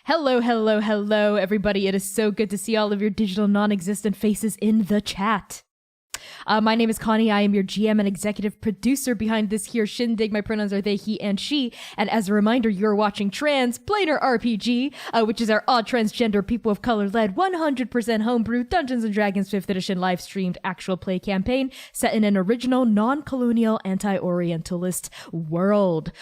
Hello, hello, hello, everybody. It is so good to see all of your digital non-existent faces in the chat. My name is Connie. I am your GM and executive producer behind this here shindig. My pronouns are they, he, and she. And as a reminder, you're watching Transplanar RPG, which is our odd transgender people of color led 100% homebrew Dungeons and Dragons 5th edition live streamed actual play campaign set in an original non-colonial anti-orientalist world.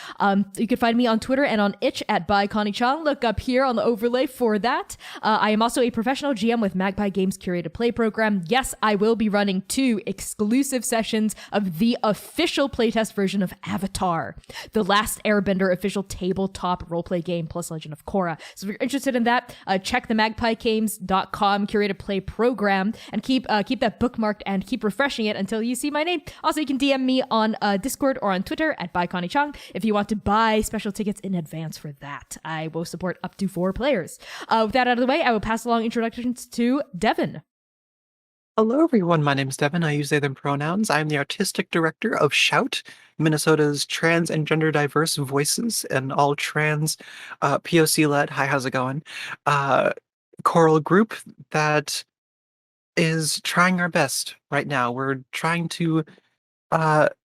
You can find me on Twitter and on itch at @byconniechang. Look up here on the overlay for that. I am also a professional GM with Magpie Games curated play program. Yes, I will be running 2 exclusive sessions of the official playtest version of Avatar, the Last Airbender official tabletop roleplay game plus Legend of Korra. So if you're interested in that, check the magpiegames.com curated play program and keep that bookmarked and keep refreshing it until you see my name. Also, you can DM me on Discord or on Twitter at @byconniechang if you want to buy special tickets in advance for that. I will support up to 4 players. With that out of the way, I will pass along introductions to Devin. Hello, everyone. My name is Devin. I use they, them pronouns. I'm the artistic director of Shout, Minnesota's trans and gender diverse voices and all trans POC-led, hi, how's it going, choral group that is trying our best right now. We're trying to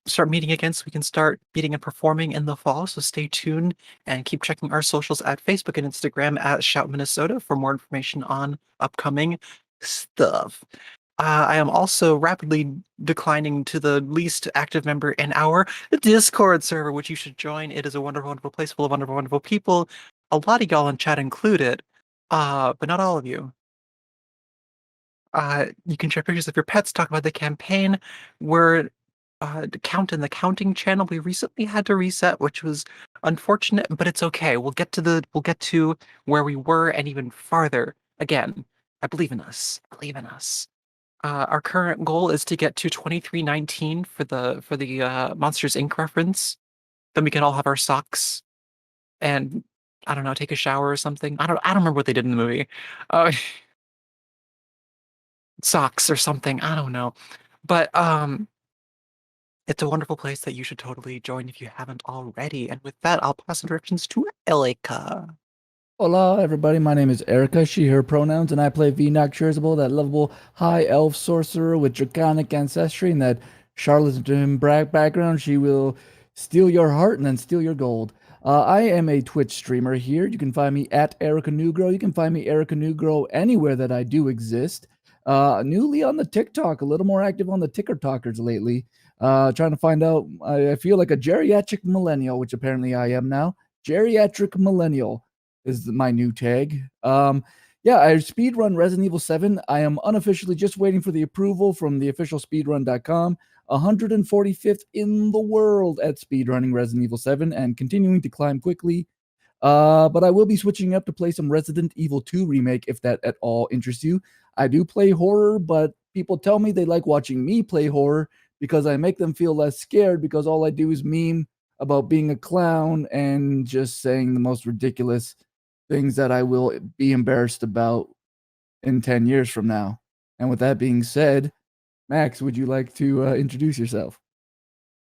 start meeting again so we can start meeting and performing in the fall. So stay tuned and keep checking our socials at Facebook and Instagram at Shout Minnesota for more information on upcoming stuff. I am also rapidly declining to the least active member in our Discord server, which you should join. It is a wonderful, wonderful place full of wonderful, wonderful people. A lot of y'all in chat included, but not all of you. You can share pictures of your pets, talk about the campaign. We're the counting channel. We recently had to reset, which was unfortunate, but it's okay. We'll get to where we were and even farther. Again, I believe in us. Believe in us. Our current goal is to get to 2319 for the Monsters Inc. reference. Then we can all have our socks and I don't know, take a shower or something. I don't remember what they did in the movie. Socks or something. I don't know. But it's a wonderful place that you should totally join if you haven't already. And with that, I'll pass the directions to Elika. Hola, everybody. My name is Erica, she, her pronouns, and I play Vinoc Cherisable, that lovable high elf sorcerer with draconic ancestry and that charlatan background. She will steal your heart and then steal your gold. I am a Twitch streamer here. You can find me at Erica Newgrow. You can find me Erica Newgrow anywhere that I do exist. Newly on the TikTok, a little more active on the Ticker Talkers lately. Trying to find out, I feel like a geriatric millennial, which apparently I am now. Geriatric millennial is my new tag. Yeah, I speedrun Resident Evil 7. I am unofficially just waiting for the approval from the official speedrun.com. 145th in the world at speedrunning Resident Evil 7 and continuing to climb quickly. But I will be switching up to play some Resident Evil 2 remake if that at all interests you. I do play horror, but people tell me they like watching me play horror because I make them feel less scared because all I do is meme about being a clown and just saying the most ridiculous things that I will be embarrassed about in 10 years from now. And with that being said, Max, would you like to introduce yourself?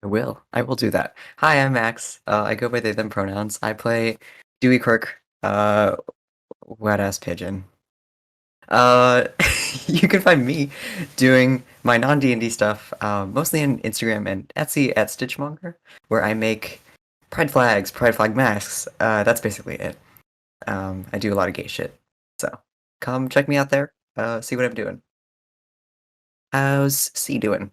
I will do that. Hi, I'm Max. I go by they, them pronouns. I play Dewey Quirk, wet-ass pigeon. You can find me doing my non-D&D stuff, mostly on Instagram and Etsy at Stitchmonger, where I make pride flags, pride flag masks. That's basically it. I do a lot of gay shit. So come check me out there, see what I'm doing. How's C doing?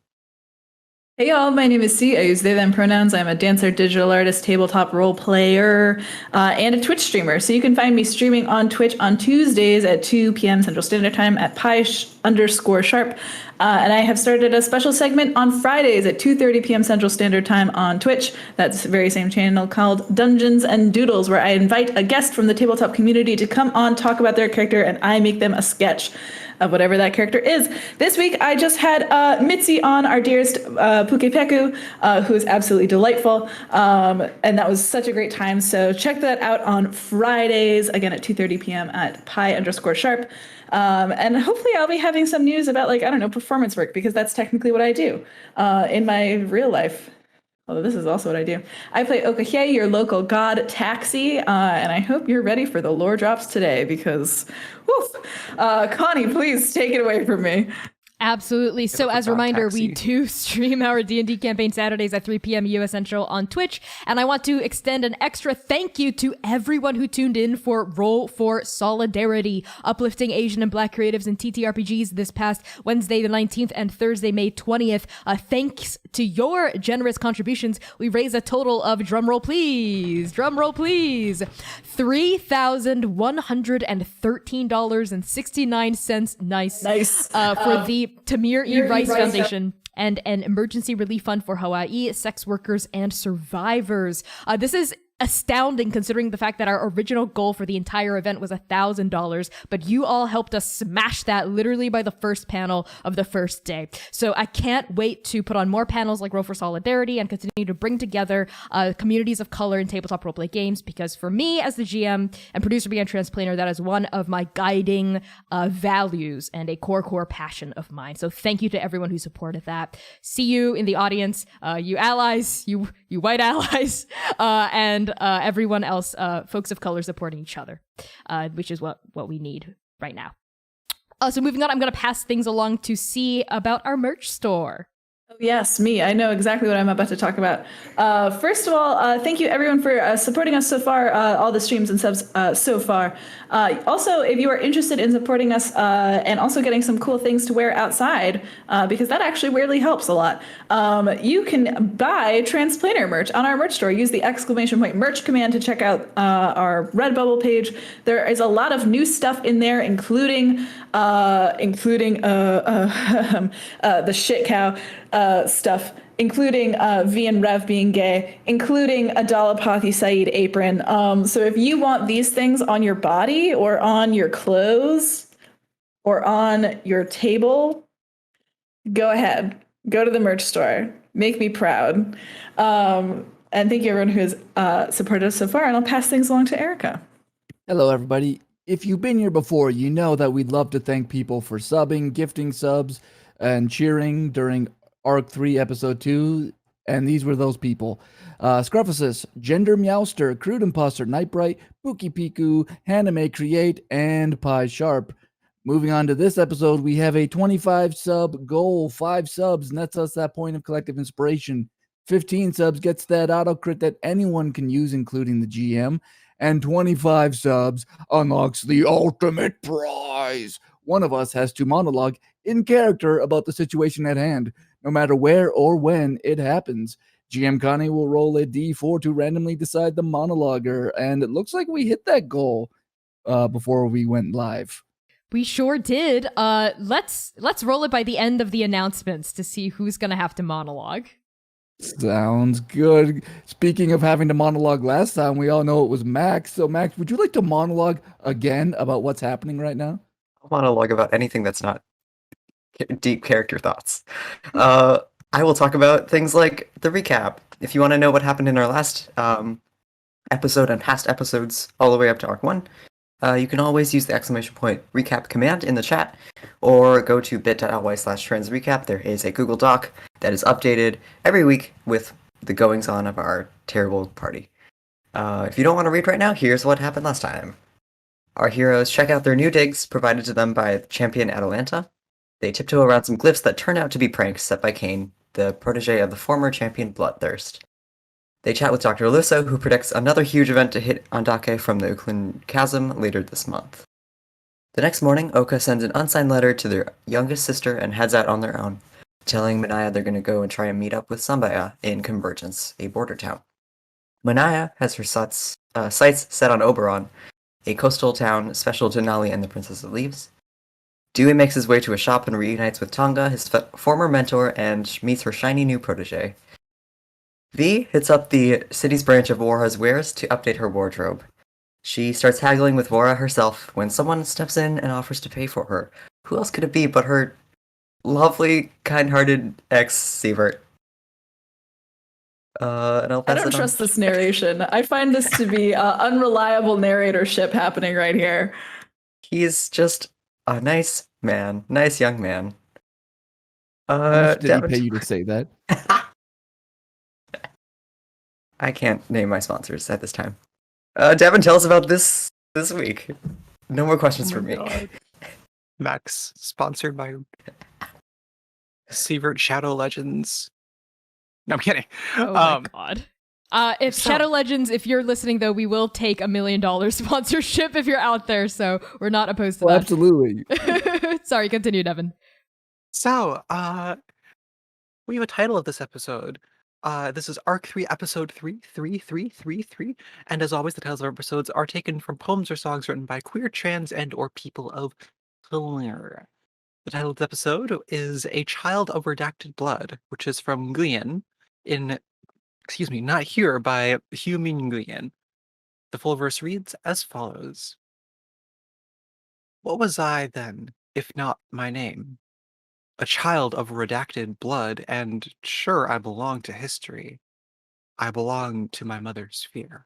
Hey y'all, my name is C. I use they, them pronouns. I'm a dancer, digital artist, tabletop role player, and a Twitch streamer. So you can find me streaming on Twitch on Tuesdays at 2 p.m. Central Standard Time at pi_sharp. And I have started a special segment on Fridays at 2:30 p.m. Central Standard Time on Twitch. That's the very same channel called Dungeons and Doodles, where I invite a guest from the tabletop community to come on, talk about their character, and I make them a sketch of whatever that character is. This week, I just had Mitzi on, our dearest Pukepeku, who is absolutely delightful. And that was such a great time. So check that out on Fridays, again at 2:30 p.m. at pi_sharp. And hopefully I'll be having some news about, like, I don't know, performance work, because that's technically what I do in my real life. Although this is also what I do. I play Okahye, your local god taxi, and I hope you're ready for the lore drops today because, woof. Connie, please take it away from me. Absolutely. So as a reminder, we do stream our D&D campaign Saturdays at 3 p.m. US Central on Twitch. And I want to extend an extra thank you to everyone who tuned in for Roll for Solidarity, uplifting Asian and Black creatives in TTRPGs this past Wednesday the 19th and Thursday, May 20th. Thanks to your generous contributions, we raised a total of, drumroll please, $3,113.69. Nice. For the Tamir E. Rice Foundation and an emergency relief fund for Hawaii sex workers and survivors. This is astounding considering the fact that our original goal for the entire event was $1,000, but you all helped us smash that literally by the first panel of the first day. So I can't wait to put on more panels like Roll for Solidarity and continue to bring together communities of color in tabletop roleplay games, because for me as the GM and producer behind Transplanar, that is one of my guiding values and a core passion of mine. So thank you to everyone who supported that. See you in the audience, you allies, you white allies, and everyone else, folks of color supporting each other, which is what we need right now. So moving on, I'm going to pass things along to C about our merch store. Yes, me. I know exactly what I'm about to talk about. First of all, thank you everyone for supporting us so far, all the streams and subs so far. Also, if you are interested in supporting us and also getting some cool things to wear outside, because that actually really helps a lot, you can buy Transplanar merch on our merch store. Use the !merch command to check out our Redbubble page. There is a lot of new stuff in there, including the shit cow stuff, including V and Rev being gay, including a Dalapathy Saeed apron. So if you want these things on your body or on your clothes or on your table, go ahead. Go to the merch store. Make me proud. And thank you everyone who has supported us so far. And I'll pass things along to Erica. Hello, everybody. If you've been here before, you know that we'd love to thank people for subbing, gifting subs, and cheering during Arc 3, Episode 2, and these were those people. Scruffusus, Gender Meowster, Crude Imposter, Nightbright, Pookie Piku, Haname Create, and Pie Sharp. Moving on to this episode, we have a 25 sub goal. 5 subs nets us that point of collective inspiration. 15 subs gets that auto crit that anyone can use, including the GM. And 25 subs unlocks the ultimate prize. One of us has to monologue in character about the situation at hand, no matter where or when it happens. GM Connie will roll a d4 to randomly decide the monologuer, and it looks like we hit that goal before we went live. We sure did. Let's roll it by the end of the announcements to see who's gonna have to monologue. Sounds good. Speaking of having to monologue last time, we all know it was Max. So Max, would you like to monologue again about what's happening right now? I'll monologue about anything that's not deep character thoughts. I will talk about things like the recap. If you want to know what happened in our last episode and past episodes all the way up to Arc 1, you can always use the !recap command in the chat, or go to bit.ly/transrecap. There is a Google Doc that is updated every week with the goings-on of our terrible party. If you don't want to read right now, here's what happened last time. Our heroes check out their new digs provided to them by champion Atalanta. They tiptoe around some glyphs that turn out to be pranks set by Kane, the protege of the former champion Bloodthirst. They chat with Dr. Alysso, who predicts another huge event to hit Andake from the Uklin Chasm later this month. The next morning, Oka sends an unsigned letter to their youngest sister and heads out on their own, telling Mania they're going to go and try and meet up with Sambaya in Convergence, a border town. Mania has her sights set on Oberon, a coastal town special to Nali and the Princess of Leaves. Dewey makes his way to a shop and reunites with Tonga, his former mentor, and meets her shiny new protege. V hits up the city's branch of Vora's wares to update her wardrobe. She starts haggling with Vora herself when someone steps in and offers to pay for her. Who else could it be but her lovely, kind-hearted ex, Sievert? And I'll pass I don't trust this narration. I find this to be unreliable narratorship happening right here. He's just a nice man. Nice young man. How much did he pay you to say that? I can't name my sponsors at this time. Devin, tell us about this week. No more questions Oh for my me. God. Max, sponsored by Sievert Shadow Legends. No, I'm kidding. Oh my god. If Shadow Legends, if you're listening though, we will take $1 million sponsorship if you're out there, so we're not opposed to Well, that. absolutely. Sorry, continue, Devin. So, we have a title of this episode. This is Arc 3, Episode 3, and as always, the titles of our episodes are taken from poems or songs written by queer, trans, and or people of color. The title of the episode is A Child of Redacted Blood, which is from Nguyen in, Not Here by Hugh Min Nguyen. The full verse reads as follows. What was I then, if not my name? A child of redacted blood, and sure I belong to history. I belong to my mother's fear.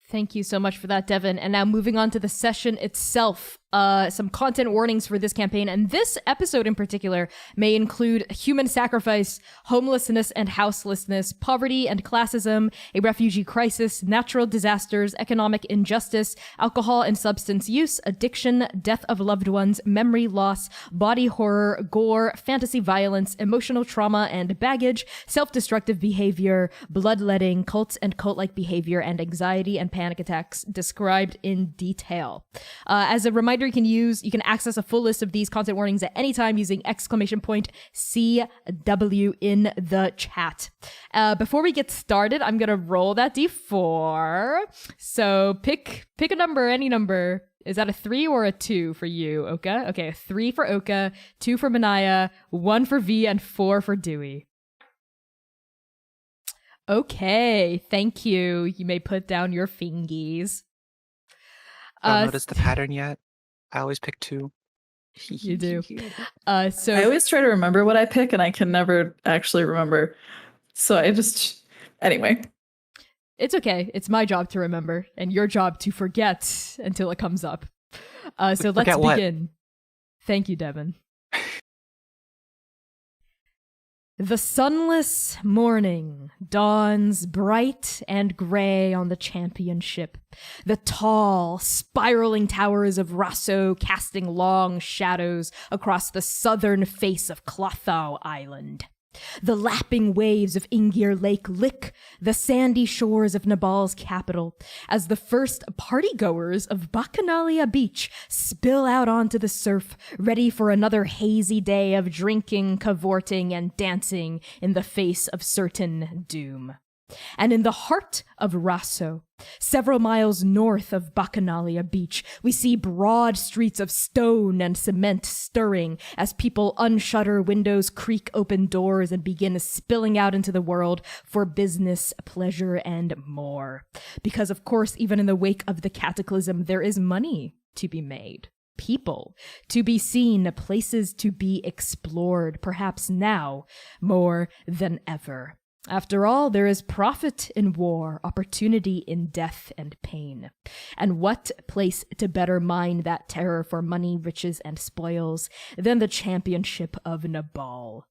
Thank you so much for that, Devin. And now moving on to the session itself. Some content warnings for this campaign, and this episode in particular may include human sacrifice, homelessness and houselessness, poverty and classism, a refugee crisis, natural disasters, economic injustice, alcohol and substance use, addiction, death of loved ones, memory loss, body horror, gore, fantasy violence, emotional trauma and baggage, self-destructive behavior, bloodletting, cults and cult-like behavior, and anxiety and panic attacks described in detail. As a reminder, you can access a full list of these content warnings at any time using !CW in the chat. Before we get started, I'm gonna roll that d4. So pick a number, any number. Is that a 3 or a 2 for you, Oka? Okay, a 3 for Oka, 2 for Manaia, 1 for V, and 4 for Dewey. Okay, thank you. You may put down your fingies. Don't notice the pattern yet? I always pick 2. You do. I always try to remember what I pick, and I can never actually remember. So anyway. It's okay. It's my job to remember, and your job to forget until it comes up. So let's begin. Thank you, Devin. The sunless morning dawns bright and gray on the championship, the tall, spiraling towers of Rasso casting long shadows across the southern face of Clothau Island. The lapping waves of Ingir Lake lick the sandy shores of Nepal's capital as the first partygoers of Bacchanalia Beach spill out onto the surf, ready for another hazy day of drinking, cavorting, and dancing in the face of certain doom. And in the heart of Rasso, several miles north of Bacchanalia Beach, we see broad streets of stone and cement stirring as people unshutter windows, creak open doors, and begin spilling out into the world for business, pleasure, and more. Because, of course, even in the wake of the cataclysm, there is money to be made. People to be seen, places to be explored, perhaps now more than ever. After all, there is profit in war, opportunity in death and pain. And what place to better mine that terror for money, riches, and spoils than the championship of Nabal?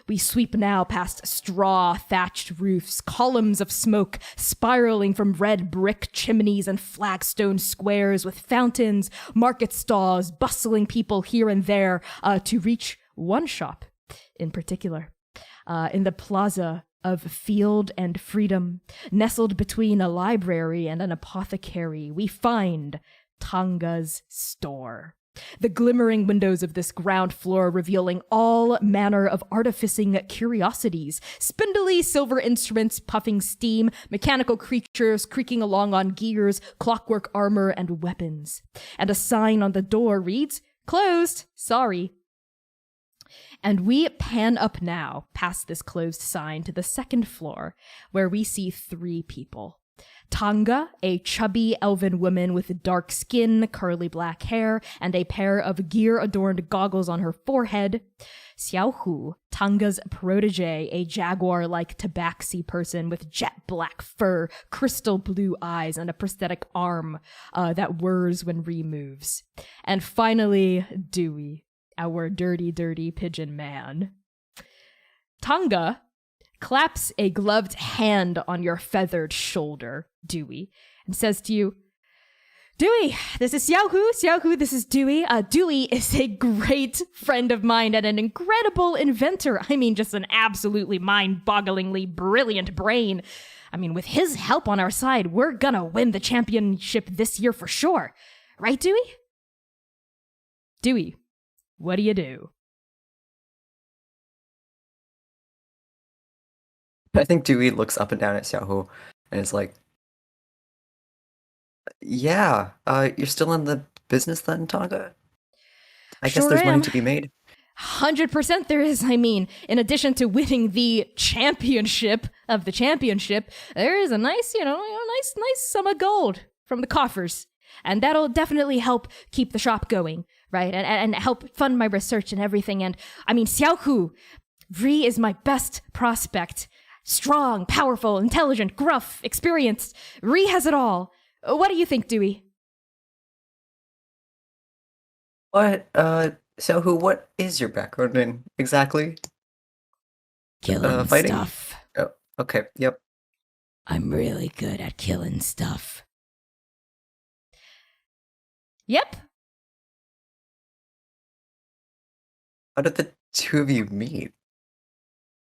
We sweep now past straw-thatched roofs, columns of smoke spiraling from red brick chimneys and flagstone squares with fountains, market stalls, bustling people here and there, to reach one shop in particular, in the plaza of Field and Freedom, nestled between a library and an apothecary, we find Tonga's store. The glimmering windows of this ground floor revealing all manner of artificing curiosities, spindly silver instruments puffing steam, mechanical creatures creaking along on gears, clockwork armor, and weapons. And a sign on the door reads, "Closed, sorry." And we pan up now, past this closed sign, to the second floor, where we see 3 people. Tonga, a chubby elven woman with dark skin, curly black hair, and a pair of gear-adorned goggles on her forehead. Xiaohu, Tonga's protege, a jaguar-like tabaxi person with jet black fur, crystal blue eyes, and a prosthetic arm that whirs when Ree moves. And finally, Dewey, our dirty, dirty pigeon man. Tonga claps a gloved hand on your feathered shoulder, Dewey, and says to you, Dewey, this is Xiaohu. Xiaohu, this is Dewey. Dewey is a great friend of mine and an incredible inventor. I mean, just an absolutely mind-bogglingly brilliant brain. I mean, with his help on our side, we're gonna win the championship this year for sure. Right, Dewey? Dewey, what do you do? I think Dewey looks up and down at Xiaohu and is like, yeah, you're still in the business then, Tonga? I guess Sure there's money am. to be made. 100% there is. I mean, in addition to winning the championship of the championship, there is a nice, nice sum of gold from the coffers. And that'll definitely help keep the shop going, right? And help fund my research and everything. And I mean, Xiaohu, Ri is my best prospect. Strong, powerful, intelligent, gruff, experienced. Ri has it all. What do you think, Dewey? What, Xiaohu, what is your background in exactly? Killing Fighting? stuff. Oh, okay, yep. I'm really good at killing stuff. Yep. How did the two of you meet?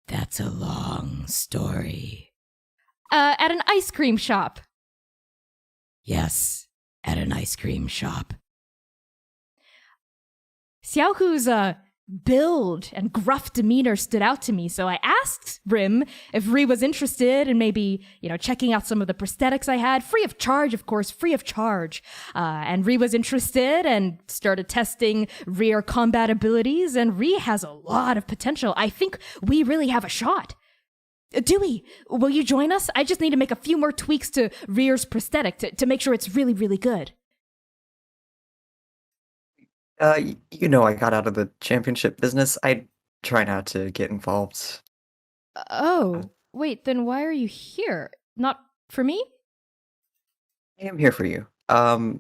That's a long story. At an ice cream shop. Yes, at an ice cream shop. Xiaohu's build and gruff demeanor stood out to me, so I asked Rim if Ri was interested in maybe, checking out some of the prosthetics I had, free of charge, of course, free of charge. And Ri was interested and started testing rear combat abilities, and Ri has a lot of potential. I think we really have a shot. Dewey, will you join us? I just need to make a few more tweaks to Rear's prosthetic to make sure it's really, really good. I got out of the championship business. I try not to get involved. Oh, wait, then why are you here? Not for me? I am here for you. Not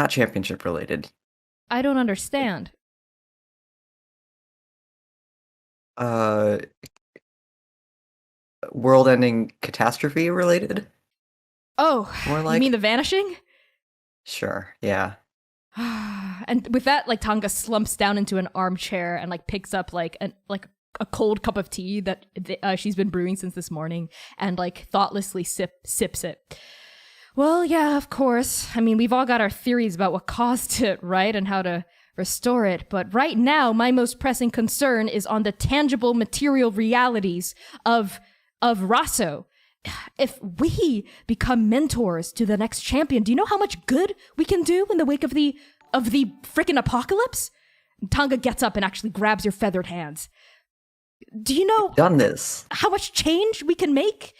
championship related. I don't understand. World-ending catastrophe related? Oh, More you like- mean the vanishing? Sure, yeah. And with that, Tonga slumps down into an armchair and picks up a cold cup of tea that she's been brewing since this morning and thoughtlessly sips it. Well, yeah, of course. I mean, we've all got our theories about what caused it, right? And how to restore it. But right now, my most pressing concern is on the tangible material realities of Raso. If we become mentors to the next champion, do you know how much good we can do in the wake of the frickin' apocalypse? Tonga gets up and actually grabs your feathered hands. Do you know Done this. how much change we can make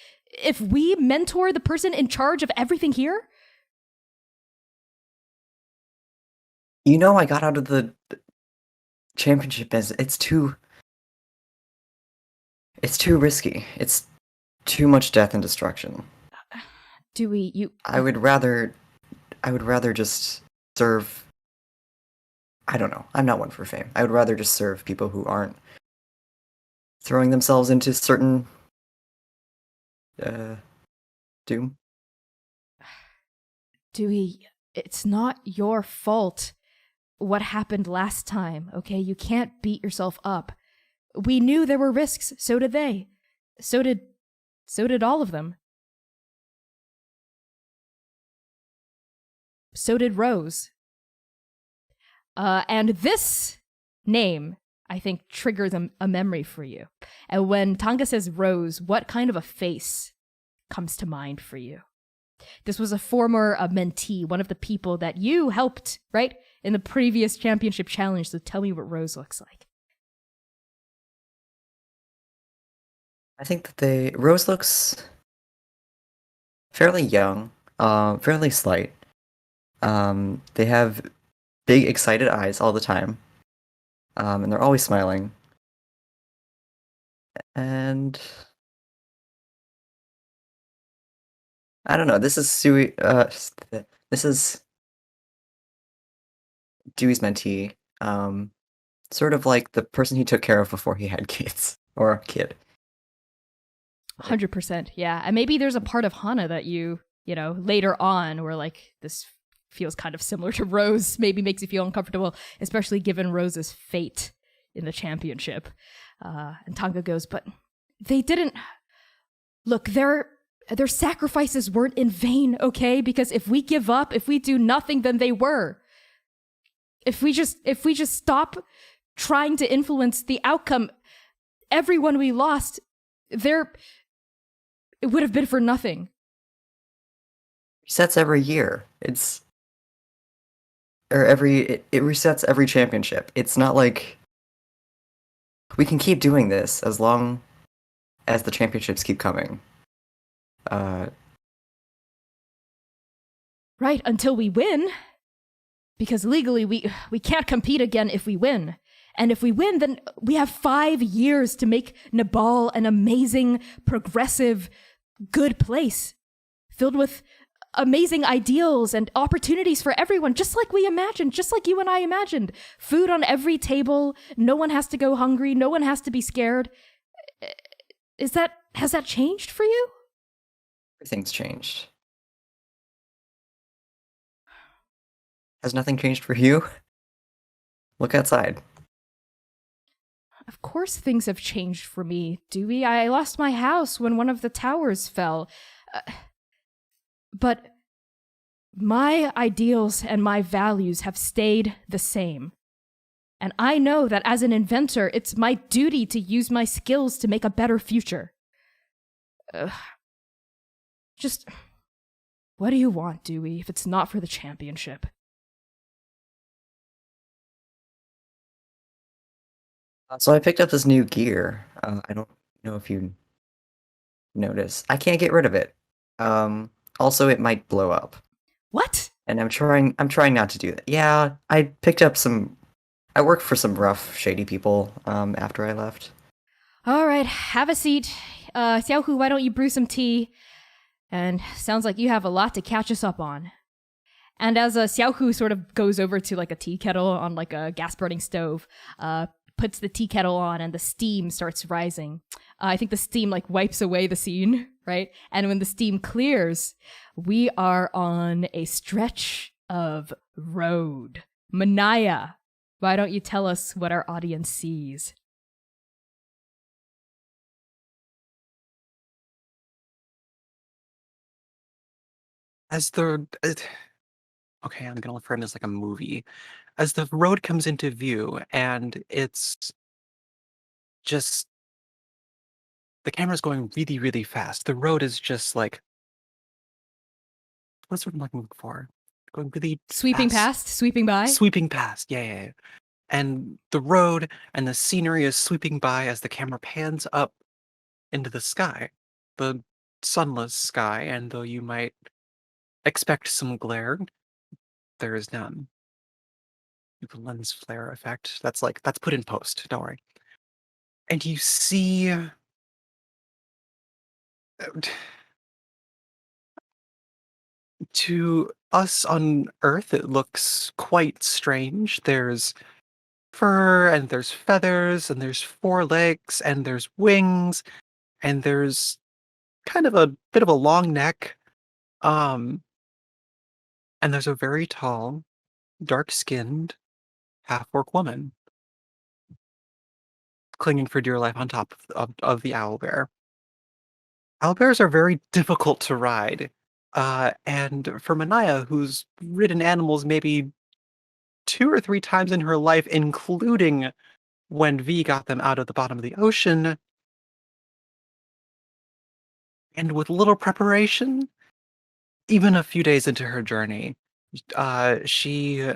if we mentor the person in charge of everything here? I got out of the championship business. It's too risky. It's too much death and destruction. Dewey, I would rather just serve. I don't know. I'm not one for fame. I would rather just serve people who aren't throwing themselves into certain doom. Dewey, it's not your fault what happened last time, okay? You can't beat yourself up. We knew there were risks, so did they. So did all of them. So did Rose. And this name, I think, triggers a memory for you. And when Tonga says Rose, what kind of a face comes to mind for you? This was a former mentee, one of the people that you helped, right, in the previous championship challenge. So tell me what Rose looks like. I think that Rose looks fairly young, fairly slight. They have big, excited eyes all the time, and they're always smiling. And I don't know. This is this is Dewey's mentee. Sort of like the person he took care of before he had kids or a kid. 100%. Yeah. And maybe there's a part of Hana that you know, later on where like this feels kind of similar to Rose, maybe makes you feel uncomfortable, especially given Rose's fate in the championship. And Tonga goes, but they didn't. Look, their sacrifices weren't in vain, okay? Because if we give up, if we do nothing, then they were. If we just stop trying to influence the outcome, everyone we lost, it would have been for nothing. Resets every year. It resets every championship. It's not like we can keep doing this as long as the championships keep coming. Right, until we win. Because legally we can't compete again if we win. And if we win, then we have 5 years to make Nepal an amazing, progressive, good place. Filled with amazing ideals and opportunities for everyone, just like we imagined, just like you and I imagined. Food on every table, no one has to go hungry, no one has to be scared. Has that changed for you? Everything's changed. Has nothing changed for you? Look outside. Of course things have changed for me, Dewey. I lost my house when one of the towers fell. But my ideals and my values have stayed the same. And I know that as an inventor, it's my duty to use my skills to make a better future. Just, what do you want, Dewey, if it's not for the championship? So I picked up this new gear. I don't know if you notice. I can't get rid of it. Also, it might blow up. What? And I'm trying not to do that. Yeah, I picked up I worked for some rough, shady people after I left. All right, have a seat. Xiaohu, why don't you brew some tea? And sounds like you have a lot to catch us up on. And as Xiaohu sort of goes over to like a tea kettle on like a gas burning stove, puts the tea kettle on and the steam starts rising. I think the steam like wipes away the scene, right? And when the steam clears, we are on a stretch of road. Manaia, why don't you tell us what our audience sees? Okay, I'm gonna frame this like a movie. As the road comes into view, and it's just the camera's going really, really fast. The road is just like what's what I'm looking for? Going really Sweeping fast, past, sweeping by. sweeping past. Yeah, yeah, yeah. And the road and the scenery is sweeping by as the camera pans up into the sky, the sunless sky. And though you might expect some glare, there is none. The lens flare effect. That's put in post. Don't worry. And you see to us on Earth, it looks quite strange. There's fur, and there's feathers, and there's 4 legs, and there's wings, and there's kind of a bit of a long neck. And there's a very tall, dark-skinned, half-orc woman clinging for dear life on top of the owlbear. Owlbears are very difficult to ride. And for Mania, who's ridden animals maybe 2 or 3 times in her life, including when V got them out of the bottom of the ocean, and with little preparation, even a few days into her journey, she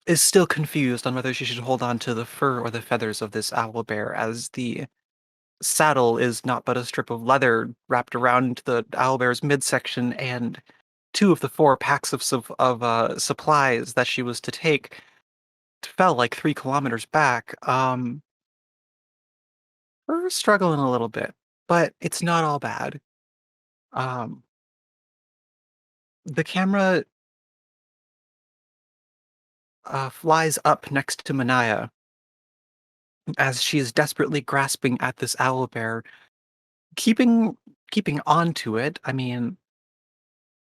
is still confused on whether she should hold on to the fur or the feathers of this owlbear, as the saddle is not but a strip of leather wrapped around the owlbear's midsection, and 2 of the 4 packs of supplies that she was to take fell like 3 kilometers back. We're struggling a little bit, but it's not all bad. The camera flies up next to Mania as she is desperately grasping at this owlbear keeping on to it, I mean,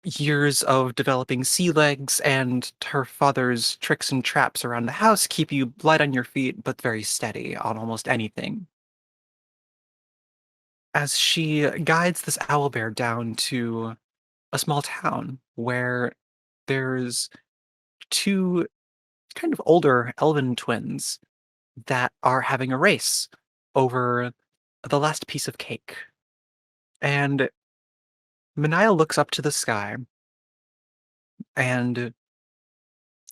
years of developing sea legs and her father's tricks and traps around the house keep you light on your feet, but very steady on almost anything. As she guides this owlbear down to a small town where there's two kind of older elven twins that are having a race over the last piece of cake. And Mania looks up to the sky, and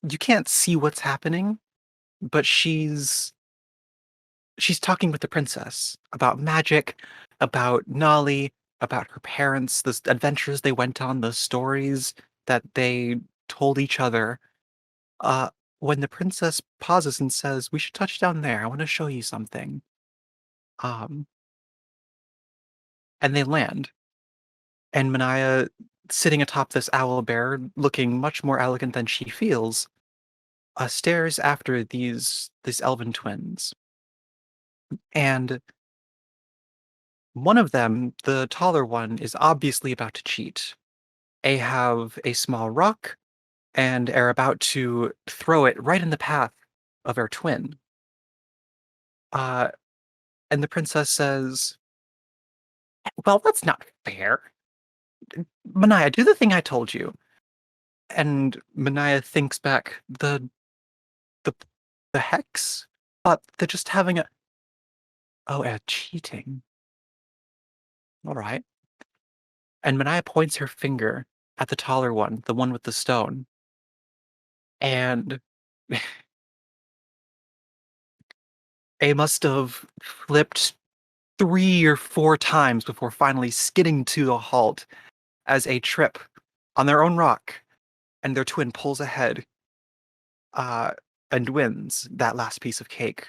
you can't see what's happening, but she's talking with the princess about magic, about Nolly, about her parents, the adventures they went on, the stories that they told each other. Uh, when the princess pauses and says, "We should touch down there. I want to show you something." Um, and they land. And Mania, sitting atop this owl bear, looking much more elegant than she feels, stares after these elven twins. And one of them, the taller one, is obviously about to cheat. They have a small rock and are about to throw it right in the path of our twin. And the princess says, "Well, that's not fair. Mania, do the thing I told you." And Mania thinks back, the hex? But they're just having a... Oh, cheating. All right. And Mania points her finger at the taller one, the one with the stone. And they must have flipped 3 or 4 times before finally skidding to a halt as a trip on their own rock, and their twin pulls ahead and wins that last piece of cake.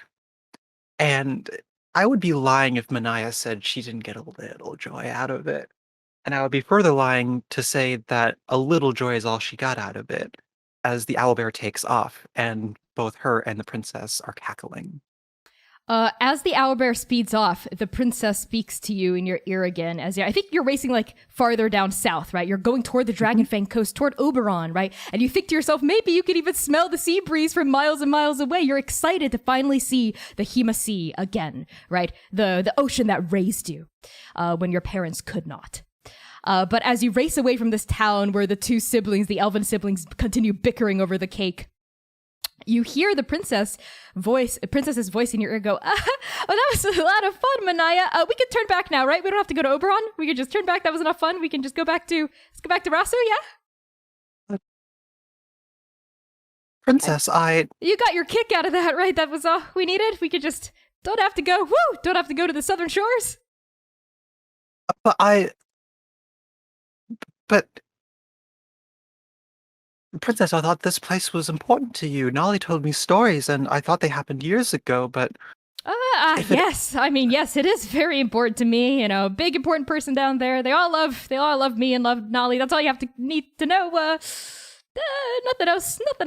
And I would be lying if Mania said she didn't get a little joy out of it. And I would be further lying to say that a little joy is all she got out of it, as the owlbear takes off, and both her and the princess are cackling. As the owlbear speeds off, the princess speaks to you in your ear again. I think you're racing like farther down south, right? You're going toward the Dragonfang coast, toward Oberon, right? And you think to yourself, maybe you could even smell the sea breeze from miles and miles away. You're excited to finally see the Hema Sea again, right? The ocean that raised you when your parents could not. But as you race away from this town where the two siblings, the elven siblings, continue bickering over the cake, you hear the princess's voice in your ear go, "Oh, that was a lot of fun, Mania. We can turn back now, right? We don't have to go to Oberon. We can just turn back. That was enough fun. We can just let's go back to Rasso, yeah?" Princess, You got your kick out of that, right? That was all we needed. We could just don't have to go to the southern shores. But Princess, I thought this place was important to you. Nolly told me stories, and I thought they happened years ago, but... Yes. I mean, yes, it is very important to me. You know, big important person down there. They all love me and love Nolly. That's all you need to know. Nothing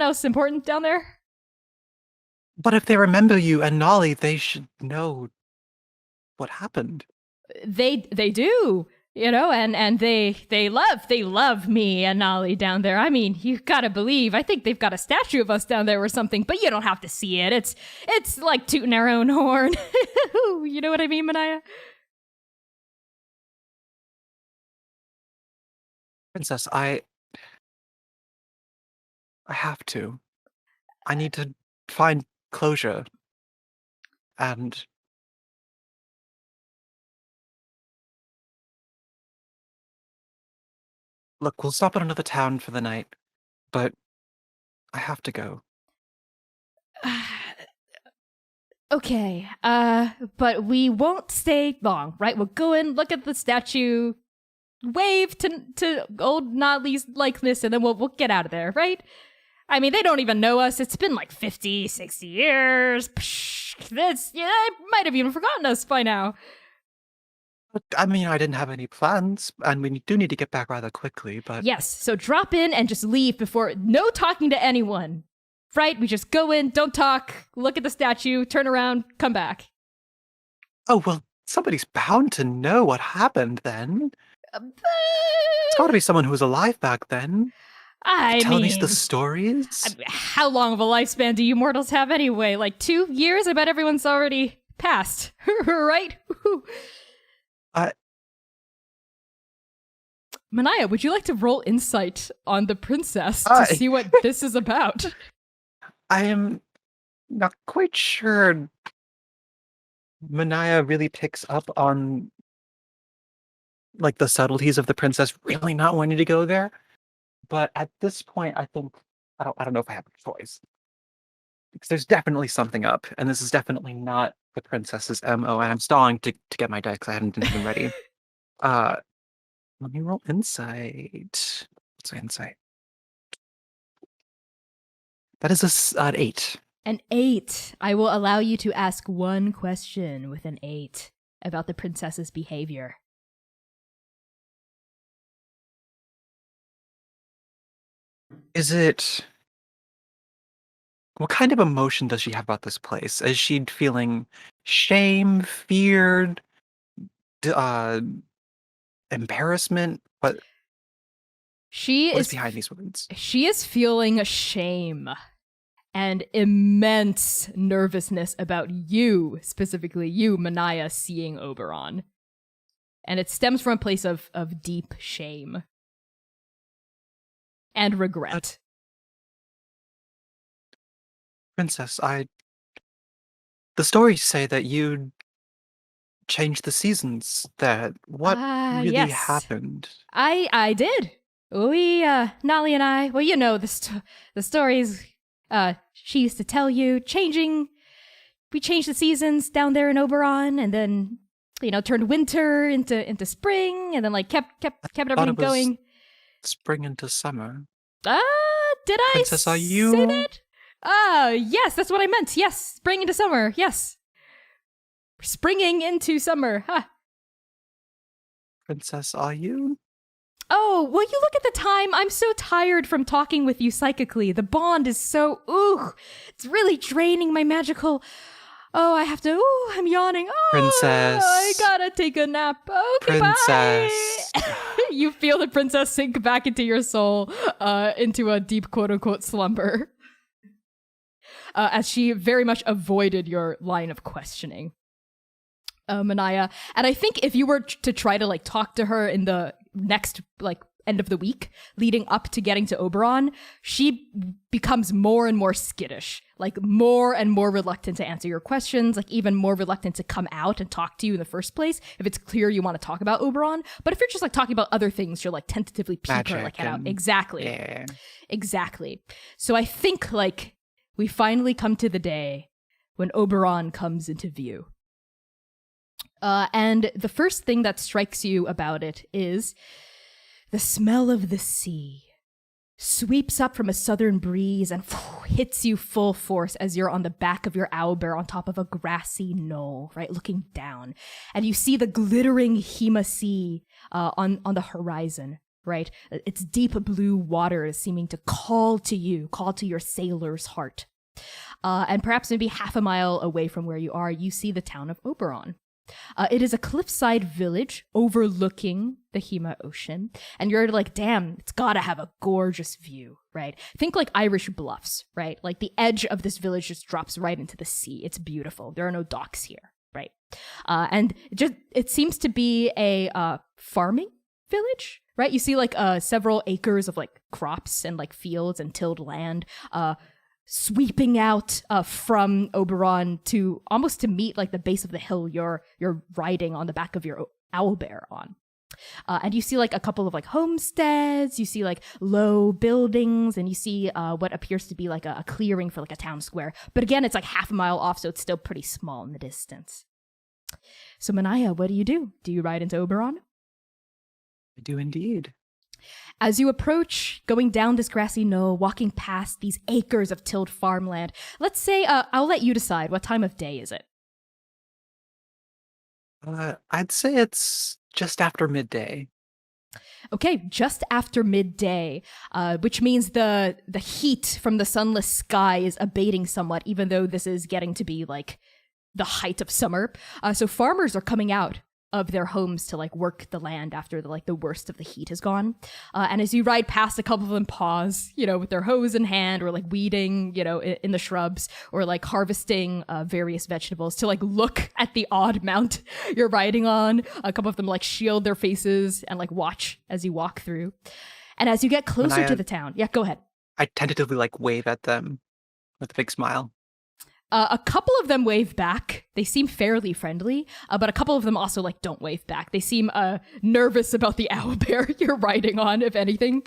else important down there. But if they remember you and Nolly, they should know what happened. They do. You know, and they love me and Nolly down there. I mean, you gotta believe. I think they've got a statue of us down there or something, but you don't have to see it. It's like tooting our own horn. You know what I mean, Mania? Princess, I have to. I need to find closure. And... Look, we'll stop at another town for the night, but I have to go. Okay, but we won't stay long, right? We'll go in, look at the statue, wave to old Nolly's likeness, and then we'll get out of there, right? I mean, they don't even know us. It's been like 50, 60 years. They might have even forgotten us by now. But, I mean, I didn't have any plans, and we do need to get back rather quickly, but... Yes, so drop in and just leave before... No talking to anyone, right? We just go in, don't talk, look at the statue, turn around, come back. Oh, well, Somebody's bound to know what happened then. It's got to be someone who was alive back then. I Telling mean, us the stories. how long of a lifespan do you mortals have anyway? Like 2 years? I bet everyone's already passed, right? Mania, would you like to roll insight on the princess to see what this is about? I am not quite sure Mania really picks up on like the subtleties of the princess really not wanting to go there. But at this point, I think I don't know if I have a choice. Because there's definitely something up, and this is definitely not the princess's MO, and I'm stalling to get my die because I hadn't been ready. Let me roll insight. What's insight? That is an 8. An 8. I will allow you to ask one question with an 8 about the princess's behavior. Is it... What kind of emotion does she have about this place? Is she feeling shame, feared, embarrassment? What is behind these words? She is feeling shame and immense nervousness about you, specifically you, Mania, seeing Oberon. And it stems from a place of deep shame and regret. Princess, the stories say that you changed the seasons. What really happened? I did. We, Nolly and I, well, you know the stories she used to tell you, we changed the seasons down there in Oberon, and then, turned winter into spring, and then, kept everything going. Spring into summer. Did I Princess, are you... say that? Yes, that's what I meant. Yes, spring into summer. Yes. Springing into summer. Huh. Princess, are you? Oh, well, you look at the time. I'm so tired from talking with you psychically. The bond is so, it's really draining my magical... Oh, I have to, I'm yawning. Oh, Princess. I gotta take a nap. Okay, Princess. bye. You feel the princess sink back into your soul, into a deep quote-unquote slumber. As she very much avoided your line of questioning. Mania. And I think if you were to try to talk to her in the next end of the week leading up to getting to Oberon, she becomes more and more skittish, more and more reluctant to answer your questions, even more reluctant to come out and talk to you in the first place if it's clear you want to talk about Oberon. But if you're just talking about other things, you'll tentatively peek her head out. Exactly. Yeah. Exactly. So I think we finally come to the day when Oberon comes into view. And the first thing that strikes you about it is the smell of the sea. Sweeps up from a southern breeze and hits you full force as you're on the back of your owlbear on top of a grassy knoll, right, looking down. And you see the glittering Hema Sea on the horizon, right? Its deep blue waters seeming to call to your sailor's heart. And perhaps maybe half a mile away from where you are, you see the town of Oberon. It is a cliffside village overlooking the Hema Ocean, and you're damn, it's gotta have a gorgeous view, right? Think Irish Bluffs, right? The edge of this village just drops right into the sea. It's beautiful. There are no docks here, right? And it seems to be a farming village, right? You see several acres of crops and fields and tilled land, sweeping out from Oberon to almost to meet the base of the hill you're riding on the back of your owlbear on. And you see a couple of homesteads, you see low buildings, and you see what appears to be a clearing for a town square. But again, it's half a mile off, so it's still pretty small in the distance. So Mania, what do? Do you ride into Oberon? I do indeed. As you approach, going down this grassy knoll, walking past these acres of tilled farmland, let's say, I'll let you decide. What time of day is it? I'd say it's just after midday. Okay, just after midday, which means the heat from the sunless sky is abating somewhat, even though this is getting to be the height of summer. So farmers are coming out of their homes to like work the land after the worst of the heat is gone. And as you ride past, a couple of them pause, with their hose in hand, or like weeding, in the shrubs, or like harvesting various vegetables to like look at the odd mount you're riding on. A couple of them like shield their faces and like watch as you walk through. And as you get closer to the town, yeah, go ahead. I tentatively like wave at them with a big smile. A couple of them wave back. They seem fairly friendly, but a couple of them also like don't wave back. They seem nervous about the owlbear you're riding on, if anything.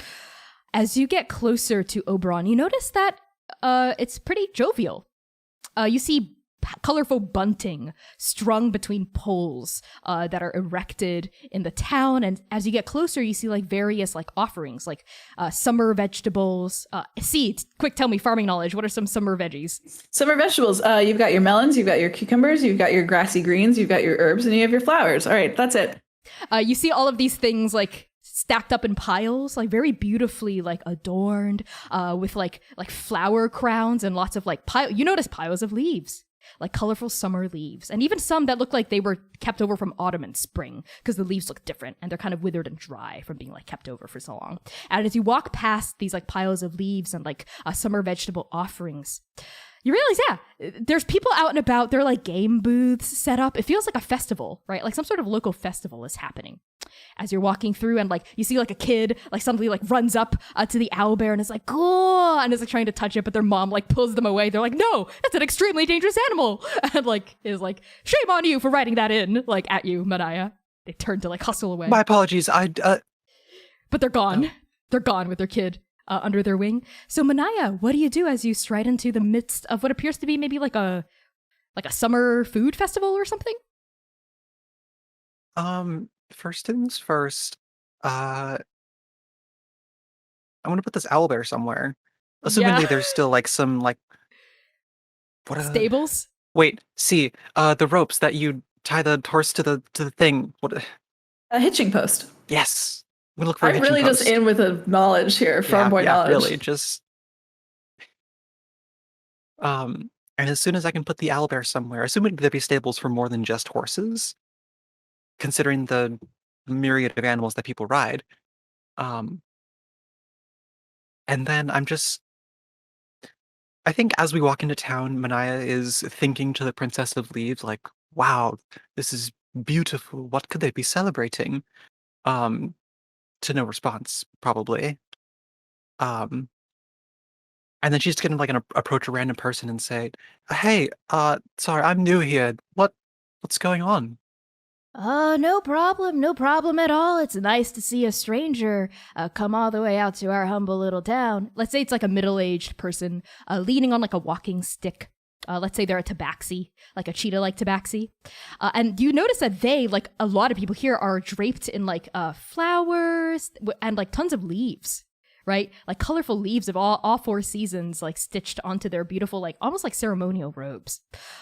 As you get closer to Oberon, you notice that it's pretty jovial. You see colorful bunting strung between poles that are erected in the town, and as you get closer, you see like various like offerings, like summer vegetables, seeds. Quick, tell me farming knowledge. What are some summer veggies? Summer vegetables. You've got your melons, you've got your cucumbers, you've got your grassy greens, you've got your herbs, and you have your flowers. All right, that's it. You see all of these things like stacked up in piles, like very beautifully like adorned with like flower crowns and lots of like you notice piles of leaves. Like colorful summer leaves, and even some that look like they were kept over from autumn and spring, because the leaves look different and they're kind of withered and dry from being like kept over for so long. And as you walk past these like piles of leaves and like summer vegetable offerings, you realize, yeah, there's people out and about. There are like game booths set up. It feels like a festival, right? Like some sort of local festival is happening. As you're walking through, and like you see like a kid like suddenly like runs up to the owlbear and is like, cool, and is like trying to touch it, but their mom like pulls them away. They're like, no, that's an extremely dangerous animal, and like is like, shame on you for riding that in, like at you, Mania. They turn to like hustle away. My apologies. But they're gone. They're gone with their kid under their wing. So Mania, what do you do as you stride into the midst of what appears to be maybe like a summer food festival or something? First things first, I want to put this owlbear somewhere. Assumingly there's still like some like what stables? Wait, see, the ropes that you tie the horse to the thing. What? A hitching post. Yes. We look for a I'm hitching really post. just in with the knowledge here, farm boy knowledge. Really, just and as soon as I can put the owlbear somewhere, assuming there'd be stables for more than just horses, considering the myriad of animals that people ride. And then I think as we walk into town, Mania is thinking to the Princess of Leaves, like, wow, this is beautiful. What could they be celebrating? To no response, probably. And then she's gonna like approach a random person and say, hey, sorry, I'm new here. What's going on? No problem at all. It's nice to see a stranger come all the way out to our humble little town. Let's say it's like a middle-aged person leaning on like a walking stick. Let's say they're a tabaxi, like a cheetah-like tabaxi. And you notice that they, like a lot of people here, are draped in like flowers and like tons of leaves, right? Like colorful leaves of all four seasons, like stitched onto their beautiful, like almost like ceremonial robes.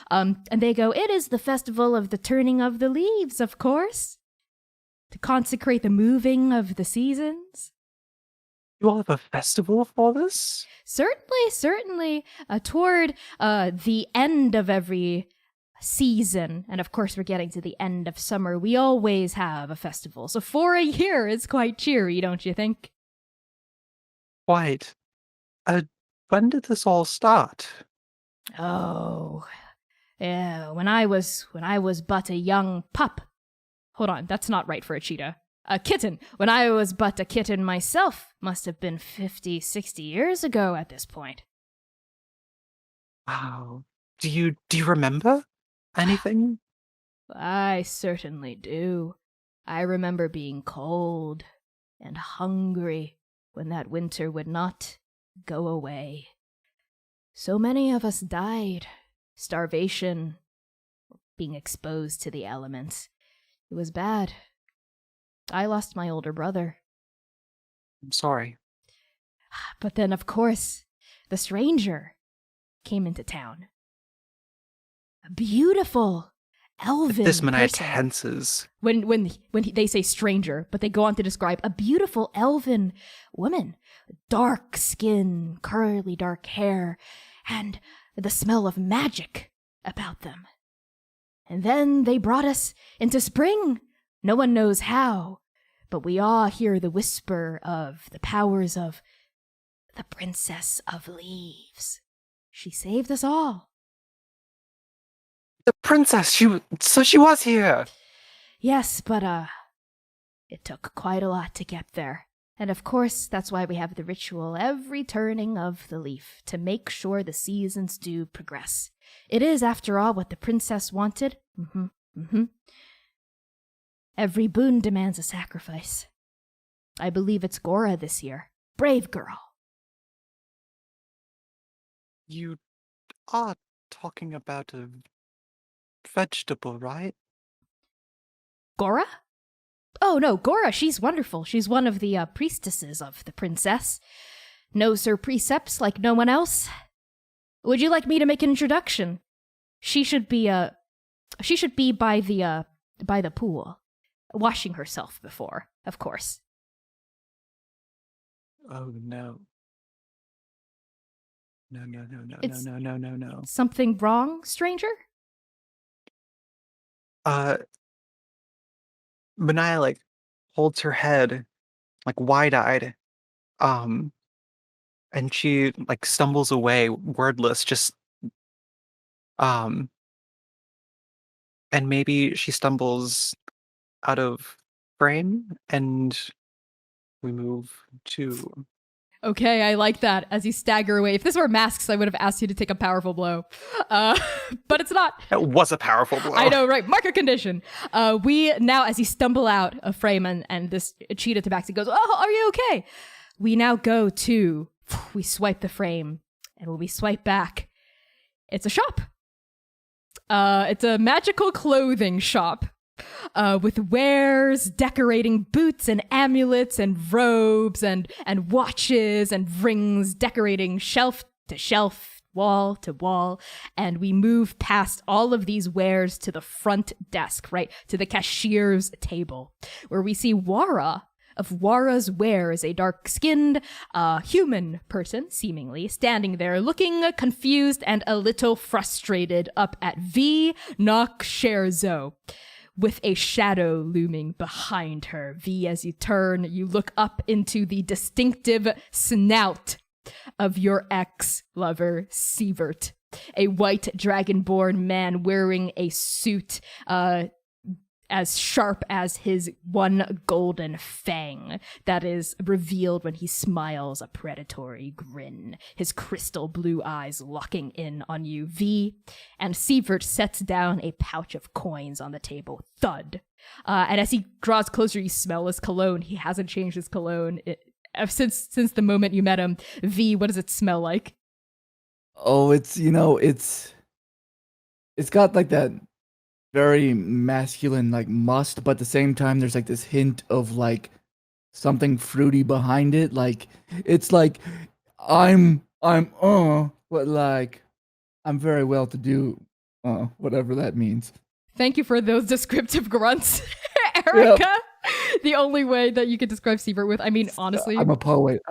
And they go, it is the festival of the turning of the leaves, of course, to consecrate the moving of the seasons. You all have a festival for this? Certainly. Toward the end of every season, and of course we're getting to the end of summer, we always have a festival. So for a year, it's quite cheery, don't you think? Quite. When did this all start? Oh, yeah, when I was but a young pup. Hold on, that's not right for a cheetah. A kitten. When I was but a kitten myself, must have been 50, 60 years ago at this point. Wow. Do you remember anything? I certainly do. I remember being cold and hungry when that winter would not go away. So many of us died. Starvation, being exposed to the elements. It was bad. I lost my older brother. I'm sorry. But then, of course, the stranger came into town. A beautiful elven This Mania person. tenses. When they say stranger, but they go on to describe a beautiful elven woman, dark skin, curly dark hair, and the smell of magic about them. And then they brought us into spring. No one knows how, but we all hear the whisper of the powers of the Princess of Leaves. She saved us all. The princess, she was here. Yes, but it took quite a lot to get there. And of course, that's why we have the ritual every turning of the leaf, to make sure the seasons do progress. It is, after all, what the princess wanted. Every boon demands a sacrifice. I believe it's Gora this year. Brave girl. You are talking about a vegetable, right? Gora? Oh no, Gora, she's wonderful. She's one of the priestesses of the princess. Knows her precepts like no one else. Would you like me to make an introduction? She should be by the pool, washing herself before, of course. Oh no. No. Something wrong, stranger? Mania like holds her head like wide-eyed, and she like stumbles away, wordless, just and maybe she stumbles out of frame, and we move to. Okay, I like that. As you stagger away. If this were masks, I would have asked you to take a powerful blow. But it's not. It was a powerful blow. I know, right? Marker condition. We now, as you stumble out of frame and this cheetah tabaxi goes, oh, are you okay? We now go to, we swipe the frame. And when we swipe back, it's a shop. It's a magical clothing shop. With wares, decorating boots and amulets and robes and watches and rings, decorating shelf to shelf, wall to wall. And we move past all of these wares to the front desk, right? To the cashier's table, where we see Wara of Wara's Wares, a dark-skinned, human person, seemingly, standing there looking confused and a little frustrated up at V. Nok Sherzo, with a shadow looming behind her. V, as you turn, you look up into the distinctive snout of your ex-lover, Sievert, a white dragonborn man wearing a suit as sharp as his one golden fang that is revealed when he smiles a predatory grin, his crystal blue eyes locking in on you, V. And Sievert sets down a pouch of coins on the table. Thud. And as he draws closer, you smell his cologne. He hasn't changed his cologne since the moment you met him. V, what does it smell like? Oh, it's got like that very masculine like must, but at the same time there's like this hint of like something fruity behind it. Like it's like but like I'm very well to do, whatever that means. Thank you for those descriptive grunts, Erica. Yep. The only way that you could describe Sievert with, I mean, honestly. I'm a poet.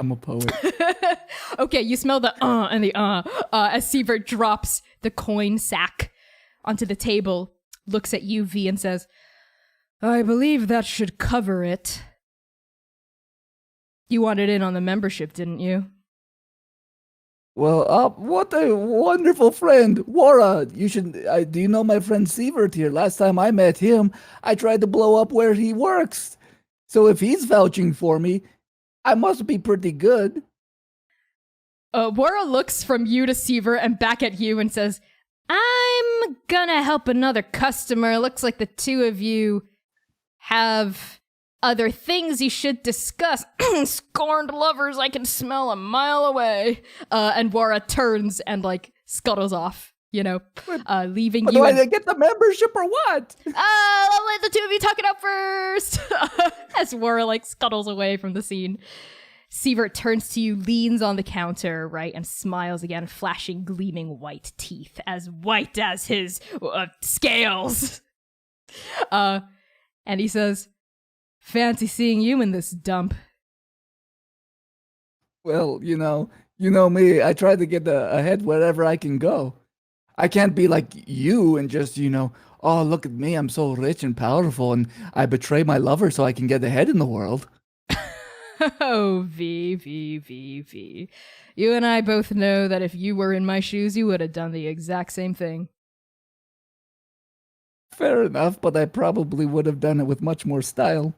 Okay, you smell the and the as Sievert drops the coin sack onto the table, looks at you, V, and says, I believe that should cover it. You wanted in on the membership, didn't you? Well, what a wonderful friend. Wara, you should, do you know my friend Sievert here? Last time I met him, I tried to blow up where he works. So if he's vouching for me, I must be pretty good. Wara looks from you to Sievert and back at you and says, I'm gonna help another customer. Looks like the two of you have other things you should discuss. Scorned lovers, I can smell a mile away. And Wara turns and like scuttles off, leaving you. Do I get the membership or what? I'll let the two of you talk it out first. As Wara like scuttles away from the scene. Sievert turns to you, leans on the counter, right, and smiles again, flashing gleaming white teeth, as white as his scales. And he says, fancy seeing you in this dump. Well, you know me. I try to get ahead wherever I can go. I can't be like you and just, oh, look at me, I'm so rich and powerful, and I betray my lover so I can get ahead in the world. Oh, V. You and I both know that if you were in my shoes, you would have done the exact same thing. Fair enough, but I probably would have done it with much more style.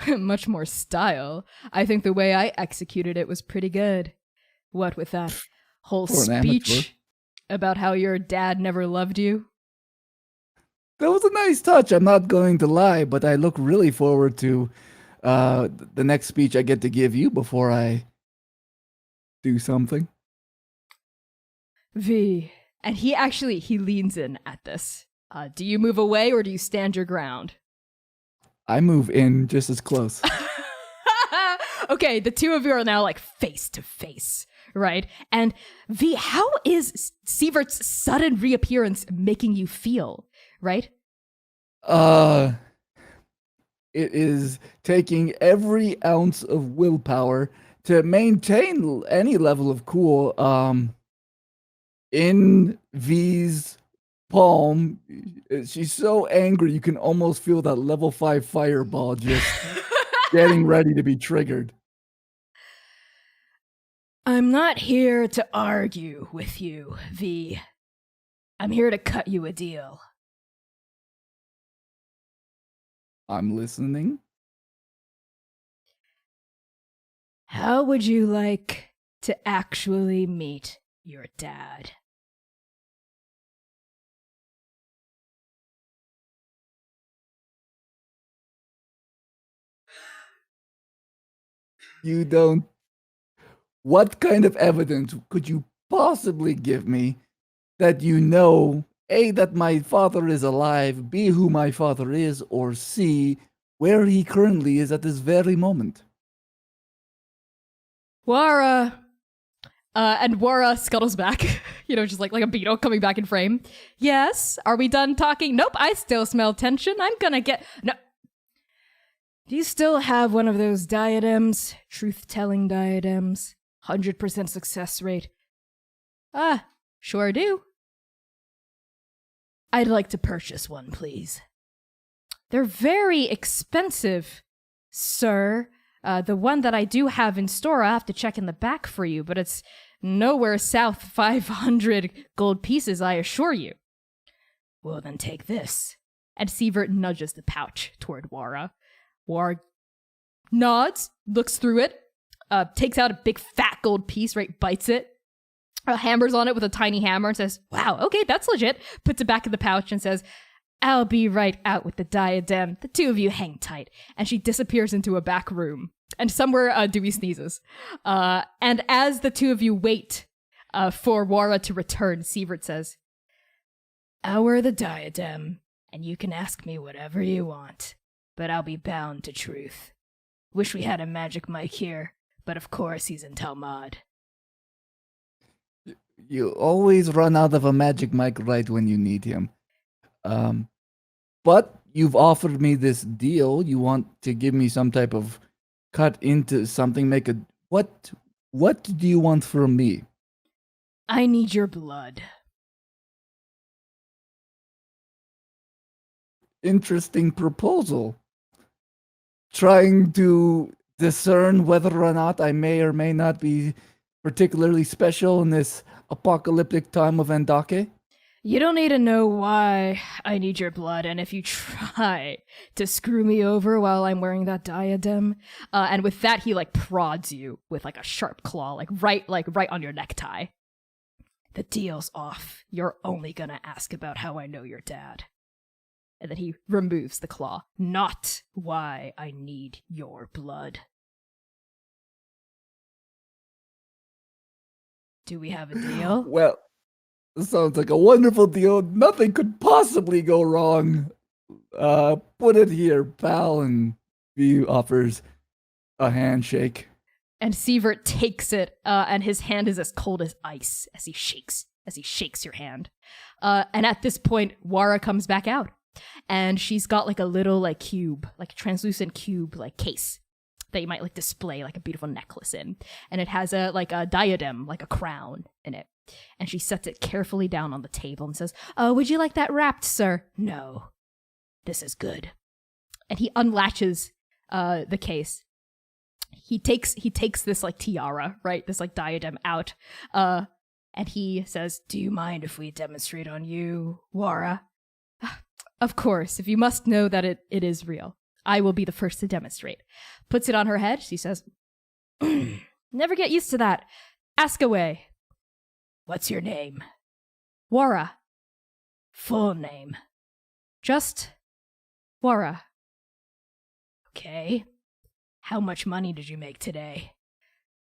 Much more style. I think the way I executed it was pretty good. What with that whole For an amateur. speech about how your dad never loved you? That was a nice touch, I'm not going to lie, but I look really forward to the next speech I get to give you before I do something. V. And he leans in at this. Do you move away or do you stand your ground? I move in just as close. Okay, the two of you are now like face to face, right? And V, how is Sievert's sudden reappearance making you feel, right? It is taking every ounce of willpower to maintain any level of cool. In V's palm, she's so angry you can almost feel that level 5 fireball just getting ready to be triggered. I'm not here to argue with you, V. I'm here to cut you a deal. I'm listening. How would you like to actually meet your dad? You don't. What kind of evidence could you possibly give me that you know, A, that my father is alive, B, who my father is, or C, where he currently is at this very moment? Wara. And Wara scuttles back, just like a beetle coming back in frame. Yes, are we done talking? Nope, I still smell tension. I'm gonna get... No. Do you still have one of those diadems? Truth-telling diadems? 100% success rate? Sure do. I'd like to purchase one, please. They're very expensive, sir. The one that I do have in store, I have to check in the back for you, but it's nowhere south 500 gold pieces, I assure you. Well, then take this. And Sievert nudges the pouch toward Wara. Wara nods, looks through it, takes out a big fat gold piece, right, bites it, hammers on it with a tiny hammer and says, wow, okay, that's legit, puts it back in the pouch and says, I'll be right out with the diadem. The two of you hang tight. And she disappears into a back room. And somewhere Dewey sneezes. And as the two of you wait for Wara to return, Sievert says, I'll wear the diadem, and you can ask me whatever you want, but I'll be bound to truth. Wish we had a magic mic here, but of course he's in Talmud. You always run out of a magic mic right when you need him. But you've offered me this deal. You want to give me some type of cut into something, make a... What do you want from me? I need your blood. Interesting proposal. Trying to discern whether or not I may or may not be particularly special in this apocalyptic time of Andake. You don't need to know why I need your blood, and if you try to screw me over while I'm wearing that diadem, and with that he prods you with a sharp claw, right on your necktie. The deal's off. You're only gonna ask about how I know your dad. And then he removes the claw. Not why I need your blood. Do we have a deal? Well, this sounds like a wonderful deal. Nothing could possibly go wrong. Put it here, pal. And he offers a handshake. And Sievert takes it, and his hand is as cold as ice as he shakes your hand. And at this point, Wara comes back out. And she's got a little cube, translucent cube case that you might like display like a beautiful necklace in. And it has a diadem, like a crown in it. And she sets it carefully down on the table and says, "Oh, would you like that wrapped, sir?" "No, this is good." And he unlatches the case. He takes this like tiara, right? This like diadem out. And he says, "Do you mind if we demonstrate on you, Wara?" "Of course, if you must know that it is real. I will be the first to demonstrate." Puts it on her head. She says, "Never get used to that. Ask away." "What's your name?" "Wara." "Full name?" "Just Wara." "Okay. How much money did you make today?"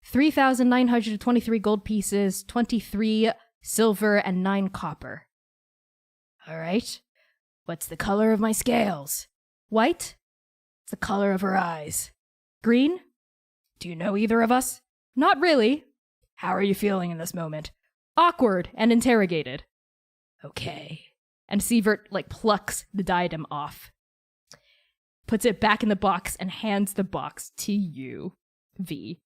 3,923 gold pieces, 23 silver, and 9 copper. "All right. What's the color of my scales?" "White." "It's the color of her eyes." "Green." "Do you know either of us?" "Not really." "How are you feeling in this moment?" "Awkward and interrogated." "Okay." And Sievert like plucks the diadem off, puts it back in the box, and hands the box to you, V.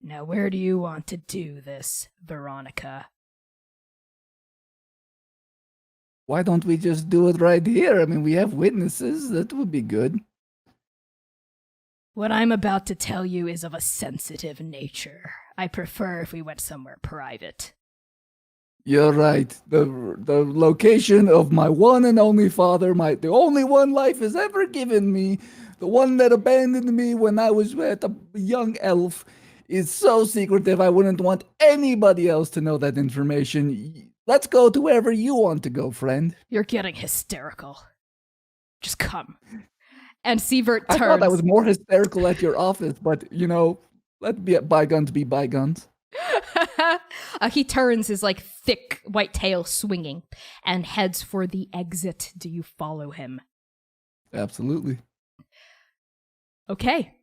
"Now where do you want to do this, Veronica?" Why don't we just do it right here? I mean, we have witnesses. That would be good. What I'm about to tell you is of a sensitive nature. I prefer if we went somewhere private. You're right. The location of my one and only father, the only one life has ever given me, the one that abandoned me when I was a young elf, is so secretive I wouldn't want anybody else to know that information. Let's go to wherever you want to go, friend. You're getting hysterical. Just come. And Sievert I turns. thought I was more hysterical at your office, but, let bygones be bygones. He turns his like thick white tail swinging and heads for the exit. Do you follow him? Absolutely. Okay.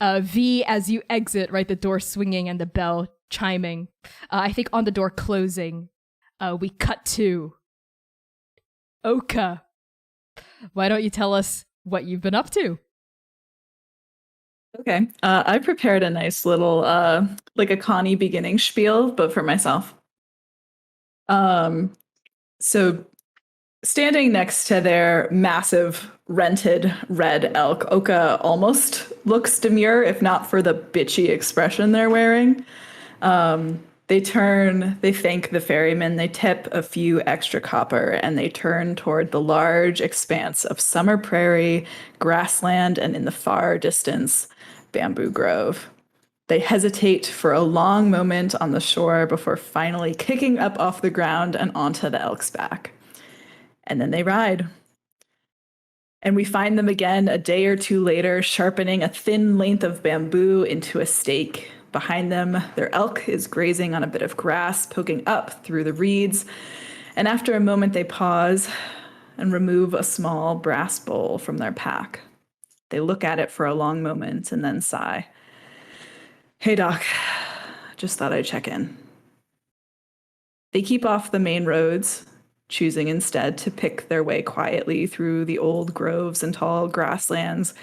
V, as you exit, right, the door swinging and the bell chiming, I think on the door closing, we cut to Oka. Why don't you tell us what you've been up to? Okay. I prepared a nice little, like a Connie beginning spiel, but for myself. So standing next to their massive rented red elk, Oka almost looks demure, if not for the bitchy expression they're wearing. They thank the ferryman, they tip a few extra copper, and they turn toward the large expanse of summer prairie, grassland, and in the far distance, bamboo grove. They hesitate for a long moment on the shore before finally kicking up off the ground and onto the elk's back. And then they ride. And we find them again a day or two later, sharpening a thin length of bamboo into a stake. Behind them, their elk is grazing on a bit of grass, poking up through the reeds. And after a moment, they pause and remove a small brass bowl from their pack. They look at it for a long moment and then sigh. "Hey, Doc, just thought I'd check in." They keep off the main roads, choosing instead to pick their way quietly through the old groves and tall grasslands,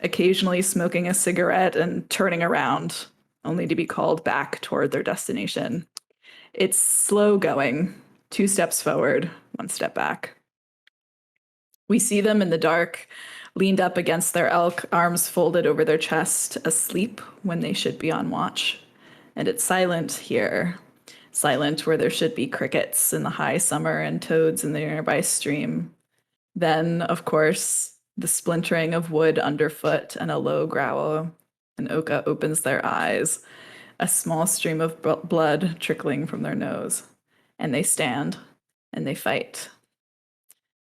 occasionally smoking a cigarette and turning around, only to be called back toward their destination. It's slow going, 2 steps forward, 1 step back. We see them in the dark, leaned up against their elk, arms folded over their chest, asleep when they should be on watch. And it's silent here. Silent where there should be crickets in the high summer and toads in the nearby stream. Then, of course, the splintering of wood underfoot and a low growl. And Oka opens their eyes, a small stream of blood trickling from their nose. And they stand, and they fight.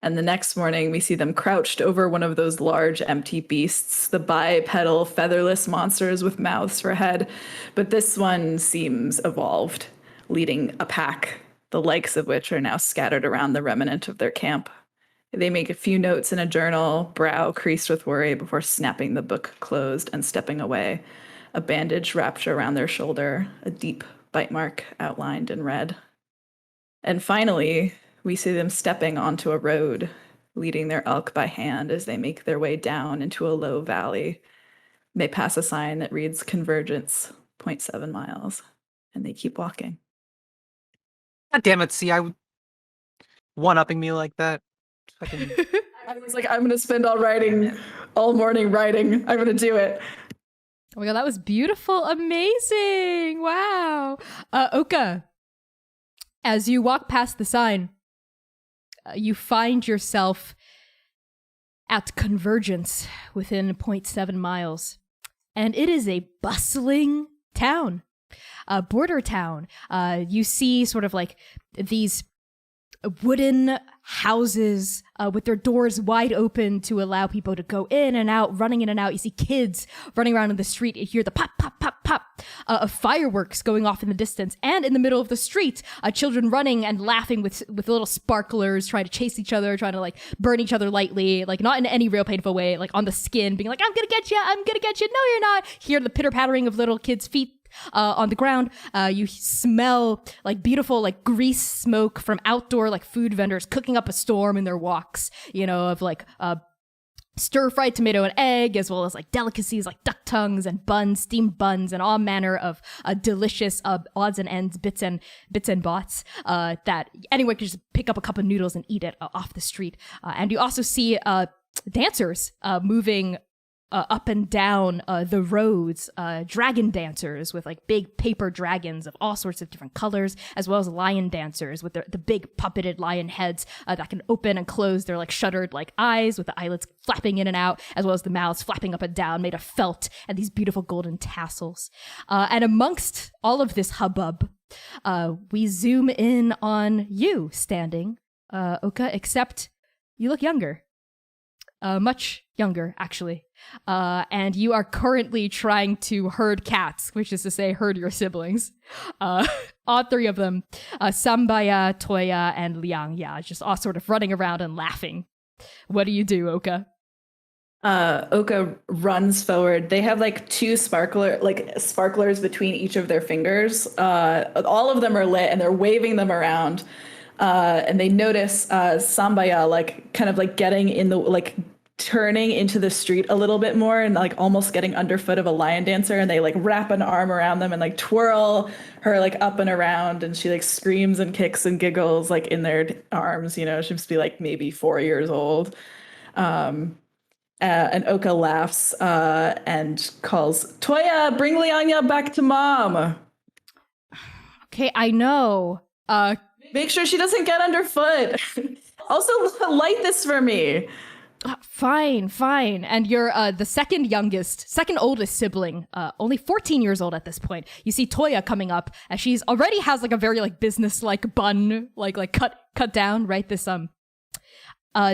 And the next morning, we see them crouched over one of those large, empty beasts, the bipedal, featherless monsters with mouths for head. But this one seems evolved, leading a pack, the likes of which are now scattered around the remnant of their camp. They make a few notes in a journal, brow creased with worry, before snapping the book closed and stepping away, a bandage wrapped around their shoulder, a deep bite mark outlined in red. And finally, we see them stepping onto a road, leading their elk by hand as they make their way down into a low valley. They pass a sign that reads Convergence, 0.7 miles, and they keep walking. God damn it, see, one-upping me like that. Fucking... I was like, I'm going to spend all morning writing. I'm going to do it. Oh my god, that was beautiful. Amazing. Wow. Oka, as you walk past the sign, you find yourself at Convergence within 0.7 miles. And it is a bustling town, a border town. You see sort of like these wooden houses with their doors wide open to allow people to go in and out, running in and out. You see kids running around in the street. You hear the pop, pop, pop, pop of fireworks going off in the distance. And in the middle of the street, children running and laughing with little sparklers, trying to chase each other, trying to like burn each other lightly, like not in any real painful way, like on the skin, being like, I'm gonna get you, I'm gonna get you. No, you're not. Hear the pitter pattering of little kids' feet on the ground. You smell like beautiful like grease smoke from outdoor like food vendors cooking up a storm in their walks, you know, of like stir-fried tomato and egg, as well as like delicacies like duck tongues and buns, steamed buns, and all manner of delicious odds and ends, bits and bots that anyone could just pick up a cup of noodles and eat it off the street. And you also see dancers moving up and down the roads, dragon dancers with like big paper dragons of all sorts of different colors, as well as lion dancers with the big puppeted lion heads that can open and close their like shuttered like eyes with the eyelids flapping in and out, as well as the mouths flapping up and down made of felt and these beautiful golden tassels. And amongst all of this hubbub, we zoom in on you standing, Oka, except you look younger. Much younger, actually. And you are currently trying to herd cats, which is to say herd your siblings. All three of them, Sambaya, Toya, and Liang, just all sort of running around and laughing. What do you do, Oka? Oka runs forward. They have like two sparklers between each of their fingers. All of them are lit and they're waving them around. And they notice Sambaya like kind of like getting in the like turning into the street a little bit more and like almost getting underfoot of a lion dancer, and they like wrap an arm around them and like twirl her like up and around, and she like screams and kicks and giggles like in their arms, you know. She must be like maybe 4 years old. And Oka laughs and calls, Toya, bring Lianya back to mom. Okay, I know. Make sure she doesn't get underfoot. Also, light this for me. Fine. And you're the second oldest sibling, only 14 years old at this point. You see Toya coming up, and she's already has like a very like business-like bun, like cut down, right? This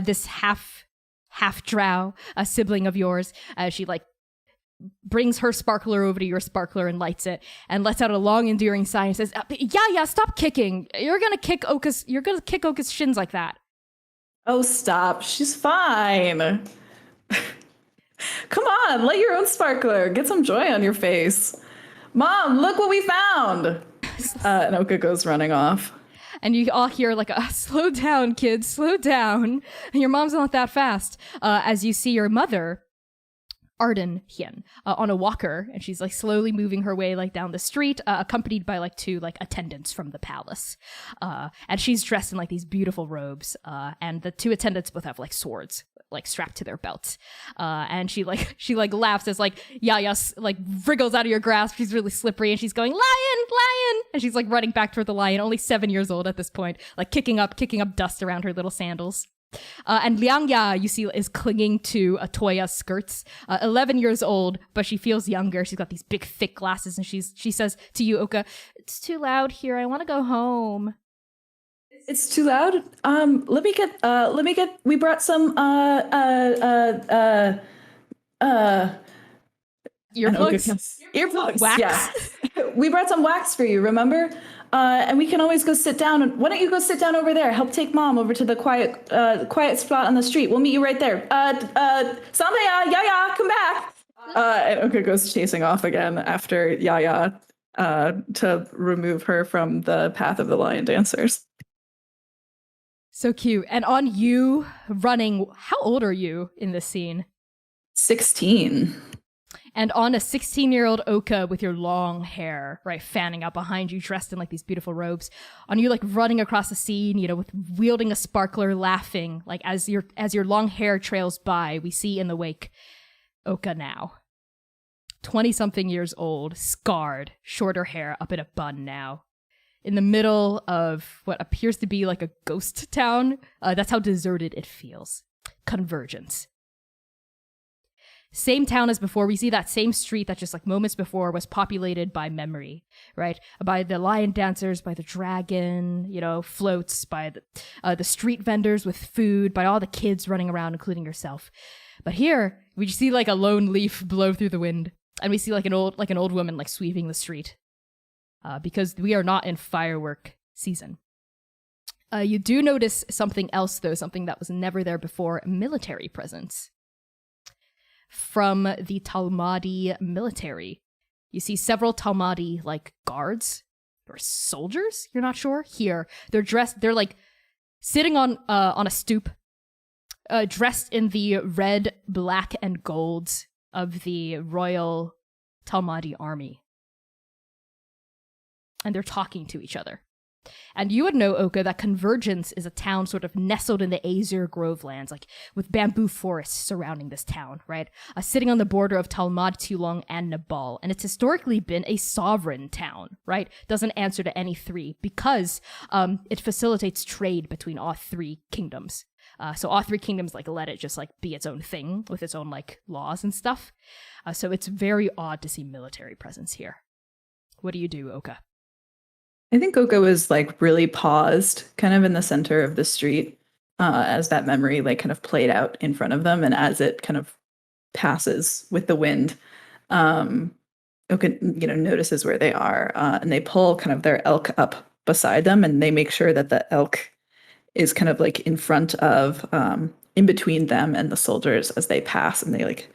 this half drow, a sibling of yours. She like brings her sparkler over to your sparkler and lights it, and lets out a long endearing sigh and says, yeah, stop kicking. You're gonna kick Oka's shins like that. Oh, stop. She's fine. Come on, light your own sparkler. Get some joy on your face. Mom, look what we found. And Oka goes running off. And you all hear like slow down, kids, slow down. And your mom's not that fast. As you see your mother, Arden Hien, on a walker, and she's like slowly moving her way like down the street, accompanied by like two like attendants from the palace. And she's dressed in like these beautiful robes, and the two attendants both have like swords like strapped to their belts. And she laughs as like Yaya like wriggles out of your grasp. She's really slippery, and she's going, lion, and she's like running back toward the lion, only 7 years old at this point, like kicking up dust around her little sandals. And Liangya, you see, is clinging to a Toya's skirts, 11 years old, but she feels younger. She's got these big, thick glasses, and she says to you, Oka, it's too loud here. I want to go home. It's too loud. Let me get. We brought some. Earplugs. Earplugs. Wax. Yeah. We brought some wax for you. Remember? And we can always go sit down. Why don't you go sit down over there? Help take mom over to the quiet spot on the street. We'll meet you right there. Sambaya, Yaya, come back. And Oka goes chasing off again after Yaya to remove her from the path of the lion dancers. So cute. And on you running, how old are you in this scene? 16. And on a 16-year-old Oka with your long hair, right, fanning out behind you, dressed in like these beautiful robes, on you like running across the scene, you know, with wielding a sparkler, laughing, like as your long hair trails by, we see in the wake Oka now. 20-something years old, scarred, shorter hair up in a bun now. In the middle of what appears to be like a ghost town. That's how deserted it feels. Convergence. Same town as before. We see that same street that just like moments before was populated by memory, right? By the lion dancers, by the dragon, you know, floats, by the street vendors with food, by all the kids running around, including yourself. But here, we just see like a lone leaf blow through the wind, and we see like an old woman like sweeping the street, because we are not in firework season. You do notice something else though, something that was never there before: military presence. From the Talmadi military. You see several Talmadi, like, guards or soldiers, you're not sure, here. They're like sitting on a stoop, dressed in the red, black, and gold of the Royal Talmadi army. And they're talking to each other. And you would know, Oka, that Convergence is a town sort of nestled in the Azure Grovelands, like with bamboo forests surrounding this town, right? Sitting on the border of Talmud, Tulong, and Nabal. And it's historically been a sovereign town, right? Doesn't answer to any three because it facilitates trade between all three kingdoms. So all three kingdoms like let it just like be its own thing with its own like laws and stuff. So it's very odd to see military presence here. What do you do, Oka? I think Oka was like really paused kind of in the center of the street as that memory like kind of played out in front of them, and as it kind of passes with the wind, Oka, you know, notices where they are, and they pull kind of their elk up beside them, and they make sure that the elk is kind of like in front of in between them and the soldiers as they pass, and they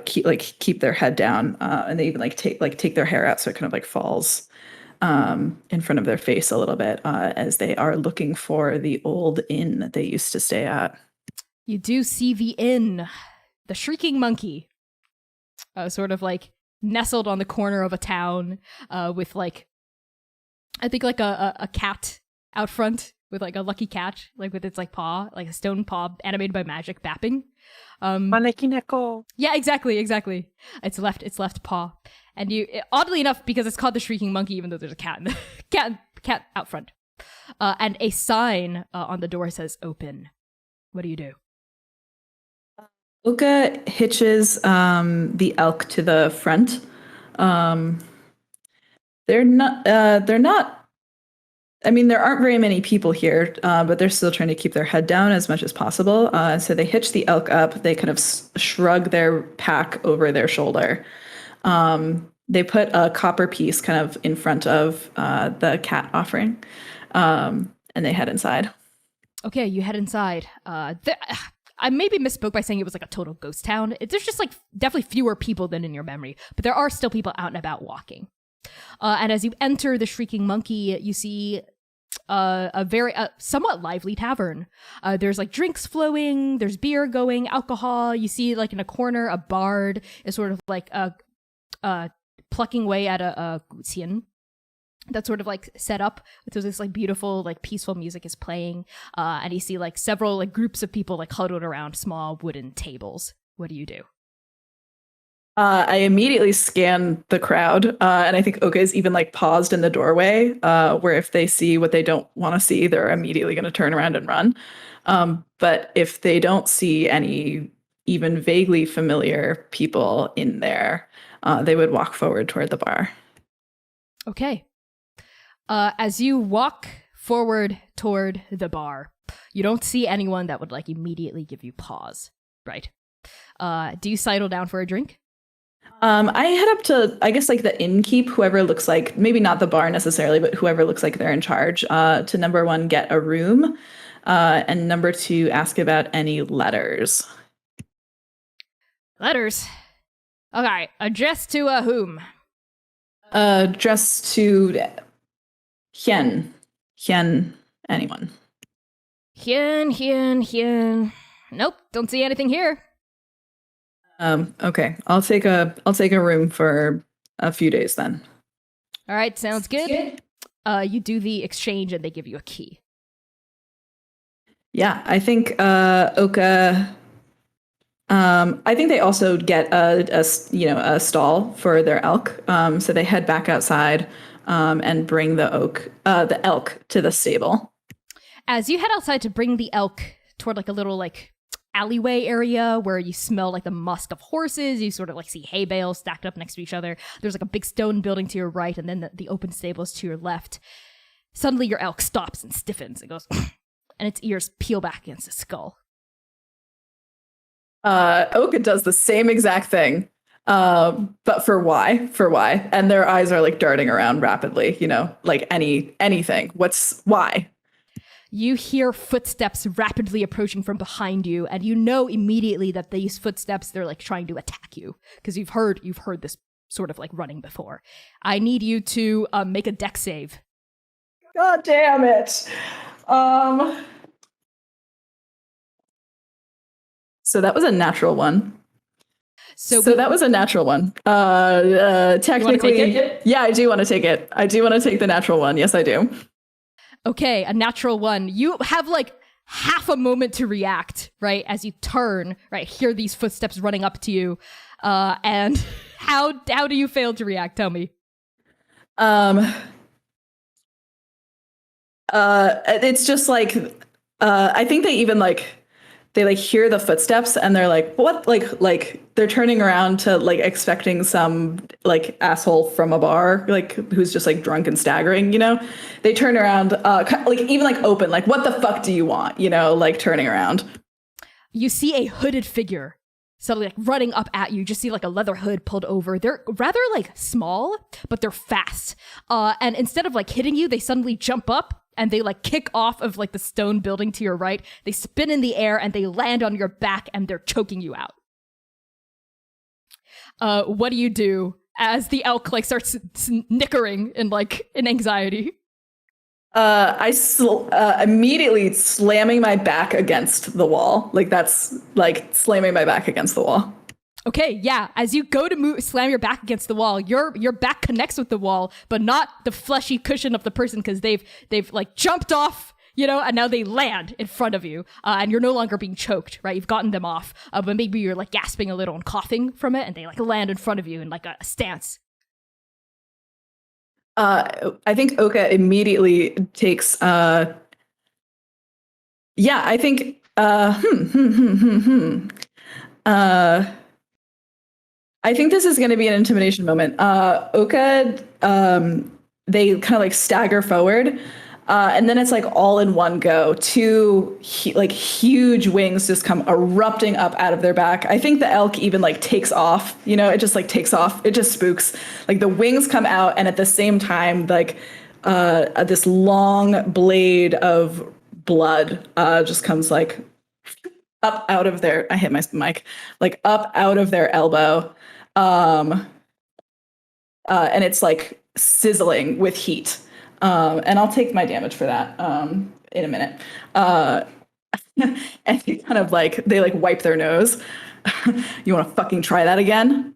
keep their head down, and they even take their hair out so it kind of like falls in front of their face a little bit, as they are looking for the old inn that they used to stay at. You do see the inn, the Shrieking Monkey, sort of like nestled on the corner of a town, with like, I think like a cat out front with like a lucky cat, like with its like paw, like a stone paw animated by magic, bapping. Manekineko. Yeah, exactly. Its left paw. And you, oddly enough, because it's called the Shrieking Monkey, even though there's a cat in the cat out front, and a sign on the door says "Open." What do you do? Oka hitches the elk to the front. They're not. I mean, there aren't very many people here, but they're still trying to keep their head down as much as possible. So they hitch the elk up. They kind of shrug their pack over their shoulder. They put a copper piece kind of in front of the cat offering, and they head inside. Okay, you head inside. I maybe misspoke by saying it was like a total ghost town. There's just like definitely fewer people than in your memory, but there are still people out and about walking. And as you enter the Shrieking Monkey, you see a very somewhat lively tavern. There's like drinks flowing, there's beer going, alcohol. You see like in a corner, a bard is sort of like plucking away at a guzhien that's sort of like set up with this like beautiful like peaceful music is playing, and you see like several like groups of people like huddled around small wooden tables. What do you do? I immediately scan the crowd, and I think Oka is even like paused in the doorway, where if they see what they don't want to see, they're immediately going to turn around and run. But if they don't see any even vaguely familiar people in there, they would walk forward toward the bar. Okay. As you walk forward toward the bar, you don't see anyone that would like immediately give you pause, right? Do you sidle down for a drink? I head up to, I guess, like the innkeep, whoever looks like, maybe not the bar necessarily, but whoever looks like they're in charge, to number one, get a room, and number two, ask about any letters. Letters? Okay, addressed to whom? Addressed to Hien, anyone. Hien. Nope, don't see anything here. Okay. I'll take a room for a few days then. All right, sounds good. You do the exchange and they give you a key. Yeah, I think Oka. I think they also get a stall for their elk. So they head back outside and bring the elk to the stable. As you head outside to bring the elk toward like a little like alleyway area where you smell like the musk of horses, you sort of like see hay bales stacked up next to each other. There's like a big stone building to your right, and then the open stables to your left. Suddenly your elk stops and stiffens and goes, and its ears peel back against its skull. Oka does the same exact thing, but for why? And their eyes are like darting around rapidly, like anything. Why? You hear footsteps rapidly approaching from behind you, and you know immediately that these footsteps, they're like trying to attack you, because you've heard this sort of like running before. I need you to make a dex save. God damn it. So that was a natural one. So that was a natural one. Technically, yeah, I do want to take it. I do want to take the natural one. Yes, I do. Okay, a natural one. You have like half a moment to react, right? As you turn, right, hear these footsteps running up to you. And how do you fail to react? Tell me. It's just like, I think they even they hear the footsteps and they're like, what? Like they're turning around to like expecting some like asshole from a bar, like who's just like drunk and staggering, they turn around, like even like open, like, what the fuck do you want? Like turning around. You see a hooded figure suddenly like running up at you. You just see like a leather hood pulled over. They're rather like small, but they're fast. And instead of like hitting you, they suddenly jump up and they like kick off of like the stone building to your right. They spin in the air and they land on your back and they're choking you out. What do you do as the elk like starts snickering in anxiety? I immediately slamming my back against the wall. Like that's like slamming my back against the wall. Okay, yeah. As you go to slam your back against the wall, your back connects with the wall, but not the fleshy cushion of the person, because they've like jumped off, and now they land in front of you, and you're no longer being choked, right? You've gotten them off, but maybe you're like gasping a little and coughing from it, and they like land in front of you in like a stance. I think Oka immediately takes. I think. I think this is going to be an intimidation moment. Oka, they kind of like stagger forward, and then it's like all in one go. Two huge wings just come erupting up out of their back. I think the elk even like takes off. It just like takes off. It just spooks. Like the wings come out, and at the same time, like this long blade of blood just comes like up out of their. I hit my mic. Like up out of their elbow. And it's like sizzling with heat. And I'll take my damage for that in a minute. And they kind of they wipe their nose. You want to fucking try that again?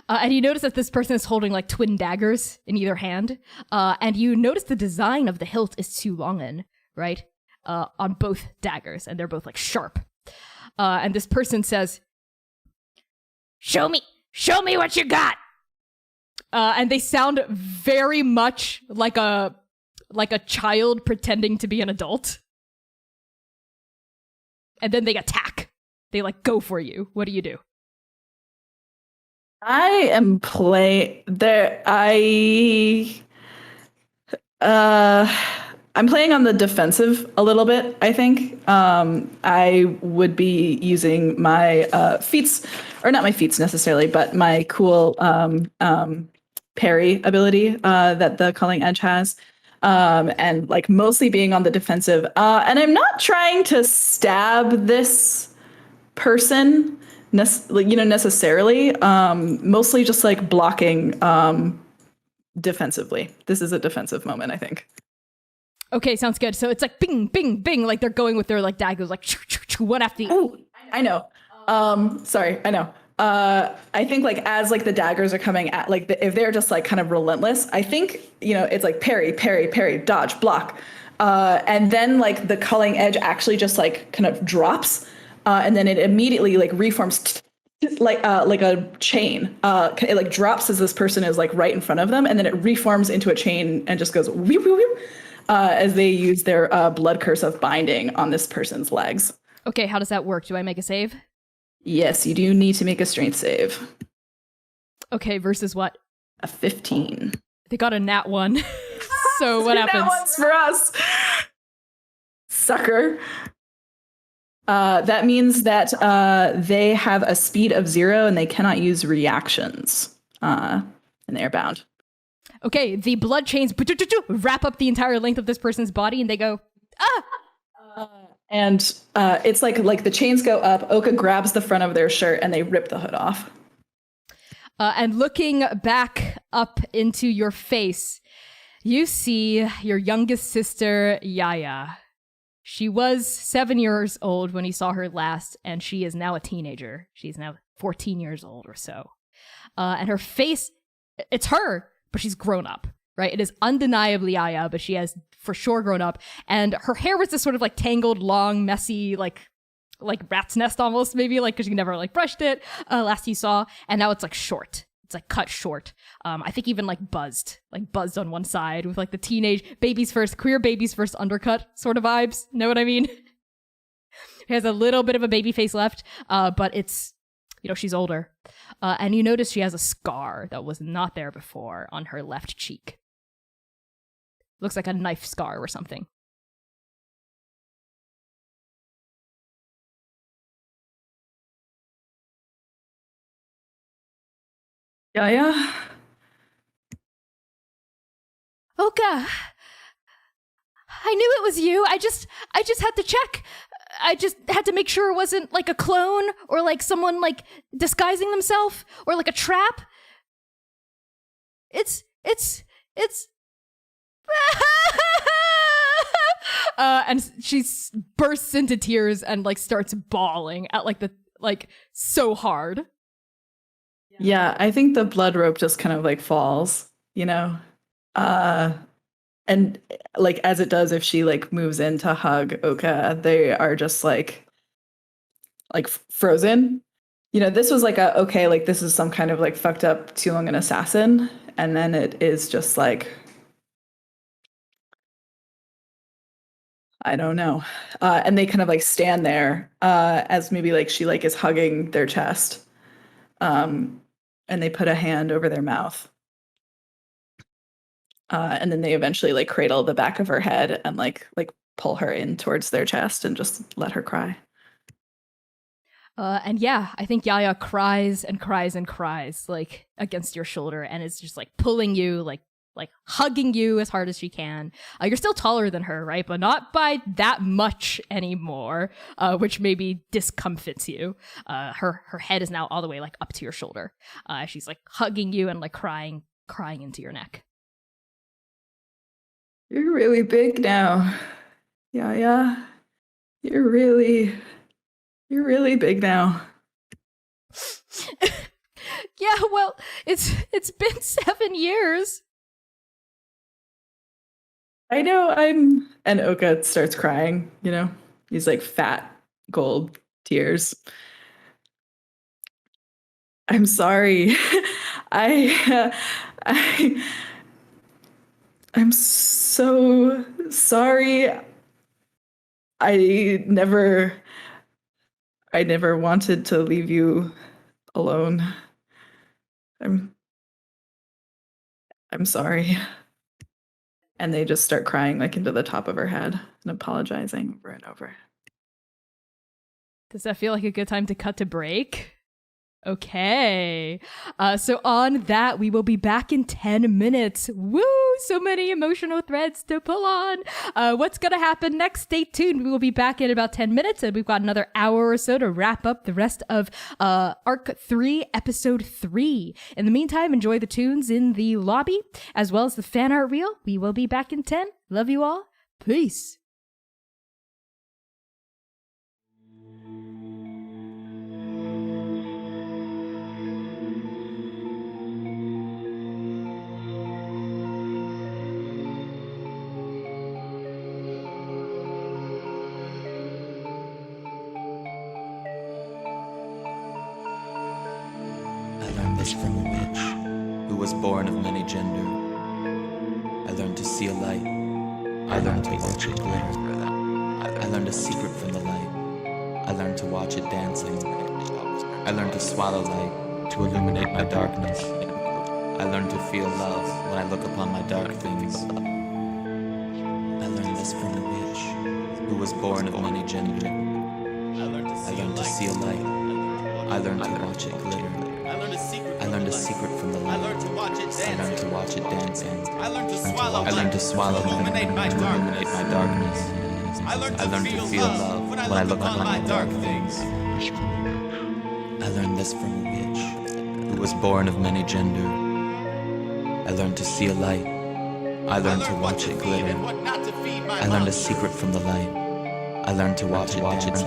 And you notice that this person is holding like twin daggers in either hand. And you notice the design of the hilt is Sulongan, right? On both daggers, and they're both like sharp. And this person says, Show me what you got. And they sound very much like a child pretending to be an adult. And then they attack. They like go for you. What do you do? I am I'm playing on the defensive a little bit, I think. I would be using my feats, or not my feats necessarily, but my cool parry ability that the Culling Edge has. And like mostly being on the defensive. And I'm not trying to stab this person, necessarily. Mostly just like blocking defensively. This is a defensive moment, I think. Okay, sounds good. So it's like bing, bing, bing, like they're going with their like daggers, like one after the. Oh, I know. Sorry, I know. I think like as like the daggers are coming at like if they're just like kind of relentless, I think it's like parry, parry, parry, dodge, block, and then like the culling edge actually just like kind of drops, and then it immediately like reforms like a chain. It like drops as this person is like right in front of them, and then it reforms into a chain and just goes whew, whew, whew, as they use their blood curse of binding on this person's legs. Okay, how does that work? Do I make a save? Yes, you do need to make a strength save. Okay, versus what? A 15. They got a nat 1. So what happens? That one's for us. Sucker. That means that they have a speed of 0 and they cannot use reactions. And they are bound. Okay, the blood chains wrap up the entire length of this person's body and they go, ah! And it's like the chains go up, Oka grabs the front of their shirt, and they rip the hood off. And looking back up into your face, you see your youngest sister, Yaya. She was 7 years old when you saw her last, and she is now a teenager. She's now 14 years old or so. And her face, it's her, but she's grown up, right? It is undeniably Yaya, but she has for sure grown up. And her hair was this sort of like tangled, long, messy, like rat's nest almost, maybe, like because you never like brushed it last you saw. And now it's like short. It's like cut short. I think even like buzzed on one side with like the teenage babies first, queer babies first undercut sort of vibes. Know what I mean? He has a little bit of a baby face left, but it's, she's older. And you notice she has a scar that was not there before on her left cheek. Looks like a knife scar or something. Yaya? Oka, I knew it was you. I just had to check. I just had to make sure it wasn't like a clone or like someone like disguising themselves or like a trap. It's and she bursts into tears and like starts bawling at like so hard. Yeah, I think the blood rope just kind of like falls, and like as it does if she like moves in to hug Oka, they are just like frozen. This was like like this is some kind of like fucked up too long an assassin, and then it is just like I don't know. And they kind of like stand there as maybe like she like is hugging their chest. And they put a hand over their mouth. And then they eventually like cradle the back of her head and like pull her in towards their chest and just let her cry. And yeah, I think Yaya cries and cries and cries like against your shoulder and is just like pulling you, like hugging you as hard as she can. You're still taller than her, right? But not by that much anymore, which maybe discomfits you. Her head is now all the way like up to your shoulder. She's like hugging you and like crying into your neck. You're really big now. Yeah. You're really big now. Yeah, well, it's been 7 years. I know and Oka starts crying, these like fat gold tears. I'm sorry. I'm so sorry. I never wanted to leave you alone. I'm sorry. And they just start crying like into the top of her head and apologizing over and over. Does that feel like a good time to cut to break? Okay. So on that, we will be back in 10 minutes. Woo! So many emotional threads to pull on. What's going to happen next? Stay tuned. We will be back in about 10 minutes, and we've got another hour or so to wrap up the rest of Arc 3, Episode 3. In the meantime, enjoy the tunes in the lobby, as well as the fan art reel. We will be back in 10. Love you all. Peace. learned this from a witch who was born of many gender. I learned to see a light. I learned to watch it glitter. I learned a secret from the light. I learned to watch it dancing. I learned to swallow light, to illuminate my darkness. I learned to feel love when I look upon my dark things. I learned this from a witch who was born of many gender. I learned to see a light. I learned to watch it glitter. I learned a secret from the light. I learned to watch it dancing. I learned to swallow light, to illuminate my darkness. I learned to feel love when I look upon my dark things. I learned this from a witch who was born of many gender. I learned to see a light. I learned to watch it glitter. I learned a secret from the light. I learned to watch it dance.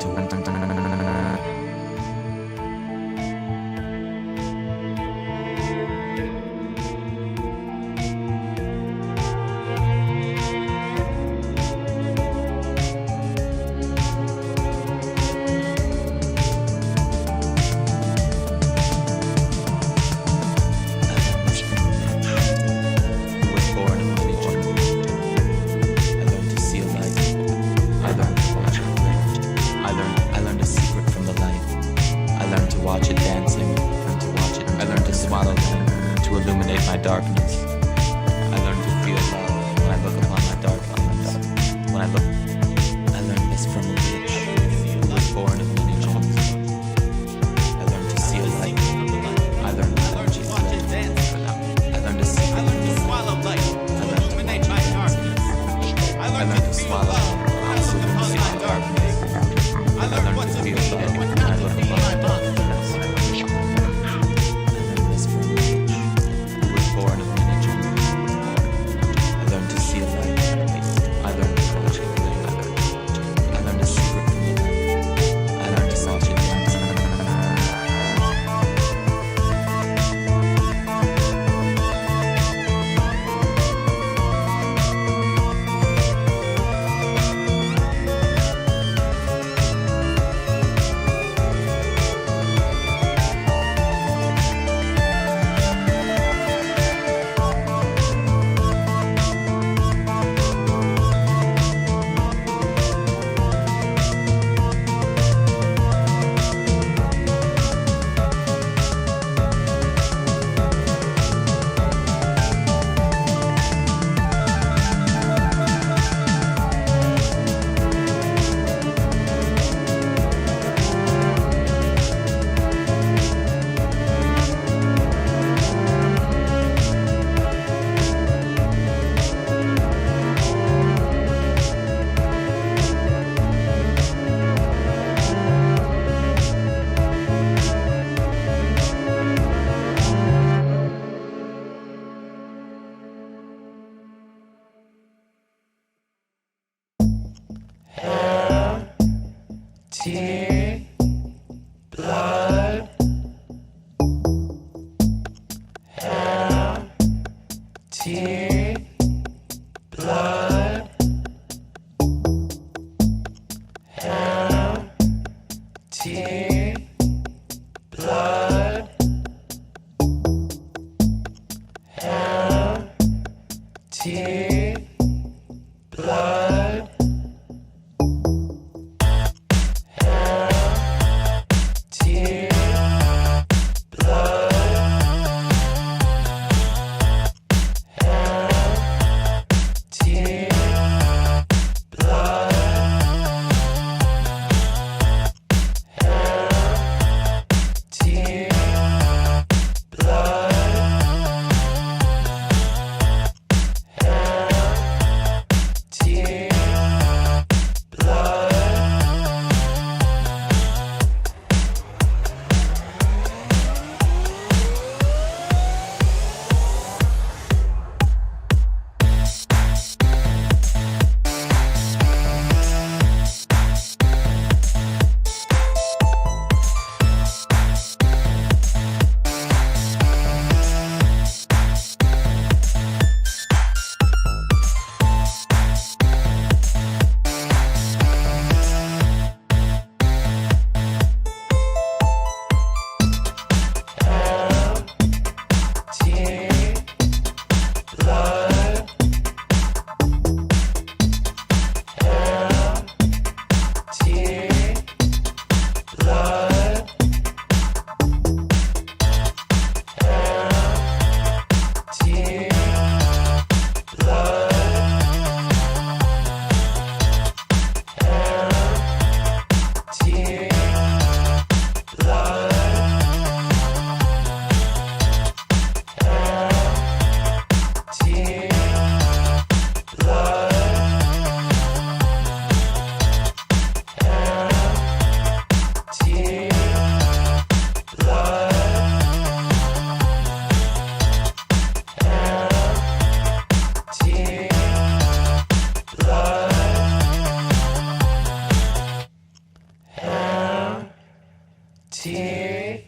tea,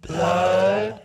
blood.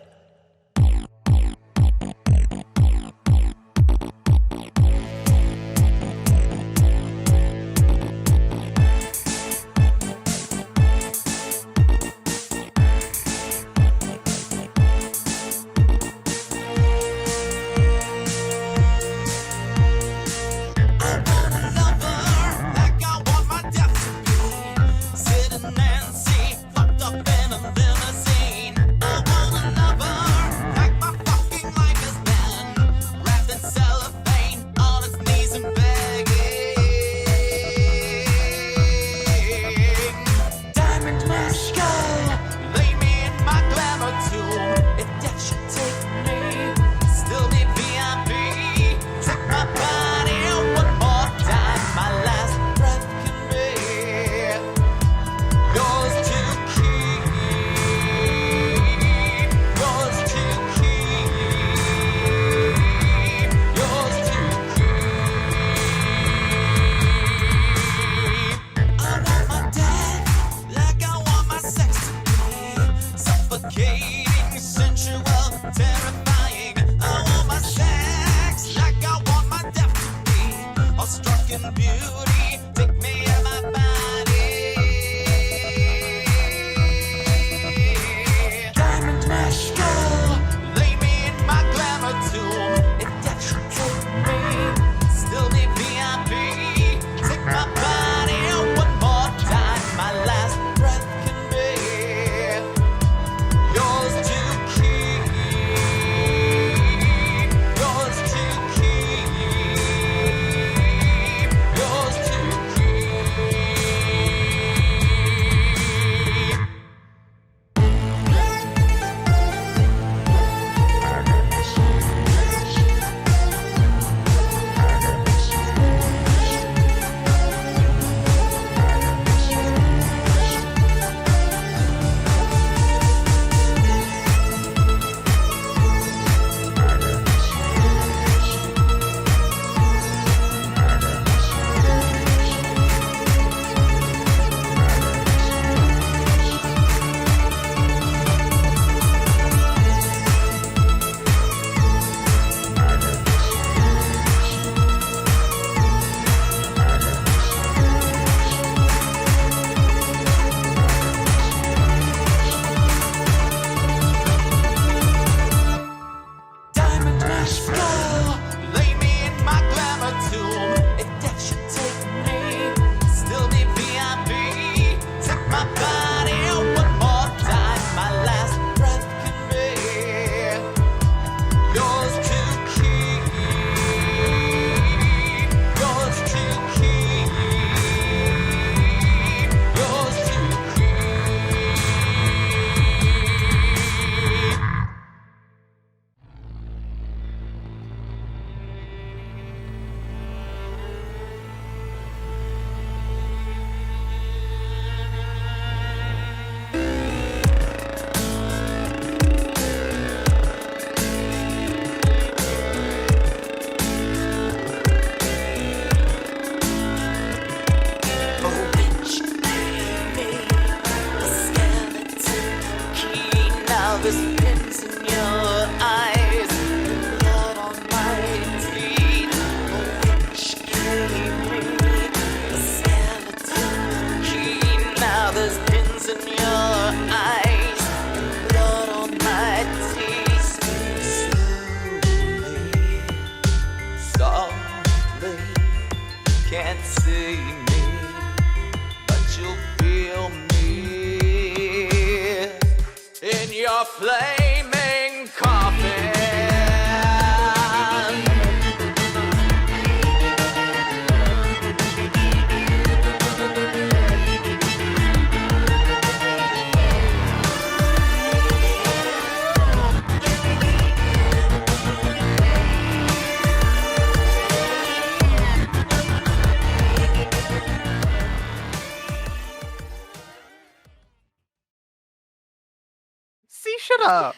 See, shut up.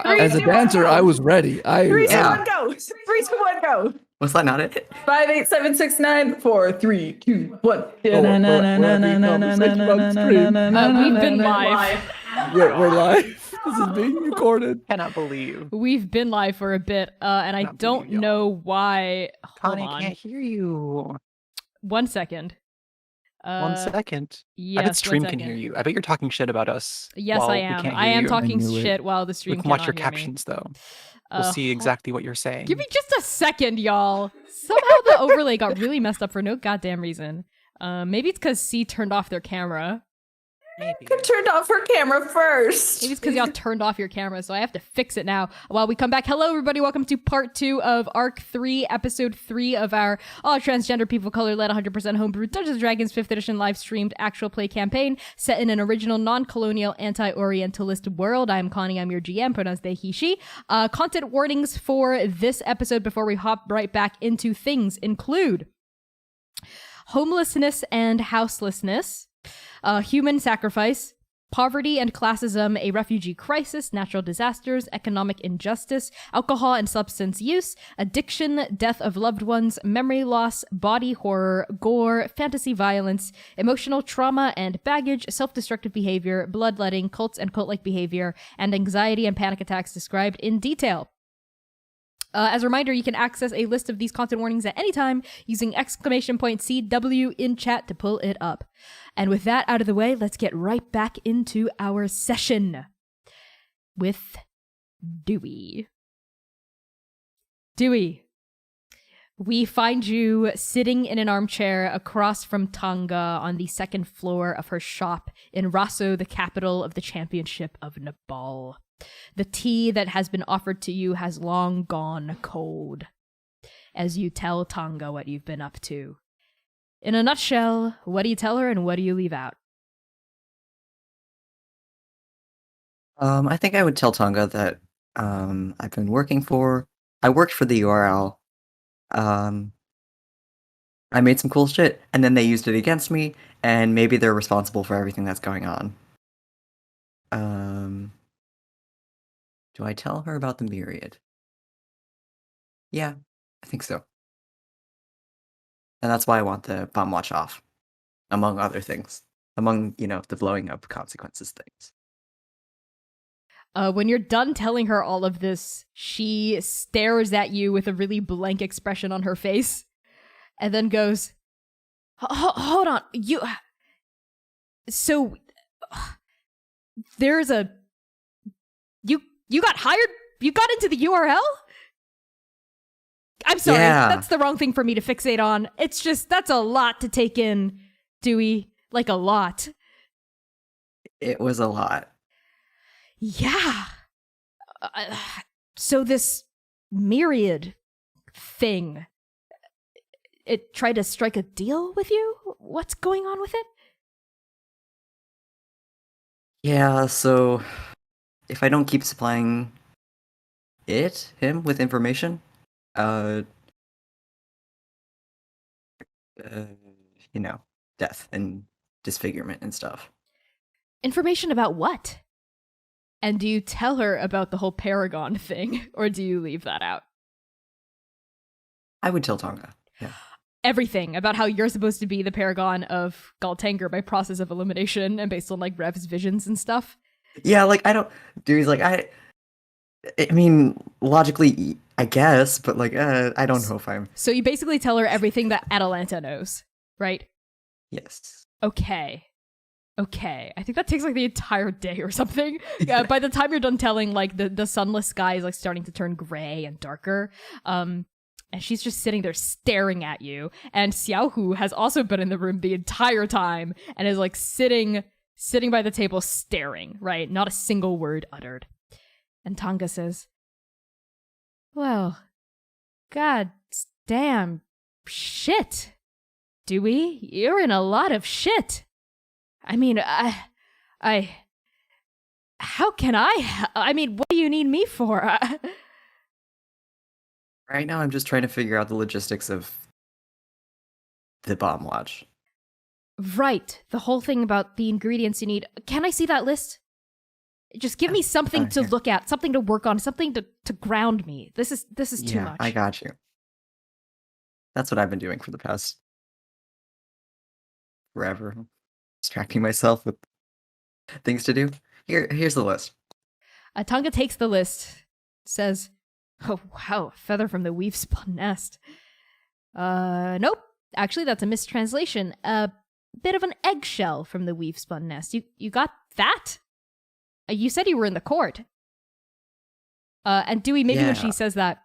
As a dancer, I was ready. Three, two, Yeah. one, go. 3, 2, 1, go. Was that not it? 5, 8, 7, 6, 9, 4, 3, 2, 1. We've been live. We're live. This is being recorded. Cannot believe. We've been live for a bit, and I Cannot don't believe y'all. know why. Hold Connie on. can't hear you. 1 second. 1 second. Yes, I bet stream 1 can second. hear you. I bet you're talking shit about us. Yes, while I we am. can't I hear am you. talking I knew it. shit while the We stream can watch your cannot hear me. captions though. We'll see exactly what you're saying. Give me just a second, y'all. Somehow the overlay got really messed up for no goddamn reason. Maybe it's because C turned off their camera. Maybe. Turned off her camera first. Maybe it's because y'all turned off your camera, so I have to fix it now while we come back. Hello, everybody. Welcome to part 2 of Arc 3, episode 3 of our all-transgender, people-color-led, 100% homebrew Dungeons & Dragons 5th edition live-streamed actual play campaign set in an original non-colonial, anti-orientalist world. I'm Connie. I'm your GM. Pronouns they, he, she. Content warnings for this episode before we hop right back into things include homelessness and houselessness, human sacrifice, poverty and classism, a refugee crisis, natural disasters, economic injustice, alcohol and substance use, addiction, death of loved ones, memory loss, body horror, gore, fantasy violence, emotional trauma and baggage, self-destructive behavior, bloodletting, cults and cult-like behavior, and anxiety and panic attacks described in detail. As a reminder, you can access a list of these content warnings at any time using !CW in chat to pull it up. And with that out of the way, let's get right back into our session with Dewey. Dewey, we find you sitting in an armchair across from Tonga on the second floor of her shop in Raso, the capital of the championship of Nepal. The tea that has been offered to you has long gone cold, as you tell Tonga what you've been up to. In a nutshell, what do you tell her and what do you leave out? I think I would tell Tonga that I've been I worked for the URL. I made some cool shit, and then they used it against me, and maybe they're responsible for everything that's going on. Do I tell her about the myriad? Yeah, I think so. And that's why I want the bomb watch off, among other things. Among, the blowing up consequences things. When you're done telling her all of this, she stares at you with a really blank expression on her face, and then goes, hold on, so, there's you got hired? You got into the URL? I'm sorry, Yeah. That's the wrong thing for me to fixate on. It's just, that's a lot to take in, Dewey. Like, a lot. It was a lot. Yeah. So this myriad thing, it tried to strike a deal with you? What's going on with it? Yeah, so if I don't keep supplying him with information, death and disfigurement and stuff. Information about what? And do you tell her about the whole Paragon thing, or do you leave that out? I would tell Tonga. Yeah. Everything about how you're supposed to be the Paragon of Galtanger by process of elimination and based on like Rev's visions and stuff. Yeah, I mean, logically, I guess, but I don't know if I'm. So you basically tell her everything that Atalanta knows, right? Yes. Okay. I think that takes like the entire day or something. By the time you're done telling, like the sunless sky is like starting to turn gray and darker. And she's just sitting there staring at you. And Xiaohu has also been in the room the entire time and is like sitting by the table staring, right? Not a single word uttered. And Tonga says, well, god damn shit. Dewey, you're in a lot of shit. I mean, how can I mean, what do you need me for? Right now, I'm just trying to figure out the logistics of the bomb watch. Right, the whole thing about the ingredients you need. Can I see that list? Just give me something to look at, something to work on, something to ground me. This is too much. I got you. That's what I've been doing for the past forever. Distracting myself with things to do. Here's the list. Tonga takes the list, says, "Oh wow, a feather from the weave spun nest." Nope. Actually, that's a mistranslation. A bit of an eggshell from the weave spun nest. You got that? You said you were in the court. And Dewey, maybe when she says that,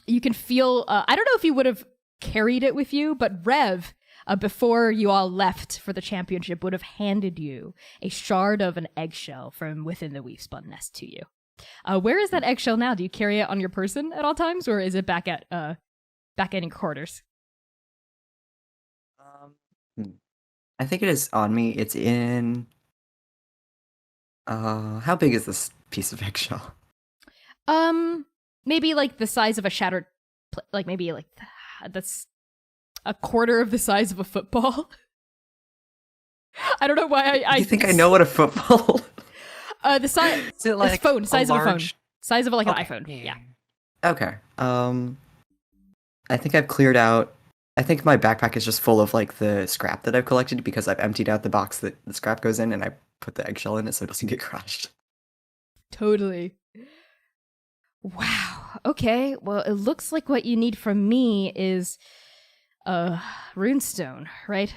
you can feel. I don't know if you would have carried it with you, but Rev, before you all left for the championship, would have handed you a shard of an eggshell from within the weave spun nest to you. Where is that eggshell now? Do you carry it on your person at all times, or is it back at your quarters? I think it is on me. It's in. How big is this piece of eggshell? Maybe like the size of a shattered, like maybe like that's a quarter of the size of a football. I don't know why I. You think I know what a football? The size. Is it like phone size of a phone, large... size of like Okay. an iPhone. Yeah. Okay. I think I've cleared out. I think my backpack is just full of like the scrap that I've collected because I've emptied out the box that the scrap goes in, and I put the eggshell in it so it doesn't get crushed. Totally. Wow. Okay. Well, it looks like what you need from me is a runestone, right?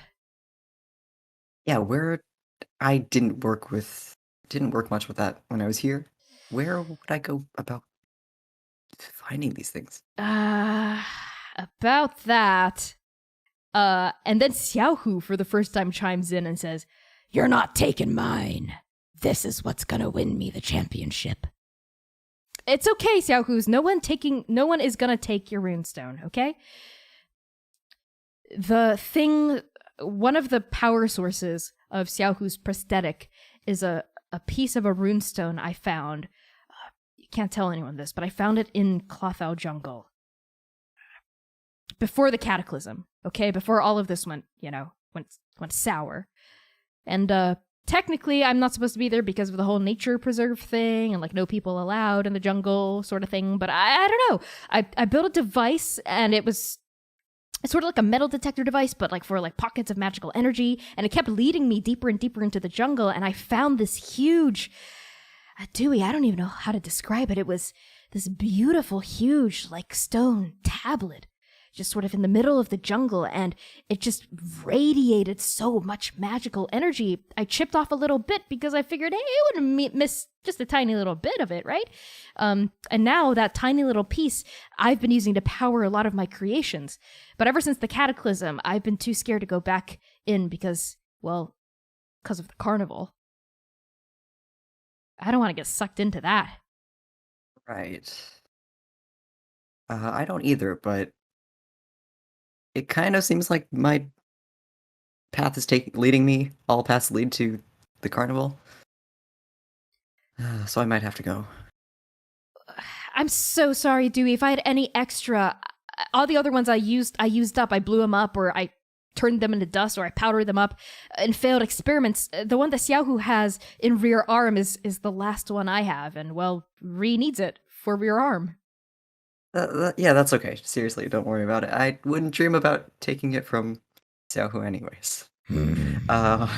Yeah, I didn't work much with that when I was here. Where would I go about finding these things? About that. And then Xiaohu for the first time chimes in and says, You're not taking mine. This is what's gonna win me the championship. "It's okay, Xiaohu's. No one is gonna take your runestone, okay? One of the power sources of Xiaohu's prosthetic is a piece of a runestone I found. You can't tell anyone this, but I found it in Clothau Jungle. Before the cataclysm, okay? Before all of this went sour. And, technically, I'm not supposed to be there because of the whole nature preserve thing and, like, no people allowed in the jungle sort of thing. But I don't know. I built a device, and it's sort of like a metal detector device, but, like, for, like, pockets of magical energy. And it kept leading me deeper and deeper into the jungle, and I found this huge... Dewey, I don't even know how to describe it. It was this beautiful, huge, like, stone tablet just sort of in the middle of the jungle, and it just radiated so much magical energy. I chipped off a little bit because I figured, hey, I wouldn't miss just a tiny little bit of it, right? And now that tiny little piece I've been using to power a lot of my creations. But ever since the cataclysm, I've been too scared to go back in because of the carnival. I don't want to get sucked into that. Right. I don't either, but it kind of seems like my path is leading me. All paths lead to the carnival. So I might have to go. I'm so sorry, Dewey. If I had any extra, all the other ones I used up. I blew them up, or I turned them into dust, or I powdered them up in failed experiments. The one that Xiaohu has in rear arm is the last one I have, and well, Ree needs it for rear arm. Yeah, that's okay. Seriously, don't worry about it. I wouldn't dream about taking it from Xiaohu anyways. Not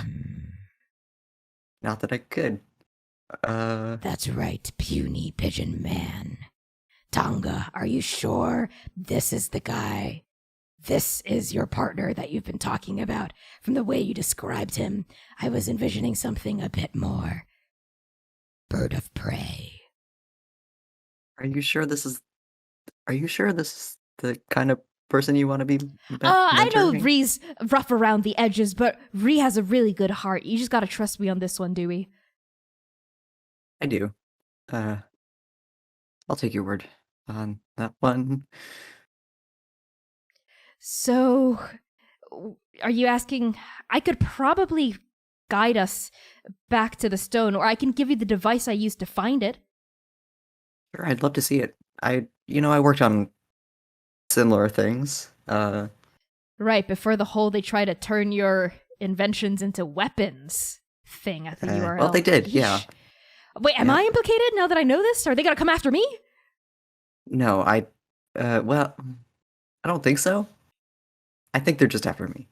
that I could. That's right, puny pigeon man. Tonga, are you sure this is the guy? This is your partner that you've been talking about. From the way you described him, I was envisioning something a bit more bird of prey. Are you sure this is the kind of person you want to be? I know mentoring? Ree's rough around the edges, but Ree has a really good heart. You just gotta trust me on this one, Dewey. I do. I'll take your word on that one. So, are you asking? I could probably guide us back to the stone, or I can give you the device I used to find it. Sure, I'd love to see it. I worked on similar things. Right, before the whole they try to turn your inventions into weapons thing at the URL. Well, they did, Yeesh. yeah. Wait, am I implicated now that I know this? Are they gonna come after me? No, well, I don't think so. I think they're just after me.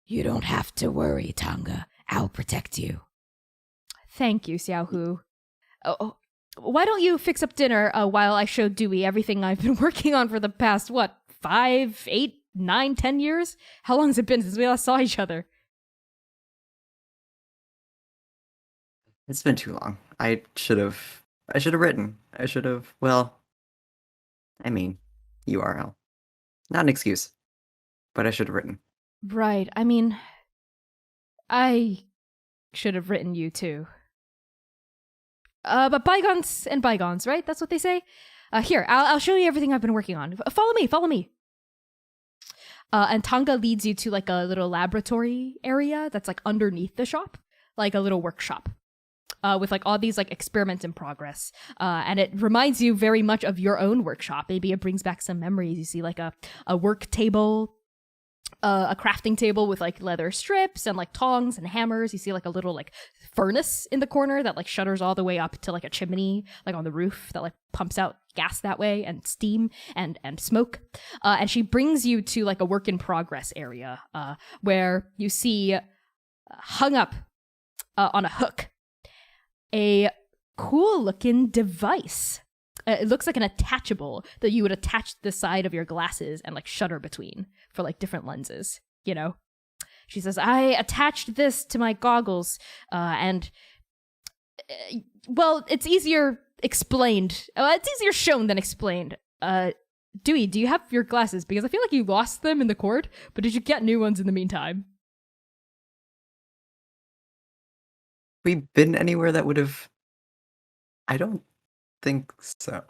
You don't have to worry, Tonga. I'll protect you. Thank you, Xiaohu. Oh, why don't you fix up dinner while I show Dewey everything I've been working on for the past, 5, 8, 9, 10 years? How long has it been since we last saw each other? It's been too long. I should have written. I mean, URL. Not an excuse, but I should have written. Right, I mean, I should have written you too. But bygones and bygones, right? That's what they say? Here, I'll show you everything I've been working on. Follow me. And Tonga leads you to like a little laboratory area that's like underneath the shop, like a little workshop. With like all these like experiments in progress. And it reminds you very much of your own workshop. Maybe it brings back some memories. You see like a work table, a crafting table with like leather strips and like tongs and hammers. You see like a little like furnace in the corner that like shutters all the way up to like a chimney like on the roof that like pumps out gas that way and steam and smoke. And she brings you to like a work in progress area where you see hung up on a hook a cool looking device. It looks like an attachable that you would attach to the side of your glasses and like shutter between for like different lenses, you know? She says, I attached this to my goggles and well, it's easier explained. It's easier shown than explained. Dewey, do you have your glasses? Because I feel like you lost them in the cord, but did you get new ones in the meantime? We been anywhere that would have... I don't think so.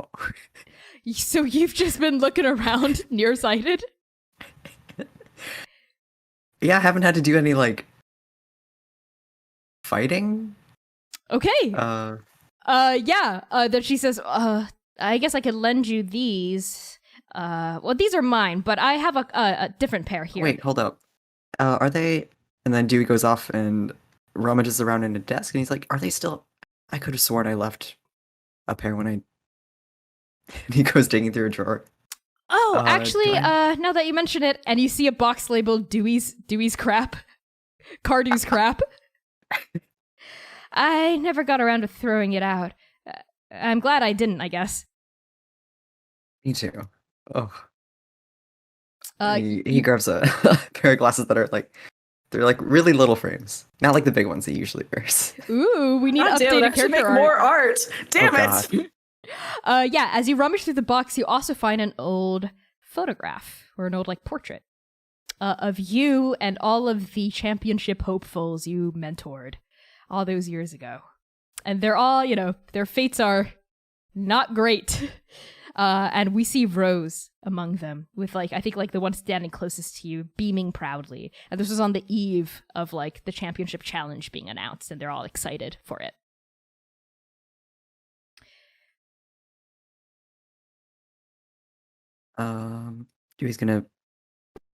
So you've just been looking around nearsighted? Yeah, I haven't had to do any, like, fighting. Okay. Yeah. Then she says, I guess I could lend you these. Well, these are mine, but I have a different pair here. Wait, hold up. Are they... And then Dewey goes off and rummages around in a desk, and he's like, are they still... I could have sworn I left a pair when I... And he goes digging through a drawer. Oh, actually, now that you mention it, and you see a box labeled Dewey's crap, Cardew's crap, I never got around to throwing it out. I'm glad I didn't, I guess. Me too. Oh. He He grabs a pair of glasses that are like, they're like really little frames, not like the big ones he usually wears. Ooh, we need God damn it, I updated should character make more art. art. Damn Oh, it. Yeah, as you rummage through the box, you also find an old photograph or an old like portrait of you and all of the championship hopefuls you mentored all those years ago. And they're all, their fates are not great. And we see Rose among them with like, I think like the one standing closest to you beaming proudly. And this was on the eve of like the championship challenge being announced, and they're all excited for it. Dewey's gonna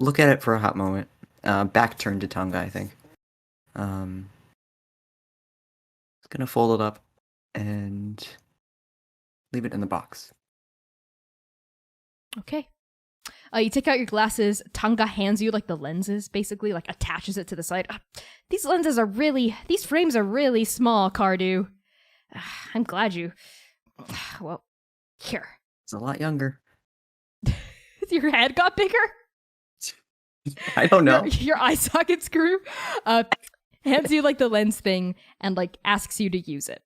look at it for a hot moment. Back turned to Tonga, I think. He's gonna fold it up and leave it in the box. Okay. You take out your glasses. Tonga hands you like the lenses, basically, like attaches it to the side. These frames are really small, Cardew. I'm glad you. Well, here. It's a lot younger. Your head got bigger? I don't know. Your eye socket screw hands you like the lens thing and like asks you to use it.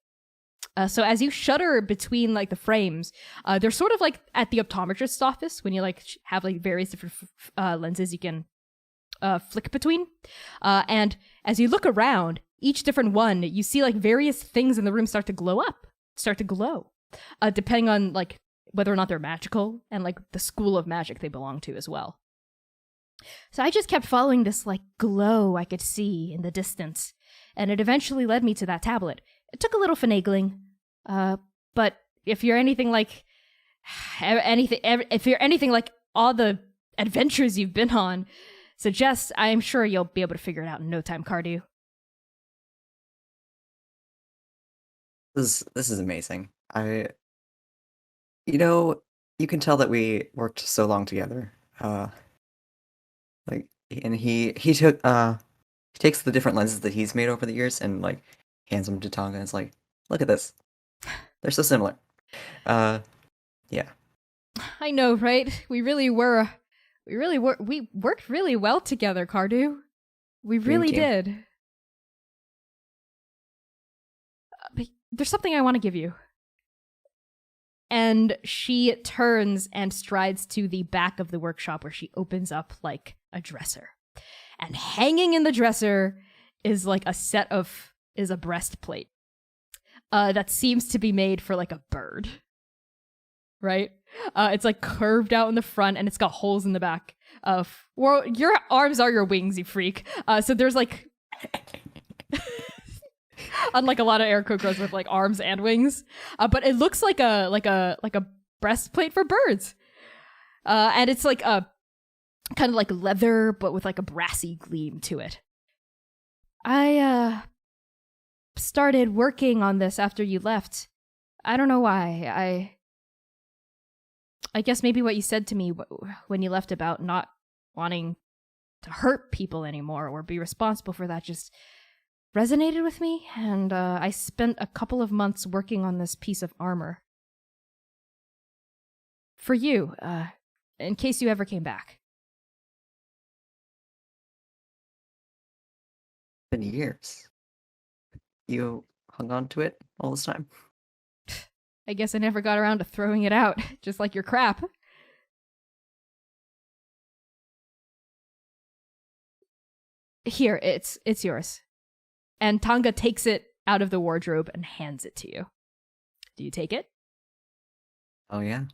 So as you shutter between like the frames, they're sort of like at the optometrist's office when you like have like various different lenses you can flick between. And as you look around each different one, you see like various things in the room start to glow, depending on like whether or not they're magical and like the school of magic they belong to as well. So I just kept following this like glow I could see in the distance, and it eventually led me to that tablet. It took a little finagling, but if you're anything like all the adventures you've been on suggest, I'm sure you'll be able to figure it out in no time, Cardew. This is amazing. You can tell that we worked so long together. Like, and he takes the different lenses that he's made over the years and like hands them to Tonga and is like, look at this. They're so similar. Yeah. I know, right? We worked really well together, Cardew. We Dream really team. did. But there's something I want to give you. And she turns and strides to the back of the workshop where she opens up like a dresser. And hanging in the dresser is like a breastplate. That seems to be made for like a bird. Right? It's like curved out in the front and it's got holes in the back. Well, your arms are your wings, you freak. So there's like unlike a lot of Aarakocras with like arms and wings. But it looks like a breastplate for birds. And it's like a kind of like leather, but with like a brassy gleam to it. I started working on this after you left. I don't know why. I guess maybe what you said to me when you left about not wanting to hurt people anymore or be responsible for that just resonated with me, and I spent a couple of months working on this piece of armor. For you, in case you ever came back. Been years. You hung on to it all this time. I guess I never got around to throwing it out, just like your crap. Here, it's yours. And Tonga takes it out of the wardrobe and hands it to you. Do you take it? Oh yeah.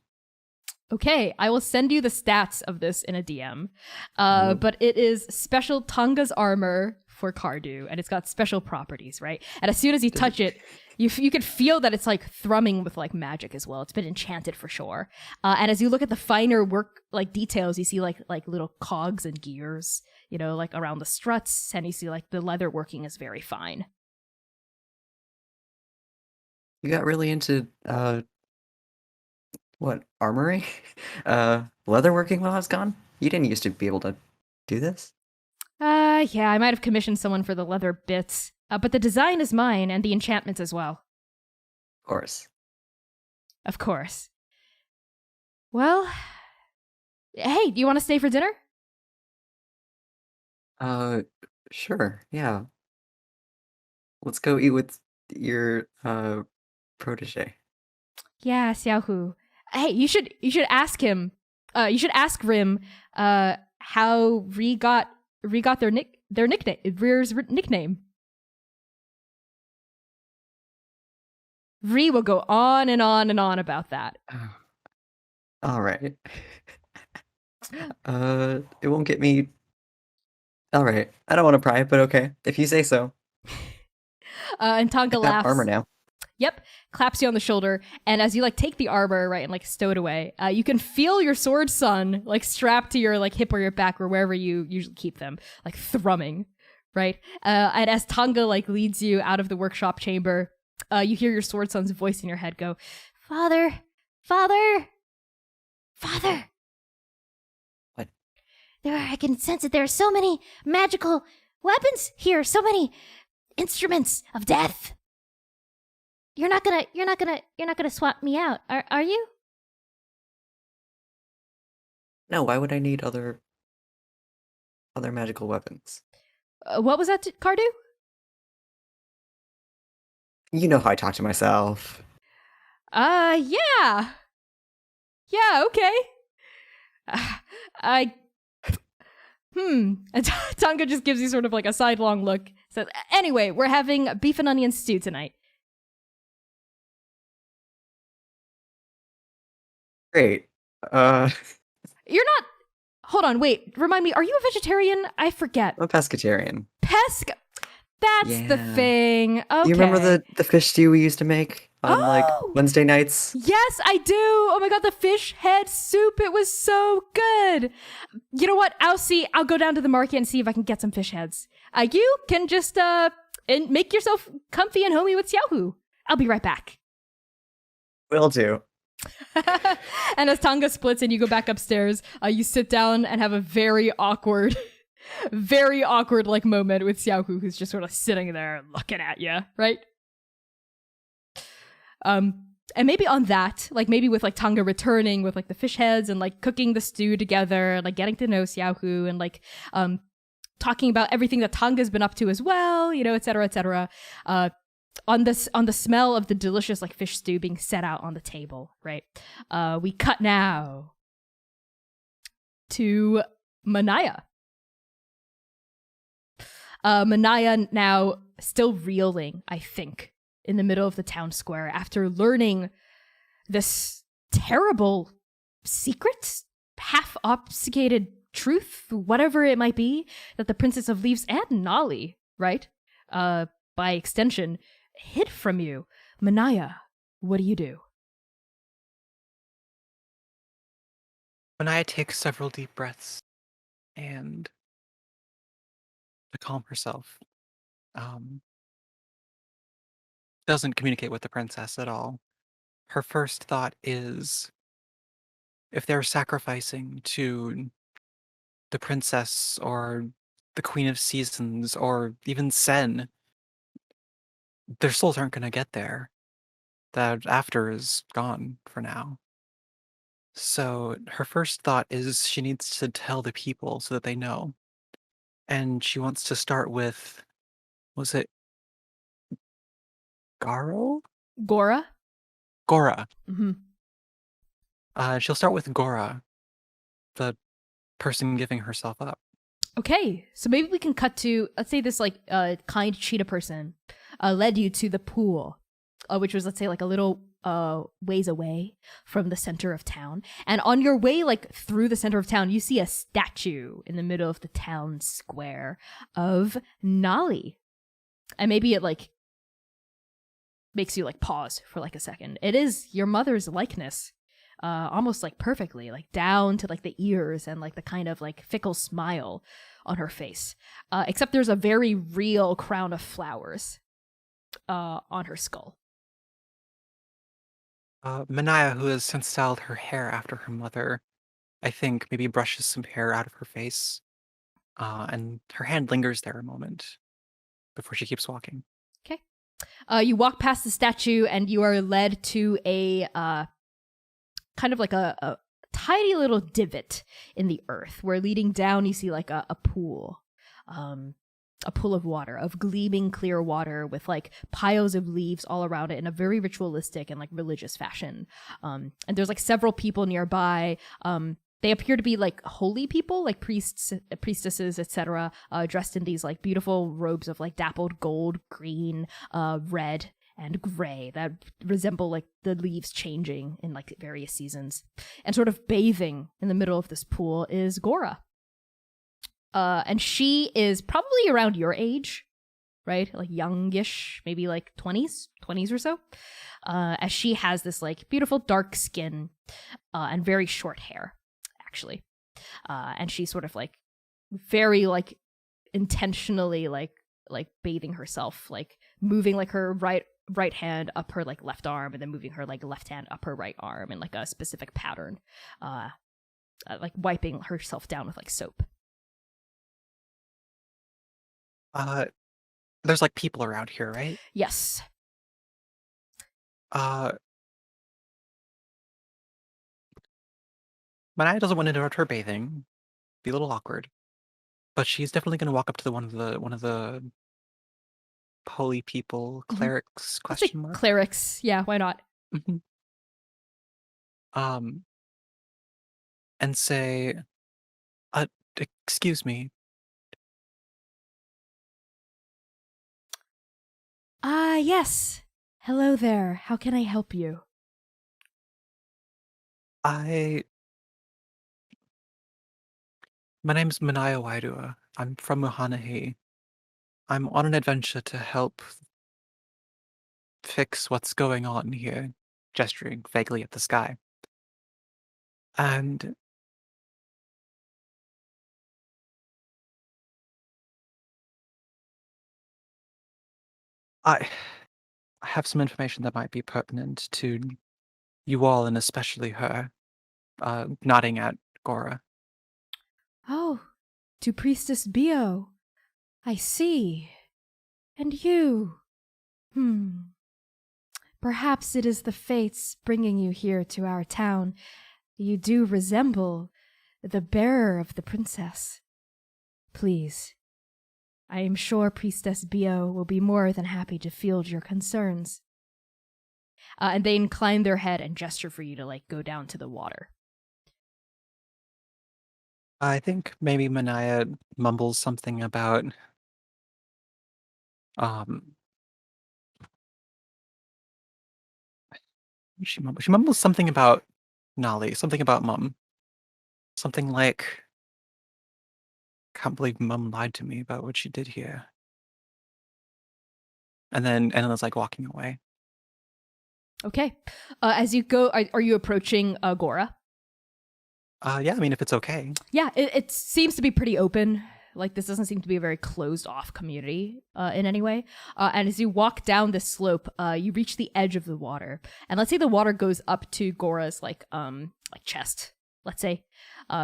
Okay, I will send you the stats of this in a DM. But it is special Tonga's armor for Cardew, and it's got special properties, right? And as soon as you touch it, you can feel that it's like thrumming with like magic as well. It's been enchanted for sure. And as you look at the finer work like details, you see like little cogs and gears, you know, like around the struts, and you see like the leather working is very fine. You got really into armory? Leatherworking while I was gone? You didn't used to be able to do this? Yeah, I might have commissioned someone for the leather bits. But the design is mine, and the enchantments as well. Of course. Of course. Well, hey, do you want to stay for dinner? Sure, yeah. Let's go eat with your protege. Yeah, Xiaohu. Hey, you should ask him. You should ask Rim how Ri got their nickname, Rir's nickname. Ri will go on and on and on about that. All right. It won't get me. All right. I don't want to pry, but okay. If you say so. And Tonga I got laughs. armor now. Yep, claps you on the shoulder, and as you like take the armor, right, and like stow it away, you can feel your sword son like strapped to your like hip or your back or wherever you usually keep them, like thrumming, right? And as Tonga like leads you out of the workshop chamber, you hear your sword son's voice in your head go, "Father, father, father." What? I can sense it. There are so many magical weapons here, so many instruments of death. You're not gonna swap me out, are you? No, why would I need other magical weapons? What was that, Cardew? You know how I talk to myself. Yeah. Yeah, okay. And Tonga just gives you sort of like a sidelong look. Says, anyway, we're having beef and onion stew tonight. Great. You're not. Hold on, wait. Remind me, are you a vegetarian? I forget. I'm a pescatarian. That's the Yeah. thing. Okay. You remember the fish stew we used to make on like Oh! Wednesday nights? Yes, I do. Oh my god, the fish head soup. It was so good. You know what? I'll go down to the market and see if I can get some fish heads. You can just and make yourself comfy and homey with Xiaohu. I'll be right back. Will do. And as Tonga splits and you go back upstairs, you sit down and have a very awkward, very awkward like moment with Xiaohu, who's just sort of sitting there looking at you, right? And maybe on that, like maybe with like Tonga returning with like the fish heads and like cooking the stew together and like getting to know Xiaohu and like talking about everything that Tonga's been up to as well, you know, et cetera, et cetera. On the smell of the delicious like fish stew being set out on the table, right? We cut now to Manaia. Manaia now still reeling, I think, in the middle of the town square after learning this terrible secret, half obfuscated truth, whatever it might be, that the Princess of Leaves and Nolly, right, by extension, hid from you. Manaia, what do you do? Mania takes several deep breaths and to calm herself. Doesn't communicate with the princess at all. Her first thought is, if they're sacrificing to the princess or the Queen of Seasons or even Sen, their souls aren't going to get there. That after is gone for now. So her first thought is she needs to tell the people so that they know. And she wants to start with, was it Garo? Gora? Gora. Mm-hmm. She'll start with Gora, the person giving herself up. Okay, so maybe we can cut to, let's say this like kind cheetah person led you to the pool, which was, let's say, like a little ways away from the center of town. And on your way like through the center of town, you see a statue in the middle of the town square of Nolly. And maybe it like makes you like pause for like a second. It is your mother's likeness. Almost like perfectly, like down to like the ears and like the kind of like fickle smile on her face. Except there's a very real crown of flowers on her skull. Mania, who has since styled her hair after her mother, I think maybe brushes some hair out of her face, and her hand lingers there a moment before she keeps walking. Okay. You walk past the statue and you are led to a kind of like a tiny little divot in the earth where leading down you see like a pool. A pool of water, of gleaming clear water with like piles of leaves all around it in a very ritualistic and like religious fashion. And there's like several people nearby. They appear to be like holy people, like priests, priestesses, etc., dressed in these like beautiful robes of like dappled gold, green, red, and gray that resemble like the leaves changing in like various seasons. And sort of bathing in the middle of this pool is Gora. And she is probably around your age, right? Like youngish, maybe like 20s or so. As she has this like beautiful dark skin and very short hair, actually. And she's sort of like very like intentionally like bathing herself, like moving like her right hand up her like left arm and then moving her like left hand up her right arm in like a specific pattern, like wiping herself down with like soap. There's like people around here, right? Yes. Mania doesn't want to interrupt her bathing. Be a little awkward. But she's definitely going to walk up to one of the holy people, clerics, Let's say question mark. clerics. Yeah, why not? Mhm. And say, excuse me. Yes. Hello there. How can I help you? My name's Manaia Waidua. I'm from Muhanahi. I'm on an adventure to help fix what's going on here, gesturing vaguely at the sky. And I have some information that might be pertinent to you all, and especially her, nodding at Gora. Oh, to Priestess Bio. I see. And you? Perhaps it is the fates bringing you here to our town. You do resemble the bearer of the princess. Please, I am sure Priestess Bio will be more than happy to field your concerns. And they incline their head and gesture for you to, like, go down to the water. I think maybe Mania mumbles something about she mumbles something about Nolly, something about Mum. Something like, can't believe Mum lied to me about what she did here. And then Anna's like walking away. Okay. As you go, are you approaching Gora? Yeah, I mean, if it's okay. Yeah, it seems to be pretty open. Like, this doesn't seem to be a very closed-off community in any way. And as you walk down this slope, you reach the edge of the water. And let's say the water goes up to Gora's, like chest, let's say.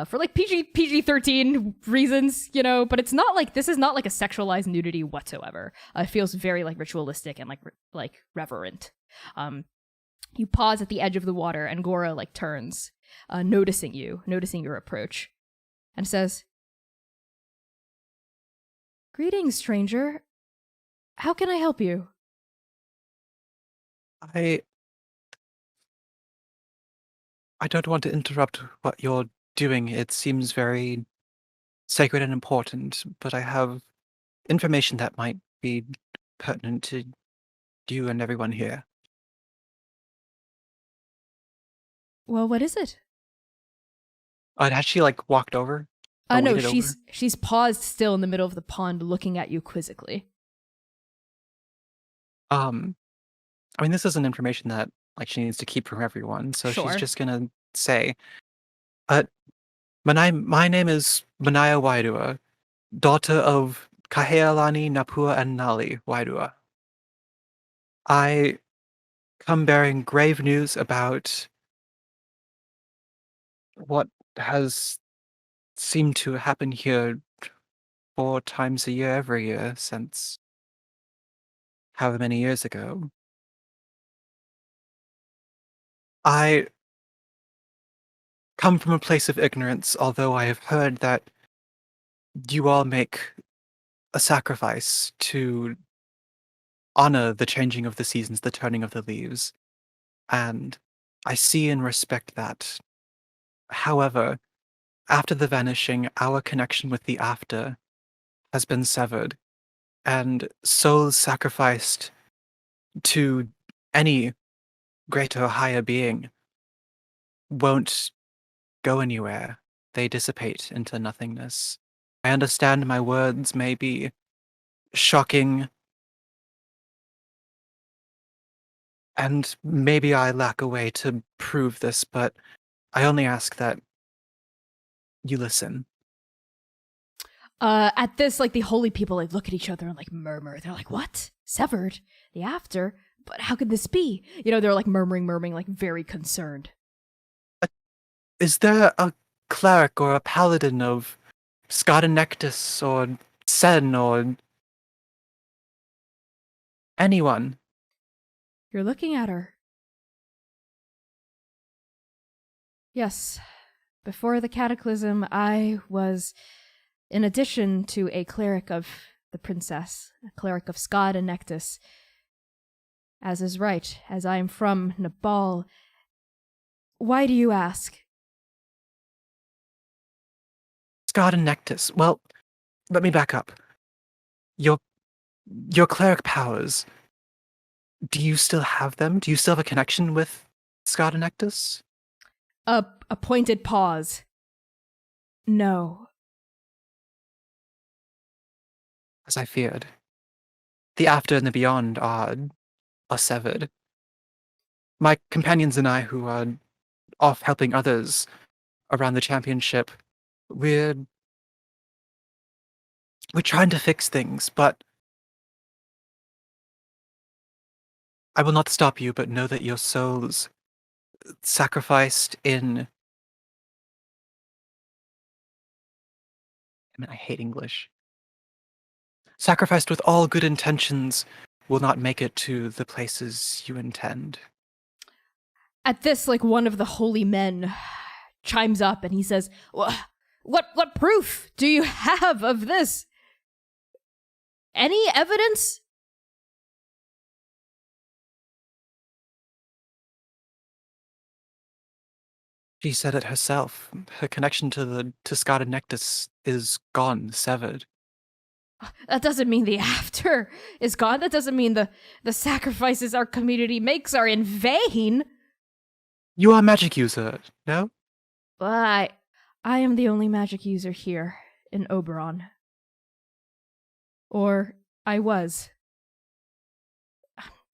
For, like, PG-13 reasons, you know, but it's not like, this is not like a sexualized nudity whatsoever. It feels very, like, ritualistic and, like reverent. You pause at the edge of the water, and Gora, like, turns, noticing your approach, and says, "Greetings, stranger. How can I help you?" I don't want to interrupt what you're doing. It seems very sacred and important, but I have information that might be pertinent to you and everyone here. Well, what is it? Had she, like, walked over? Or No, waded over? she's paused still in the middle of the pond, looking at you quizzically. I mean, this isn't information that, like, she needs to keep from everyone, so Sure. she's just gonna say, my name is Manaia Waidua, daughter of Kahealani, Napua, and Nali Waidua. I come bearing grave news about what has seemed to happen here 4 times a year every year since however many years ago. I come from a place of ignorance, although I have heard that you all make a sacrifice to honor the changing of the seasons, the turning of the leaves, and I see and respect that. However, after the vanishing, our connection with the after has been severed, and souls sacrificed to any greater or higher being won't go anywhere. They dissipate into nothingness. I understand my words may be shocking, and maybe I lack a way to prove this, but I only ask that you listen. At this, like, the holy people, like, look at each other and, like, murmur. They're like, "What? Severed? The after? But how could this be?" You know, they're, like, murmuring, like, very concerned. Is there a cleric or a paladin of Scotanectus or Sen or anyone? You're looking at her. Yes. Before the cataclysm, I was, in addition to a cleric of the princess, a cleric of Scotanectus, as is right, as I am from Nepal. Why do you ask? Scotanectus. Well, let me back up. Your cleric powers, do you still have them? Do you still have a connection with Scotanectus? A pointed pause. No. As I feared. The after and the beyond are severed. My companions and I, who are off helping others around the championship, we're trying to fix things, but I will not stop you, but know that your souls sacrificed in... I hate English. Sacrificed with all good intentions will not make it to the places you intend. At this, like, one of the holy men chimes up and he says, What proof do you have of this? Any evidence? She said it herself. Her connection to the Tuscada Nectus is gone, severed. That doesn't mean the after is gone. That doesn't mean the sacrifices our community makes are in vain. You are a magic user, no? I am the only magic user here in Oberon. Or I was.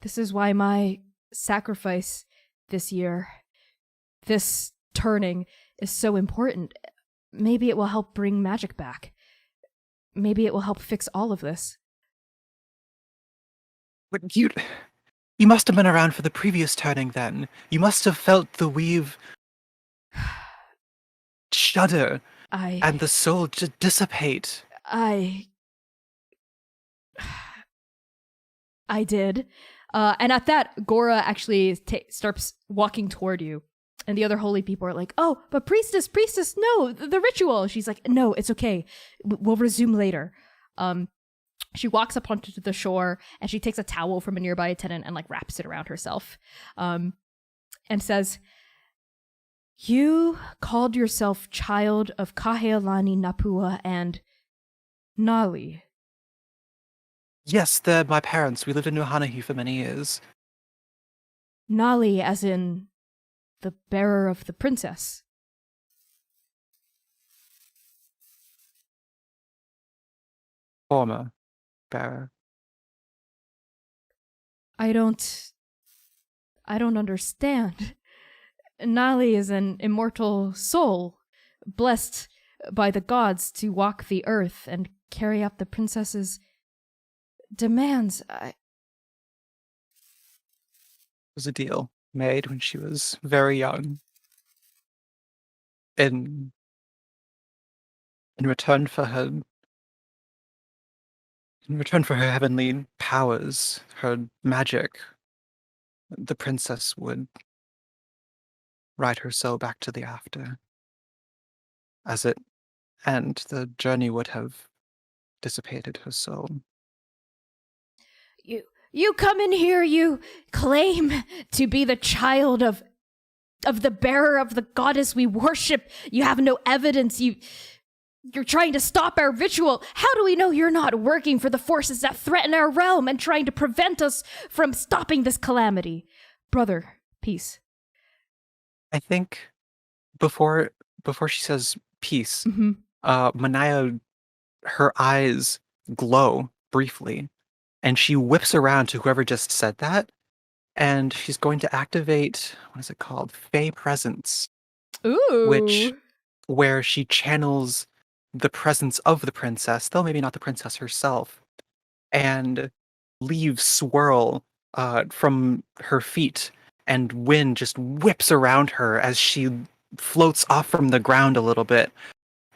This is why my sacrifice this year, this turning, is so important. Maybe it will help bring magic back. Maybe it will help fix all of this. But you must have been around for the previous turning then. You must have felt the weave shudder and the soul dissipate. I did. And at that, Gora actually starts walking toward you. And the other holy people are like, oh, but priestess, no, the ritual. And she's like, no, it's okay. We'll resume later. She walks up onto the shore and she takes a towel from a nearby attendant and like wraps it around herself. And says, you called yourself child of Kahealani Napua and Nali. Yes, they're my parents. We lived in Nuhanahi for many years. Nali as in the bearer of the princess. Former bearer. I don't understand. Nali is an immortal soul, blessed by the gods to walk the earth and carry out the princess's demands. It was a deal made when she was very young. In return for her heavenly powers, her magic, the princess would ride her soul back to the after. And the journey would have dissipated her soul. You come in here, you claim to be the child of the bearer of the goddess we worship. You have no evidence. You're trying to stop our ritual. How do we know you're not working for the forces that threaten our realm and trying to prevent us from stopping this calamity? Brother, peace. I think before she says peace, Mm-hmm. Manaia, her eyes glow briefly, and she whips around to whoever just said that, and she's going to activate, what is it called? Fey Presence. Ooh. Where she channels the presence of the princess, though maybe not the princess herself, and leaves swirl from her feet, and wind just whips around her as she floats off from the ground a little bit.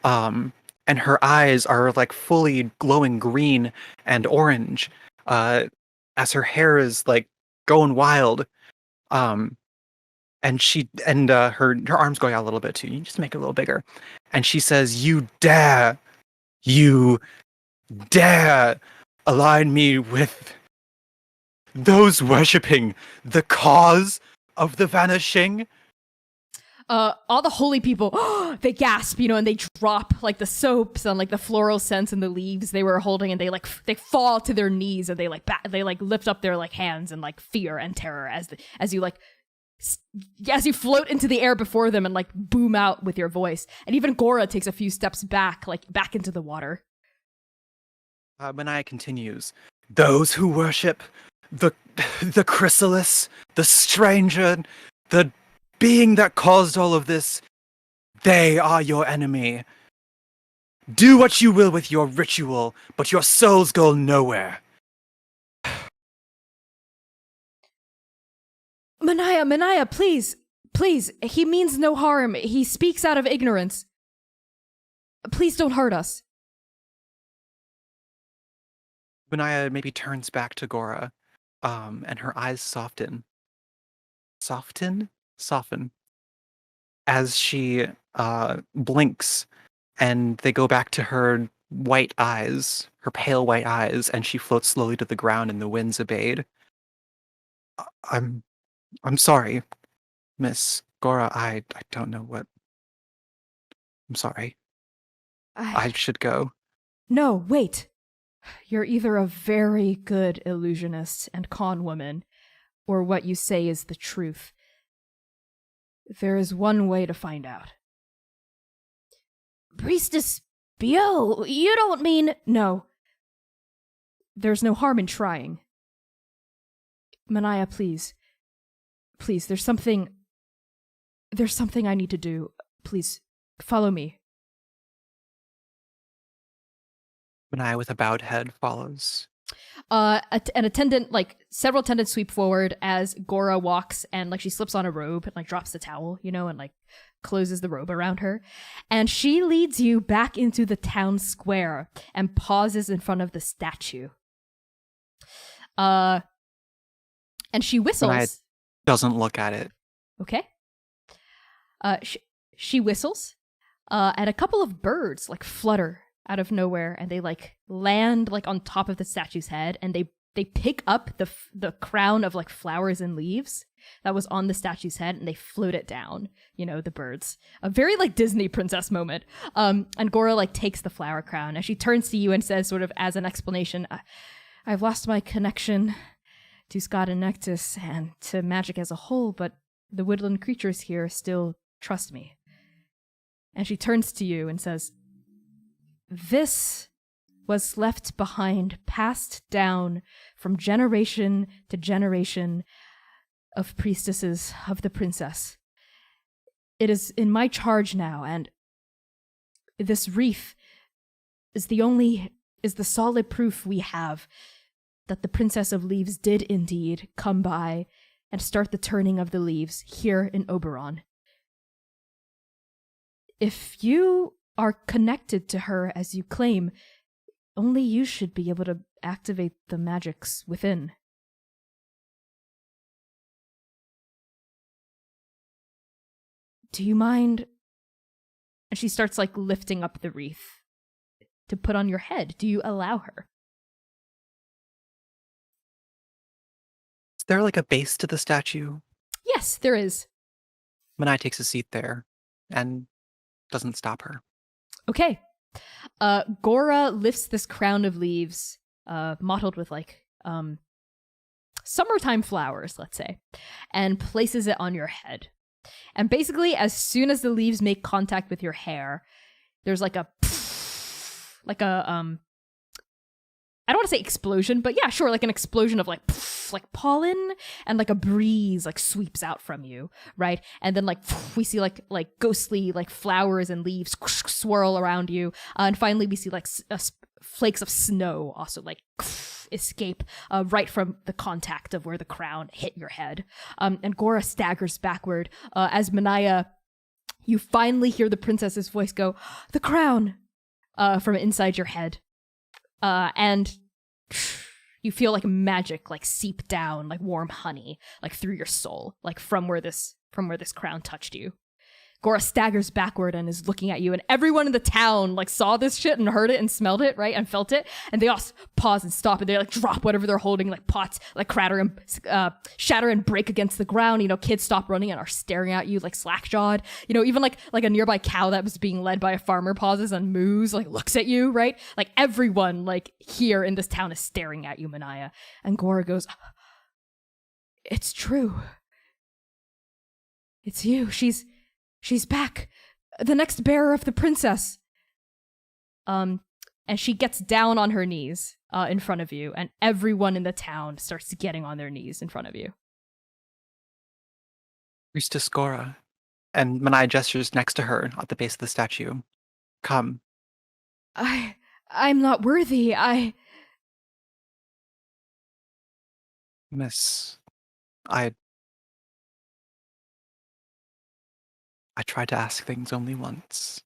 And her eyes are like fully glowing green and orange, as her hair is like going wild. And her arms going out a little bit too. You just make it a little bigger. And she says, you dare align me with those worshipping the cause of the vanishing? All the holy people, they gasp, and they drop like the soaps and like the floral scents and the leaves they were holding, and they fall to their knees, and they lift up their like hands in like fear and terror as you float into the air before them and like boom out with your voice. And even Gora takes a few steps back into the water. Mania continues. Those who worship the chrysalis, the stranger, the being that caused all of this, they are your enemy. Do what you will with your ritual, but your souls go nowhere. Mania, please Please, he means no harm. He speaks out of ignorance. Please don't hurt us. Mania maybe turns back to Gora, and her eyes soften. Soften. As she blinks, and they go back to her white eyes, her pale white eyes, and she floats slowly to the ground and the winds abate. I'm sorry, Miss Gora. I don't know what. I'm sorry. I should go. No, wait. You're either a very good illusionist and con woman, or what you say is the truth. There is one way to find out. Priestess Bio, you don't mean... No. There's no harm in trying. Manaia, please. Please, there's something I need to do. Please, follow me. Mania, with a bowed head, follows. An attendant, several attendants sweep forward as Gora walks, and she slips on a robe and drops the towel, and closes the robe around her. And she leads you back into the town square and pauses in front of the statue. And she whistles. Mania doesn't look at it. Okay. She whistles, and a couple of birds flutter out of nowhere, and they land on top of the statue's head, and they pick up the crown of flowers and leaves that was on the statue's head, and they float it down. The birds. A very Disney princess moment. And Gora takes the flower crown, and she turns to you and says, sort of as an explanation, I've lost my connection to Scott and Nectus and to magic as a whole, but the woodland creatures here still trust me. And she turns to you and says, this was left behind, passed down from generation to generation of priestesses of the princess. It is in my charge now, and this wreath is the solid proof we have that the Princess of Leaves did indeed come by and start the turning of the leaves here in Oberon. If you are connected to her as you claim, only you should be able to activate the magics within. Do you mind? And she starts lifting up the wreath to put on your head. Do you allow her? Is there a base to the statue? Yes, there is. Mania takes a seat there and doesn't stop her. Okay. Gora lifts this crown of leaves, mottled with summertime flowers, let's say, and places it on your head. And basically, as soon as the leaves make contact with your hair, there's I don't want to say explosion, but yeah, sure, an explosion of pollen, and a breeze sweeps out from you, right? And then we see ghostly flowers and leaves swirl around you, and finally we see flakes of snow also escape right from the contact of where the crown hit your head. And Gora staggers backward as Manaia, you finally hear the princess's voice go, "The crown!" From inside your head. And you feel magic seep down warm honey through your soul from where this crown touched you. Gora staggers backward and is looking at you, and everyone in the town saw this shit and heard it and smelled it, right, and felt it, and they all pause and stop, and they drop whatever they're holding, pots clatter and shatter and break against the ground. Kids stop running and are staring at you slack-jawed. Even a nearby cow that was being led by a farmer pauses and moos, looks at you, right? Everyone here in this town is staring at you, Manaia. And Gora goes, "It's true. It's you. She's back. The next bearer of the princess." And she gets down on her knees in front of you, and everyone in the town starts getting on their knees in front of you. Priestess Gora. And Manaia gestures next to her at the base of the statue. Come. I'm not worthy. Miss, I tried to ask things only once.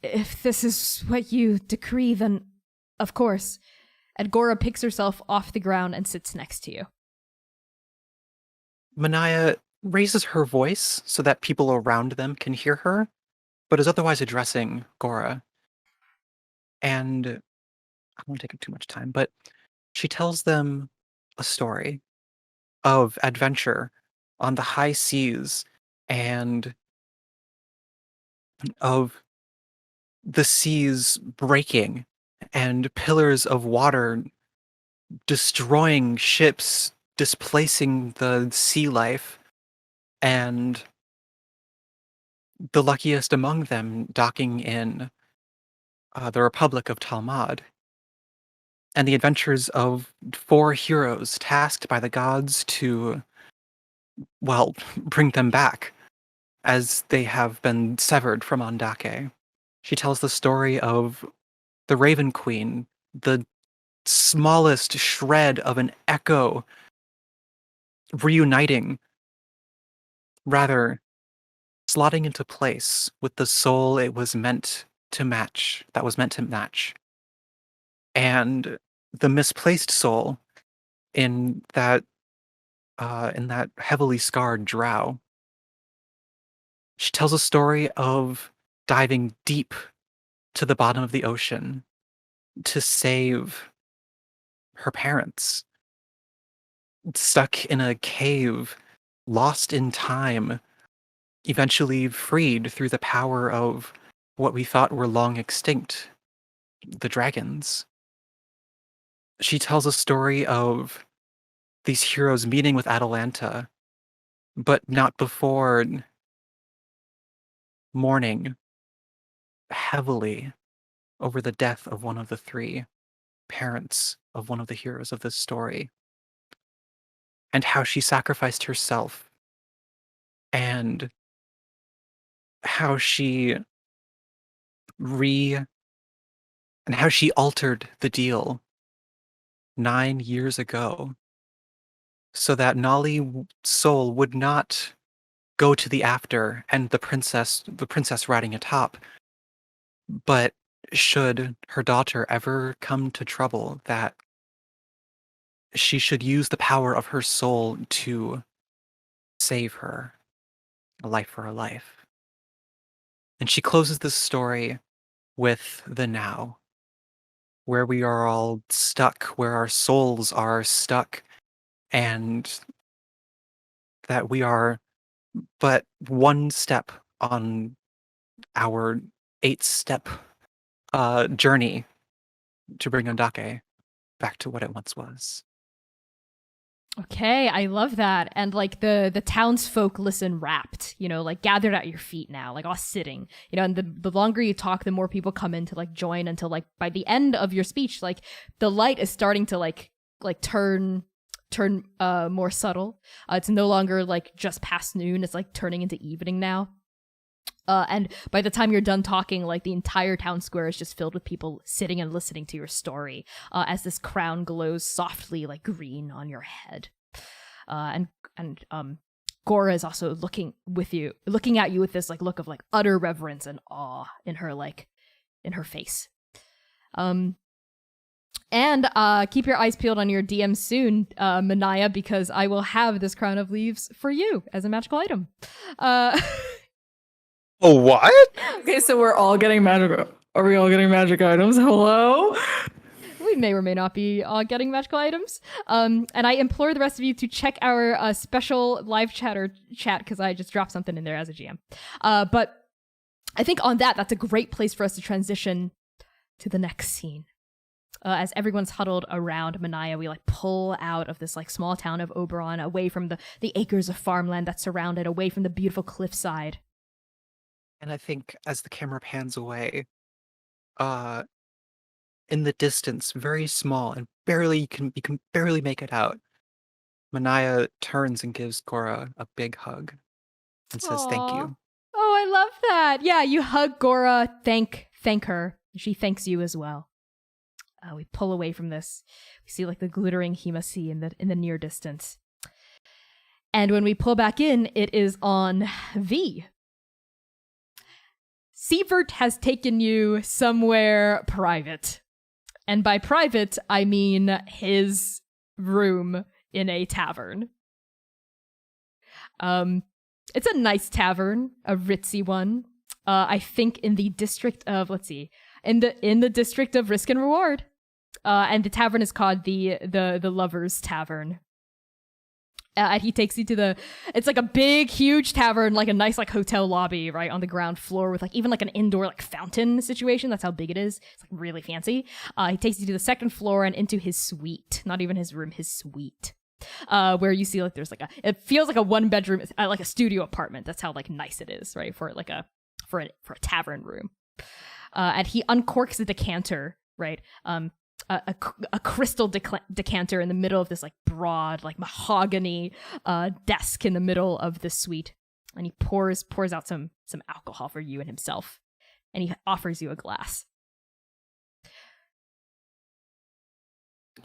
If this is what you decree, then of course. And Gora picks herself off the ground and sits next to you. Manaia raises her voice so that people around them can hear her, but is otherwise addressing Gora. And I won't take up too much time, but she tells them a story of adventure on the high seas and of the seas breaking and pillars of water destroying ships, displacing the sea life, and the luckiest among them docking in the Republic of Talmud, and the adventures of 4 heroes tasked by the gods to, well, bring them back as they have been severed from Andake. She tells the story of the Raven Queen, the smallest shred of an echo reuniting, rather slotting into place with the soul it was meant to match, and the misplaced soul in that heavily scarred drow. She tells a story of diving deep to the bottom of the ocean to save her parents, stuck in a cave, lost in time, eventually freed through the power of what we thought were long extinct, the dragons. She tells a story of these heroes meeting with Atalanta, but not before mourning heavily over the death of one of the 3 parents of one of the heroes of this story, and how she sacrificed herself, and how she altered the deal 9 years ago so that Nali soul would not go to the after and the princess riding atop, but should her daughter ever come to trouble, that she should use the power of her soul to save her, a life for a life. And she closes this story with the now, where we are all stuck, where our souls are stuck, and that we are but one step on our 8-step journey to bring Andake back to what it once was. Okay, I love that. And like the townsfolk listen rapt, like gathered at your feet now, like all sitting, and the longer you talk, the more people come in to like join until like by the end of your speech, like the light is starting to like turn more subtle. It's no longer like just past noon, it's like turning into evening now. And by the time you're done talking, like the entire town square is just filled with people sitting and listening to your story as this crown glows softly like green on your head. And Gora is also looking at you with this like look of like utter reverence and awe in her face. And keep your eyes peeled on your DM soon, Manaia, because I will have this crown of leaves for you as a magical item. Oh, what? Okay, so we're all getting magic. Are we all getting magic items? Hello? We may or may not be getting magical items. And I implore the rest of you to check our special live chat because I just dropped something in there as a GM. But I think on that's a great place for us to transition to the next scene. As everyone's huddled around Manaia, we like pull out of this like small town of Oberon, away from the acres of farmland that surround it, away from the beautiful cliffside. And I think as the camera pans away, in the distance, very small and you can barely make it out, Manaia turns and gives Gora a big hug and says, "Thank you." Oh, I love that. Yeah, you hug Gora, thank her. She thanks you as well. We pull away from this. We see like the glittering Hema Sea in the near distance. And when we pull back in, it is on V. Sievert has taken you somewhere private. And by private, I mean his room in a tavern. It's a nice tavern, a ritzy one. I think in the district of, in the district of Risk and Reward. And the tavern is called the Lovers Tavern. And he takes you to it's like a big, huge tavern, like a nice like hotel lobby, right, on the ground floor with like even like an indoor like fountain situation. That's how big it is. It's like really fancy. He takes you to the second floor and into his suite. Not even his room, his suite. Where you see like there's like it feels like a 1-bedroom, like a studio apartment. That's how like nice it is, right, for like a tavern room. And he uncorks the decanter, right? A crystal decanter in the middle of this like broad like mahogany desk in the middle of the suite, and he pours out some alcohol for you and himself, and he offers you a glass.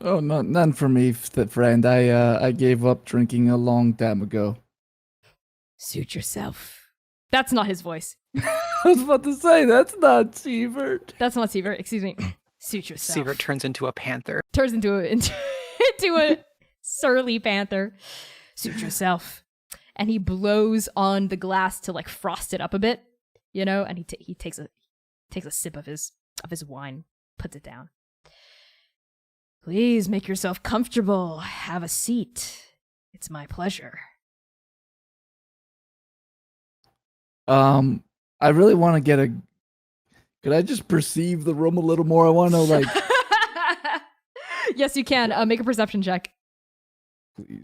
Oh, none for me, friend. I gave up drinking a long time ago. Suit yourself. That's not his voice. I was about to say, that's not Sievert. That's not Sievert. Excuse me. Suit yourself. Sievert turns into a panther. Turns into a surly panther. Suit yourself. And he blows on the glass to like frost it up a bit, you know. And he takes a sip of his wine, puts it down. Please make yourself comfortable. Have a seat. It's my pleasure. I really want to get a. Could I just perceive the room a little more? I want to like. Yes, you can. Make a perception check.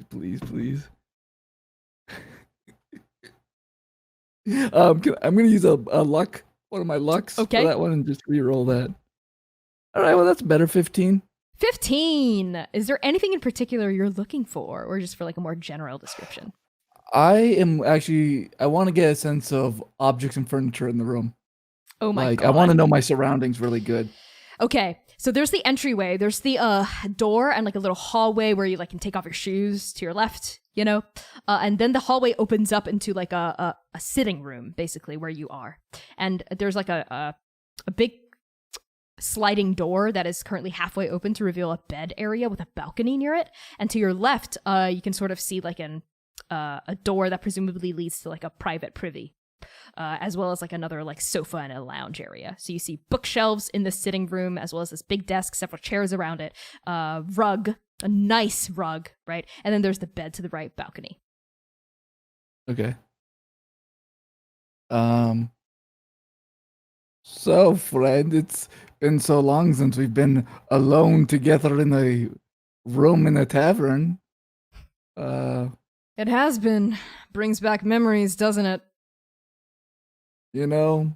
Please. I'm gonna use a luck, one of my lucks for that one, and just re-roll that. All right, well that's better. 15. 15. Is there anything in particular you're looking for, or just for like a more general description? I want to get a sense of objects and furniture in the room. Oh my God. I want to know my surroundings really good. Okay, so there's the entryway. There's the door and like a little hallway where you like can take off your shoes to your left, you know? And then the hallway opens up into like a sitting room, basically, where you are. And there's like a big sliding door that is currently halfway open to reveal a bed area with a balcony near it. And to your left, you can sort of see like a door that presumably leads to like a private privy. As well as like another like sofa and a lounge area. So you see bookshelves in the sitting room, as well as this big desk, several chairs around it, rug, a nice rug, right? And then there's the bed to the right, balcony. Okay. So friend, it's been so long since we've been alone together in a room in a tavern. It has been. Brings back memories, doesn't it? You know,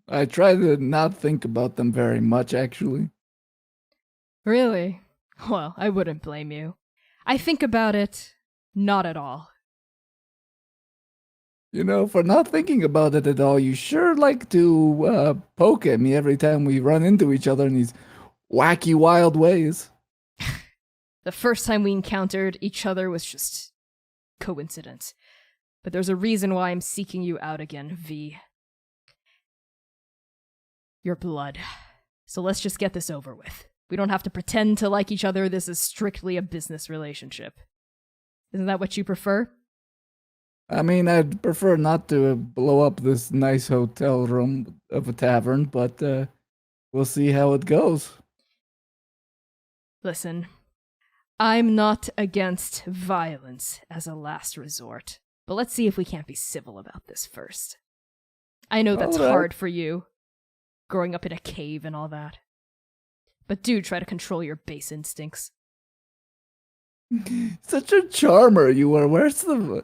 I try to not think about them very much, actually. Really? Well, I wouldn't blame you. I think about it not at all. You know, for not thinking about it at all, you sure like to poke at me every time we run into each other in these wacky, wild ways. The first time we encountered each other was just coincidence. But there's a reason why I'm seeking you out again, V. Your blood. So let's just get this over with. We don't have to pretend to like each other. This is strictly a business relationship. Isn't that what you prefer? I mean, I'd prefer not to blow up this nice hotel room of a tavern, but we'll see how it goes. Listen, I'm not against violence as a last resort, but let's see if we can't be civil about this first. I know that's hard for you, growing up in a cave and all that. But do try to control your base instincts. Such a charmer you are. Where's the...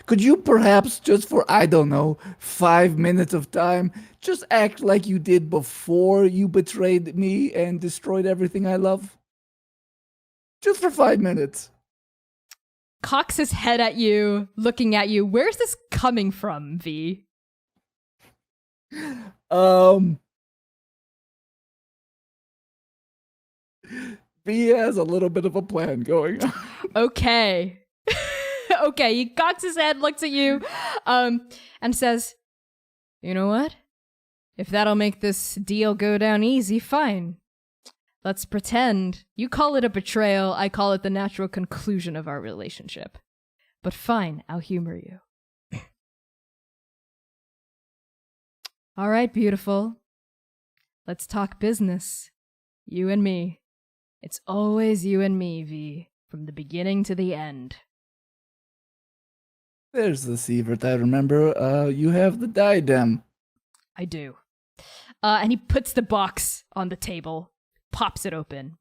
Could you perhaps, just for, I don't know, 5 minutes of time, just act like you did before you betrayed me and destroyed everything I love? Just for 5 minutes. Cocks his head at you, looking at you. Where's this coming from, V? V has a little bit of a plan going on. Okay. Okay, he cocks his head, looks at you, and says, "You know what? If that'll make this deal go down easy, fine. Let's pretend. You call it a betrayal, I call it the natural conclusion of our relationship. But fine, I'll humor you. All right, beautiful. Let's talk business. You and me. It's always you and me, V, from the beginning to the end." There's the Sievert I remember. You have the diadem. I do. And he puts the box on the table, pops it open,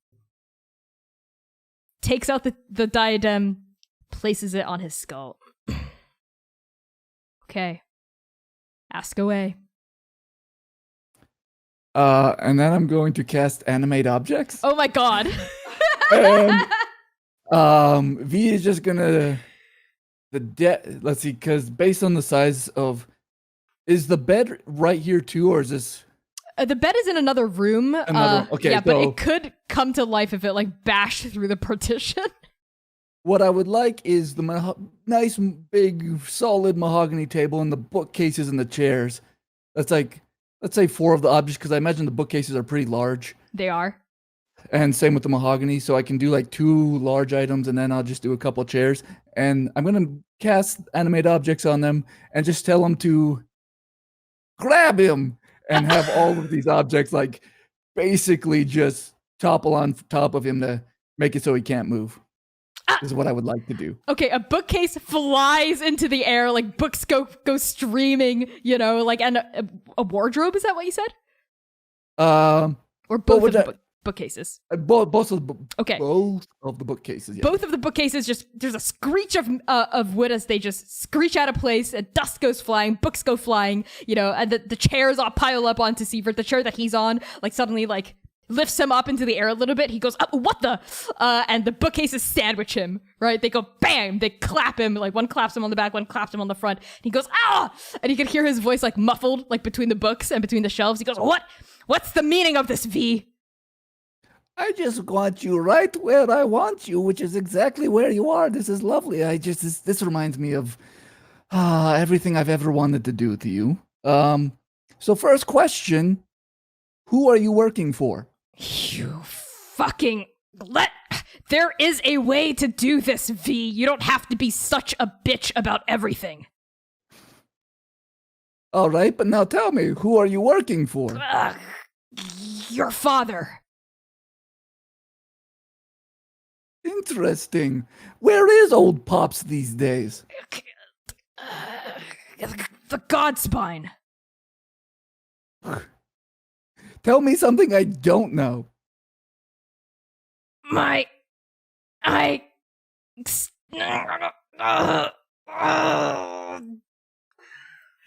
takes out the diadem, places it on his skull. Okay. Ask away. And then I'm going to cast animate objects. Oh my god. And, V is just gonna let's see, because based on the size of, is the bed right here too, or is this? The bed is in another room. Okay, yeah, but so it could come to life if it like bashed through the partition. what I would like is the nice, big, solid mahogany table and the bookcases and the chairs. That's like, let's say 4 of the objects, because I imagine the bookcases are pretty large. They are. And same with the mahogany, so I can do like 2 large items, and then I'll just do a couple chairs. And I'm gonna cast animate objects on them and just tell them to grab him and have all of these objects like basically just topple on top of him to make it so he can't move. Is what I would like to do. Okay, a bookcase flies into the air, like books go streaming, you know, like, and a wardrobe, is that what you said? Or both of the bookcases? Both of the Okay. Both of the bookcases, yeah. Both of the bookcases just, there's a screech of wood as they just screech out of place, and dust goes flying, books go flying, you know, and the chairs all pile up onto Sievert. The chair that he's on, like, suddenly, like, lifts him up into the air a little bit. He goes, oh, what the? And the bookcases sandwich him, right? They go, bam! They clap him. Like, one claps him on the back, one claps him on the front. And he goes, ah! And you can hear his voice, like, muffled, like, between the books and between the shelves. He goes, what? What's the meaning of this, V? I just want you right where I want you, which is exactly where you are. This is lovely. This reminds me of everything I've ever wanted to do to you. So first question, who are you working for? You fucking there is a way to do this, V. You don't have to be such a bitch about everything. All right, but now tell me, who are you working for? Your father. Interesting. Where is old Pops these days? The Godspine. Tell me something I don't know. I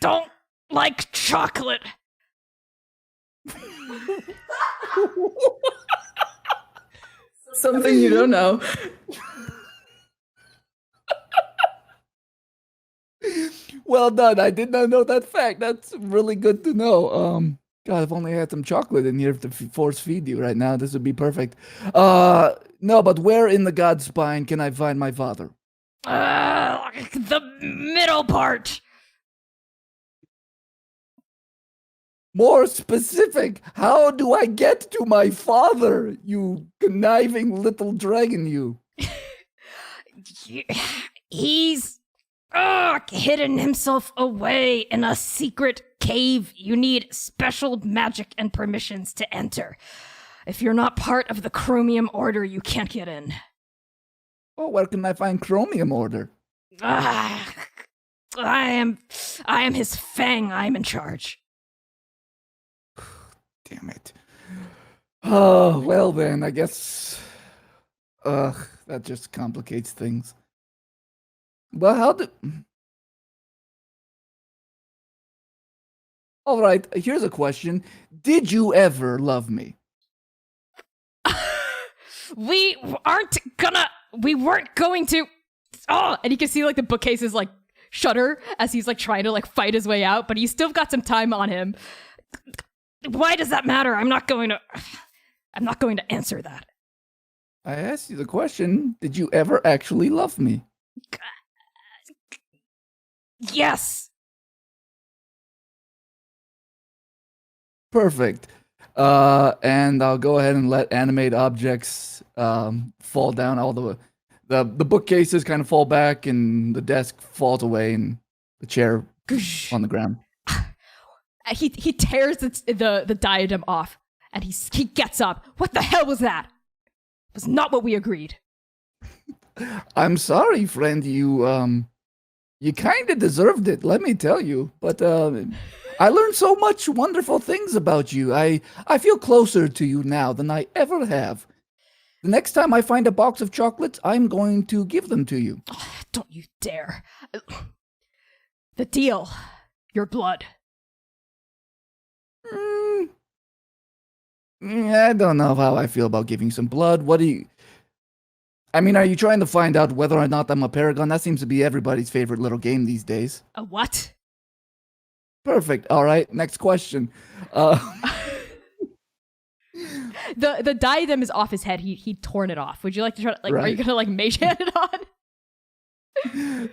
don't like chocolate. Something you don't know. Well done. I did not know that fact. That's really good to know. God, if only I had some chocolate in here to force feed you right now, this would be perfect. No, but where in the God's spine can I find my father? The middle part. More specific, how do I get to my father, you conniving little dragon, you? He's hidden himself away in a secret cave. You need special magic and permissions to enter. If you're not part of the Chromium Order, you can't get in. Oh, where can I find Chromium Order? I am his fang. I'm in charge. Damn it. Oh, well then, I guess... that just complicates things. Well, how do... Alright, here's a question. Did you ever love me? We weren't going to... Oh, and you can see, like, the bookcases, like, shudder as he's, like, trying to, like, fight his way out, but he's still got some time on him. Why does that matter? I'm not going to answer that. I asked you the question, did you ever actually love me? Yes! Perfect. And I'll go ahead and let animate objects fall down. All the bookcases kind of fall back, and the desk falls away, and the chair on the ground. He tears the diadem off, and he gets up. What the hell was that? It was not what we agreed. I'm sorry, friend. You kind of deserved it, let me tell you. But I learned so much wonderful things about you. I feel closer to you now than I ever have. The next time I find a box of chocolates, I'm going to give them to you. Oh, don't you dare. The deal. Your blood. I don't know how I feel about giving some blood. What do you... I mean, are you trying to find out whether or not I'm a paragon? That seems to be everybody's favorite little game these days. A what? Perfect. All right, next question. The diadem is off his head. He torn it off. Would you like to try? Are you gonna mage hand it on?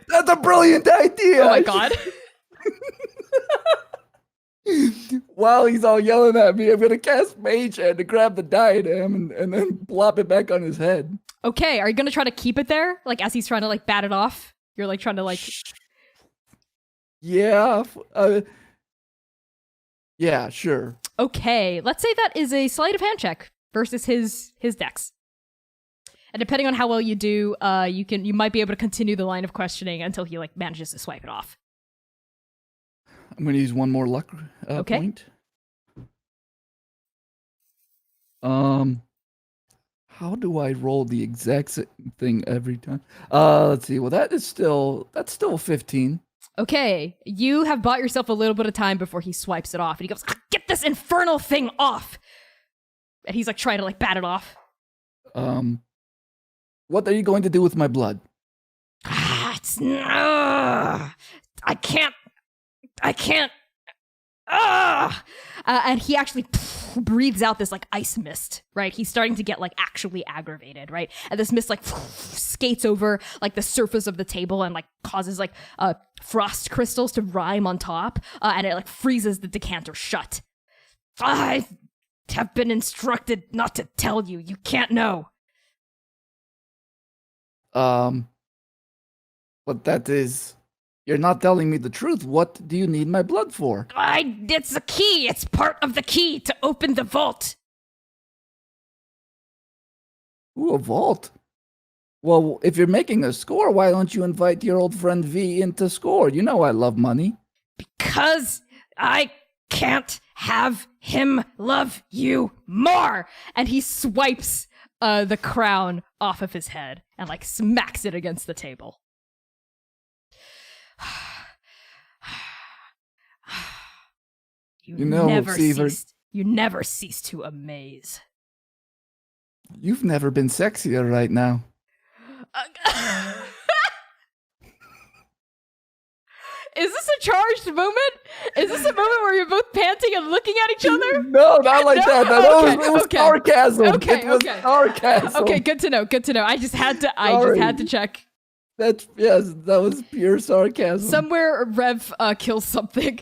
That's a brilliant idea. Oh my god. While he's all yelling at me, I'm gonna cast Mage Hand to grab the diadem and then plop it back on his head. Okay, are you gonna try to keep it there? As he's trying to bat it off? You're trying to Yeah. Yeah, sure. Okay, let's say that is a sleight of hand check versus his dex. And depending on how well you do, you might be able to continue the line of questioning until he manages to swipe it off. I'm gonna use one more luck Okay. point. How do I roll the exact same thing every time? Let's see. Well, that's still 15. Okay, you have bought yourself a little bit of time before he swipes it off, and he goes, "Get this infernal thing off!" And he's trying to bat it off. What are you going to do with my blood? I can't. And he actually breathes out this ice mist, right? He's starting to get actually aggravated, right? And this mist skates over the surface of the table and causes frost crystals to rime on top, and it freezes the decanter shut. I have been instructed not to tell you. You can't know. But that is... You're not telling me the truth. What do you need my blood for? It's a key. It's part of the key to open the vault. Ooh, a vault? Well, if you're making a score, why don't you invite your old friend V in to score? You know I love money. Because I can't have him love you more. And he swipes the crown off of his head and smacks it against the table. You know, Sievert, you never cease to amaze. You've never been sexier right now. Is this a charged moment? Is this a moment where you're both panting and looking at each other? No, not like that. It was sarcasm. Okay, it was sarcasm. Okay, good to know. Good to know. I just had to check. That was pure sarcasm. Somewhere Rev kills something.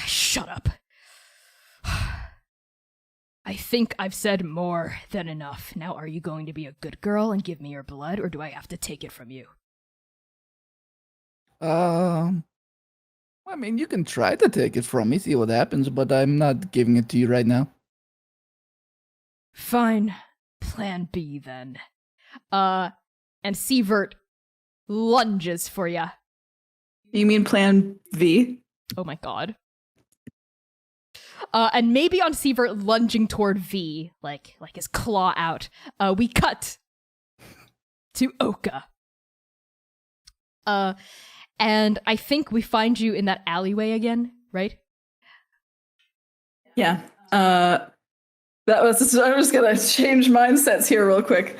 Shut up. I think I've said more than enough. Now, are you going to be a good girl and give me your blood, or do I have to take it from you? I mean, you can try to take it from me, see what happens, but I'm not giving it to you right now. Fine. Plan B, then. And Sievert lunges for ya. You mean Plan V? Oh my god. And maybe on Sievert lunging toward V, like his claw out, we cut to Oka. And I think we find you in that alleyway again, right? Yeah. I'm just gonna change mindsets here real quick.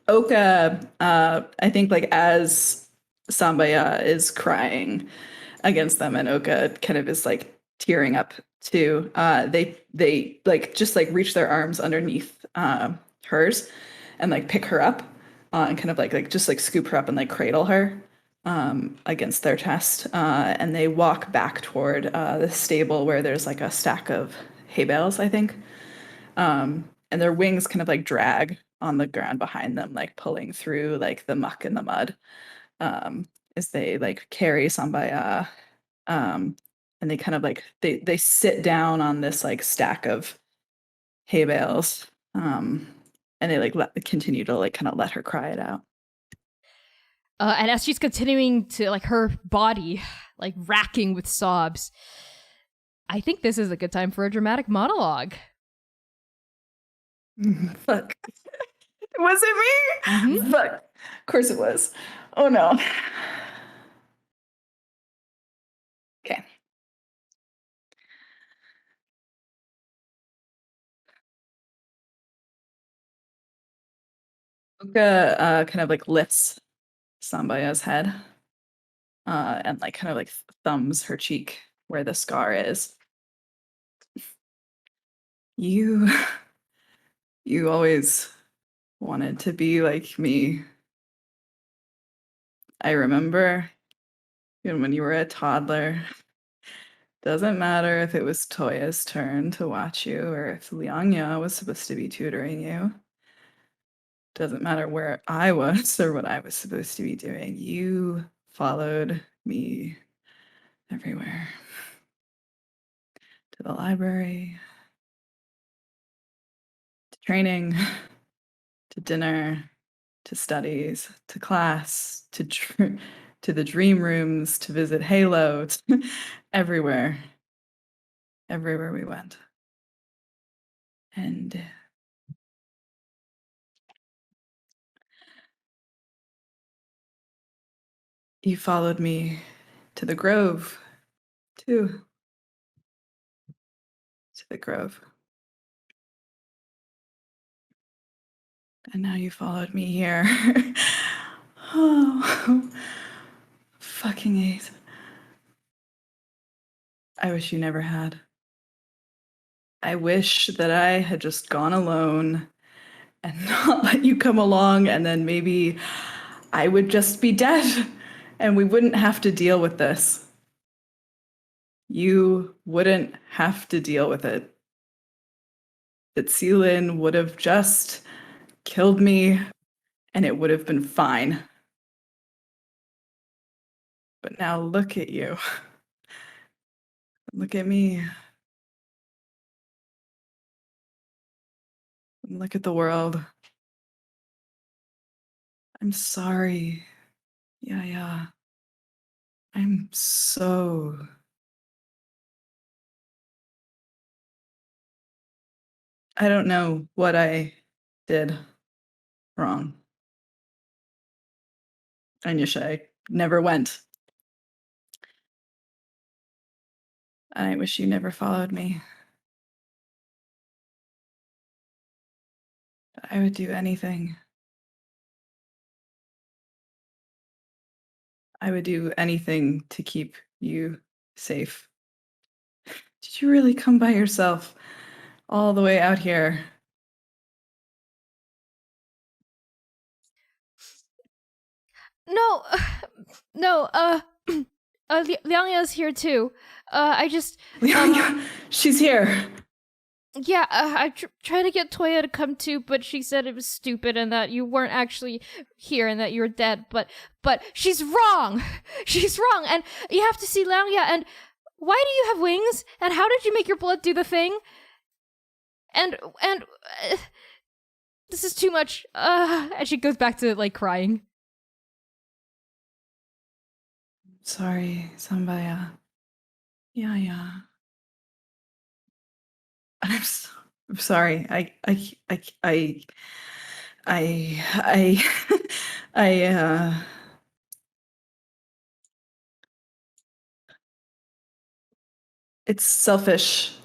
Oka, I think as Sambaya is crying against them, and Oka kind of is tearing up too. They reach their arms underneath hers and like pick her up and kind of like just like scoop her up and like cradle her against their chest. And they walk back toward the stable where there's like a stack of hay bales, I think. And their wings kind of like drag on the ground behind them, like pulling through like the muck and the mud as they like carry Sambaya. And they kind of like they sit down on this like stack of hay bales. And they like continue to like kind of let her cry it out. And as she's continuing to, like, her body, like, racking with sobs, I think this is a good time for a dramatic monologue. Fuck. Was it me? Mhm. Fuck. Of course it was. Oh no. Okay. Uka kind of like lifts Sambaya's head and like kind of like thumbs her cheek where the scar is. You always wanted to be like me. I remember even when you were a toddler. Doesn't matter if it was Toya's turn to watch you or if Lianya was supposed to be tutoring you. Doesn't matter where I was or what I was supposed to be doing. You followed me everywhere. To the library, to training, to dinner, to studies, to class, to the dream rooms, to visit Halo, everywhere. Everywhere we went. And you followed me to the grove, too. To the grove. And now you followed me here. Oh, fucking Ace. I wish you never had. I wish that I had just gone alone and not let you come along, and then maybe I would just be dead and we wouldn't have to deal with this. You wouldn't have to deal with it. That Seelin would have just killed me and it would have been fine. But now look at you. Look at me. Look at the world. I'm sorry. Yeah. I'm so... I don't know what I did wrong. I wish I never went. And I wish you never followed me. I would do anything. I would do anything to keep you safe. Did you really come by yourself all the way out here? No, Liangya's here too. I just, She's here. yeah, I tried to get Toya to come too, but she said it was stupid and that you weren't actually here and that you were dead. But she's wrong. She's wrong, and you have to see Liangya. And why do you have wings? And how did you make your blood do the thing? And this is too much. And she goes back to like crying. Sorry, Sambaya. Yeah. I'm sorry. It's selfish.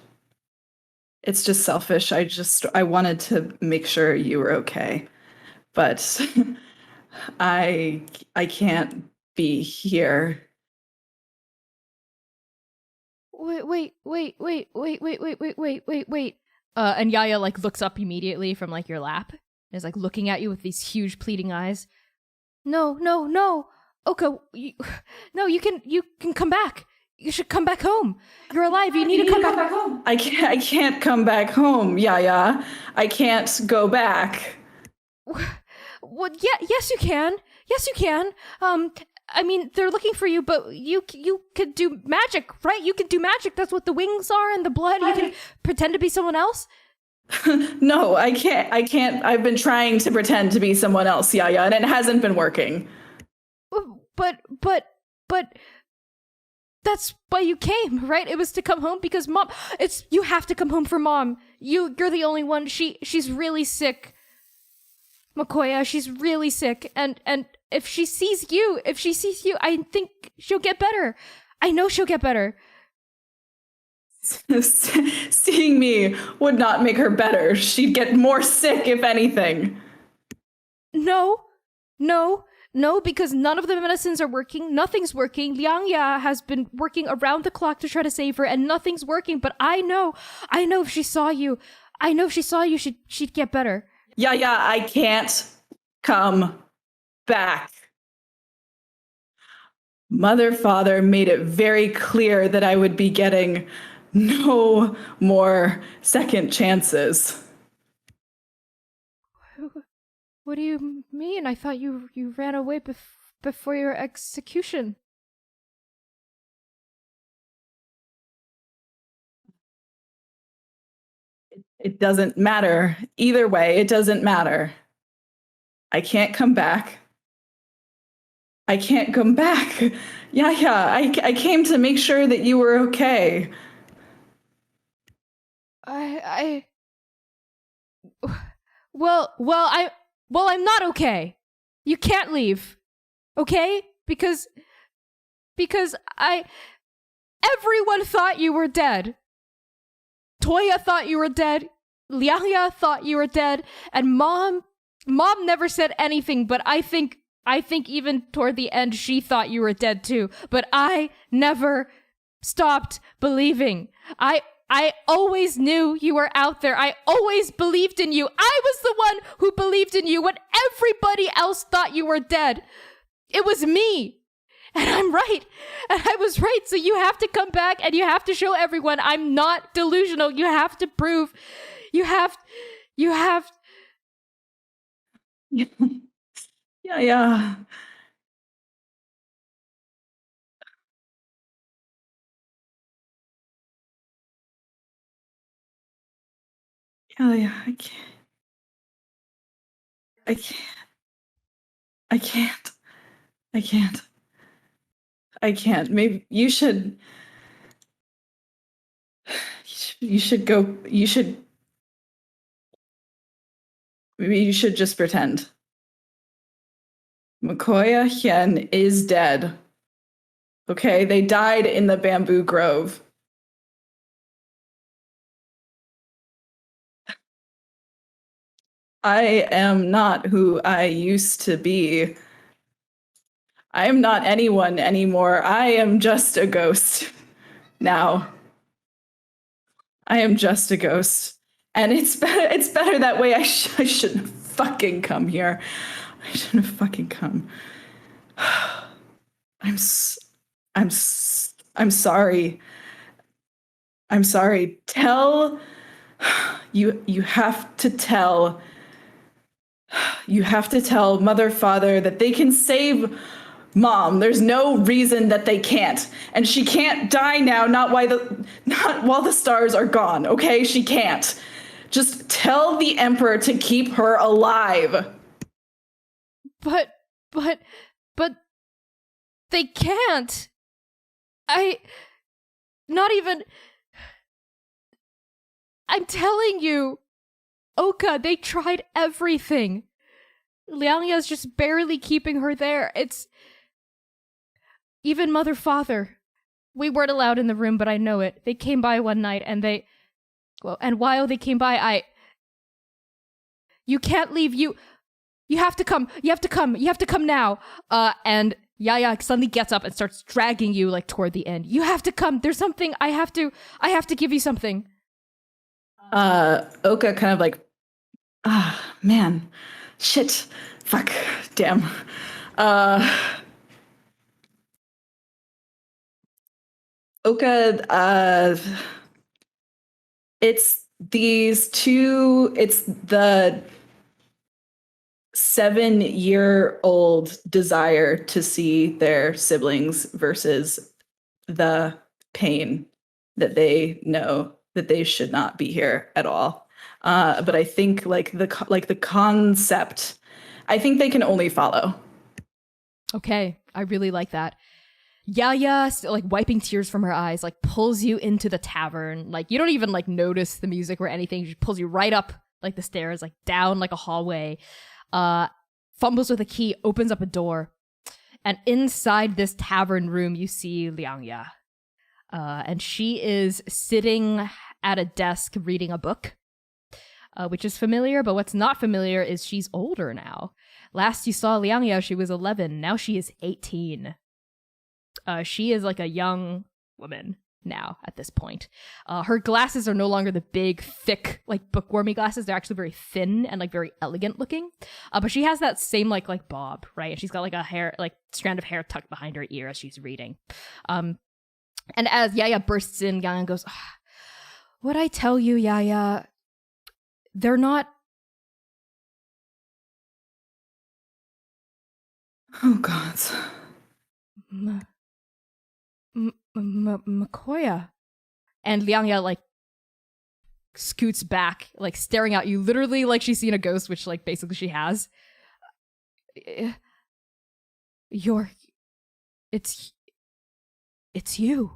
It's just selfish. I wanted to make sure you were okay. But I can't be here. Wait. And Yaya like looks up immediately from like your lap is like looking at you with these huge pleading eyes. No, no, no. Oka, no, you can come back. You should come back home. You're alive. You need to come back home. I can't come back home, Yaya. I can't go back. Well, yeah, yes you can. Yes you can. I mean, they're looking for you, but you could do magic, right? You could do magic. That's what the wings are and the blood. You can pretend to be someone else. No, I can't. I've been trying to pretend to be someone else, Yaya, and it hasn't been working. But that's why you came, right? It was to come home because Mom. You have to come home for Mom. You're the only one. She's really sick. Makoya, she's really sick, and if she sees you, I think she'll get better. I know she'll get better. Seeing me would not make her better. She'd get more sick, if anything. No, because none of the medicines are working. Nothing's working. Liangya has been working around the clock to try to save her, and nothing's working. But I know if she saw you, she'd get better. Yeah, I can't come back. Mother, Father made it very clear that I would be getting no more second chances. What do you mean? I thought you ran away before your execution. It doesn't matter. Either way, it doesn't matter. I can't come back. I can't come back. Yeah, I came to make sure that you were okay. Well, I'm not okay. You can't leave. Okay? Because everyone thought you were dead. Toya thought you were dead. Liangya thought you were dead. And Mom never said anything, but I think even toward the end she thought you were dead too. But I never stopped believing. I always knew you were out there. I always believed in you. I was the one who believed in you when everybody else thought you were dead. It was me. And I'm right. And I was right. So you have to come back and you have to show everyone I'm not delusional. You have to prove. You have. Yeah. Yeah, I can't. Maybe you should go. Maybe you should just pretend. Makoya Hien is dead. Okay, they died in the bamboo grove. I am not who I used to be. I am not anyone anymore. I am just a ghost now. I am just a ghost. And it's better that way. I shouldn't have fucking come here. I shouldn't have fucking come. I'm sorry. I'm sorry. You have to tell Mother, Father that they can save Mom. There's no reason that they can't. And she can't die now, not while the stars are gone, okay? She can't. Just tell the Emperor to keep her alive. But they can't. I'm telling you, Oka, they tried everything. Liangya's just barely keeping her there. It's even Mother, Father. We weren't allowed in the room, but I know it. They came by one night and and while they came by, you can't leave. You have to come. You have to come. You have to come now. And Yaya suddenly gets up and starts dragging you like toward the end. You have to come. There's something I have to give you something. Oka kind of like Ah, man. Shit. Fuck. Damn. Oka, it's it's the 7-year-old desire to see their siblings versus the pain that they know that they should not be here at all. But I think the concept, I think they can only follow. Okay, I really like that. Yaya, like wiping tears from her eyes, like pulls you into the tavern. Like you don't even like notice the music or anything. She pulls you right up like the stairs, like down like a hallway. Fumbles with a key, opens up a door, and inside this tavern room, you see Liangya. And she is sitting at a desk reading a book, which is familiar, but what's not familiar is she's older now. Last you saw Liangya, she was 11. Now she is 18. She is like a young woman now at this point. Her glasses are no longer the big, thick, like bookwormy glasses. They're actually very thin and like very elegant looking. But she has that same like bob, right? And she's got like a strand of hair tucked behind her ear as she's reading. And as Yaya bursts in, Yaya goes, "What I tell you, Yaya, they're not." Oh gods. Makoya. And Liangya like scoots back, like staring at you, literally like she's seen a ghost, which like basically she has. It's you.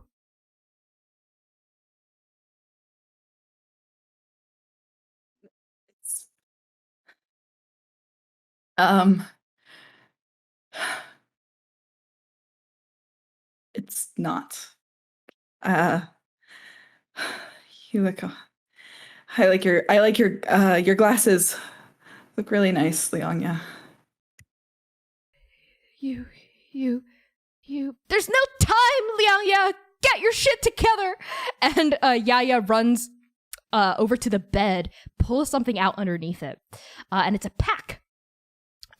It's not. You look. I like your glasses. Look really nice, Liangya. You. There's no time, Liangya. Get your shit together. And Yaya runs over to the bed, pulls something out underneath it, and it's a pack,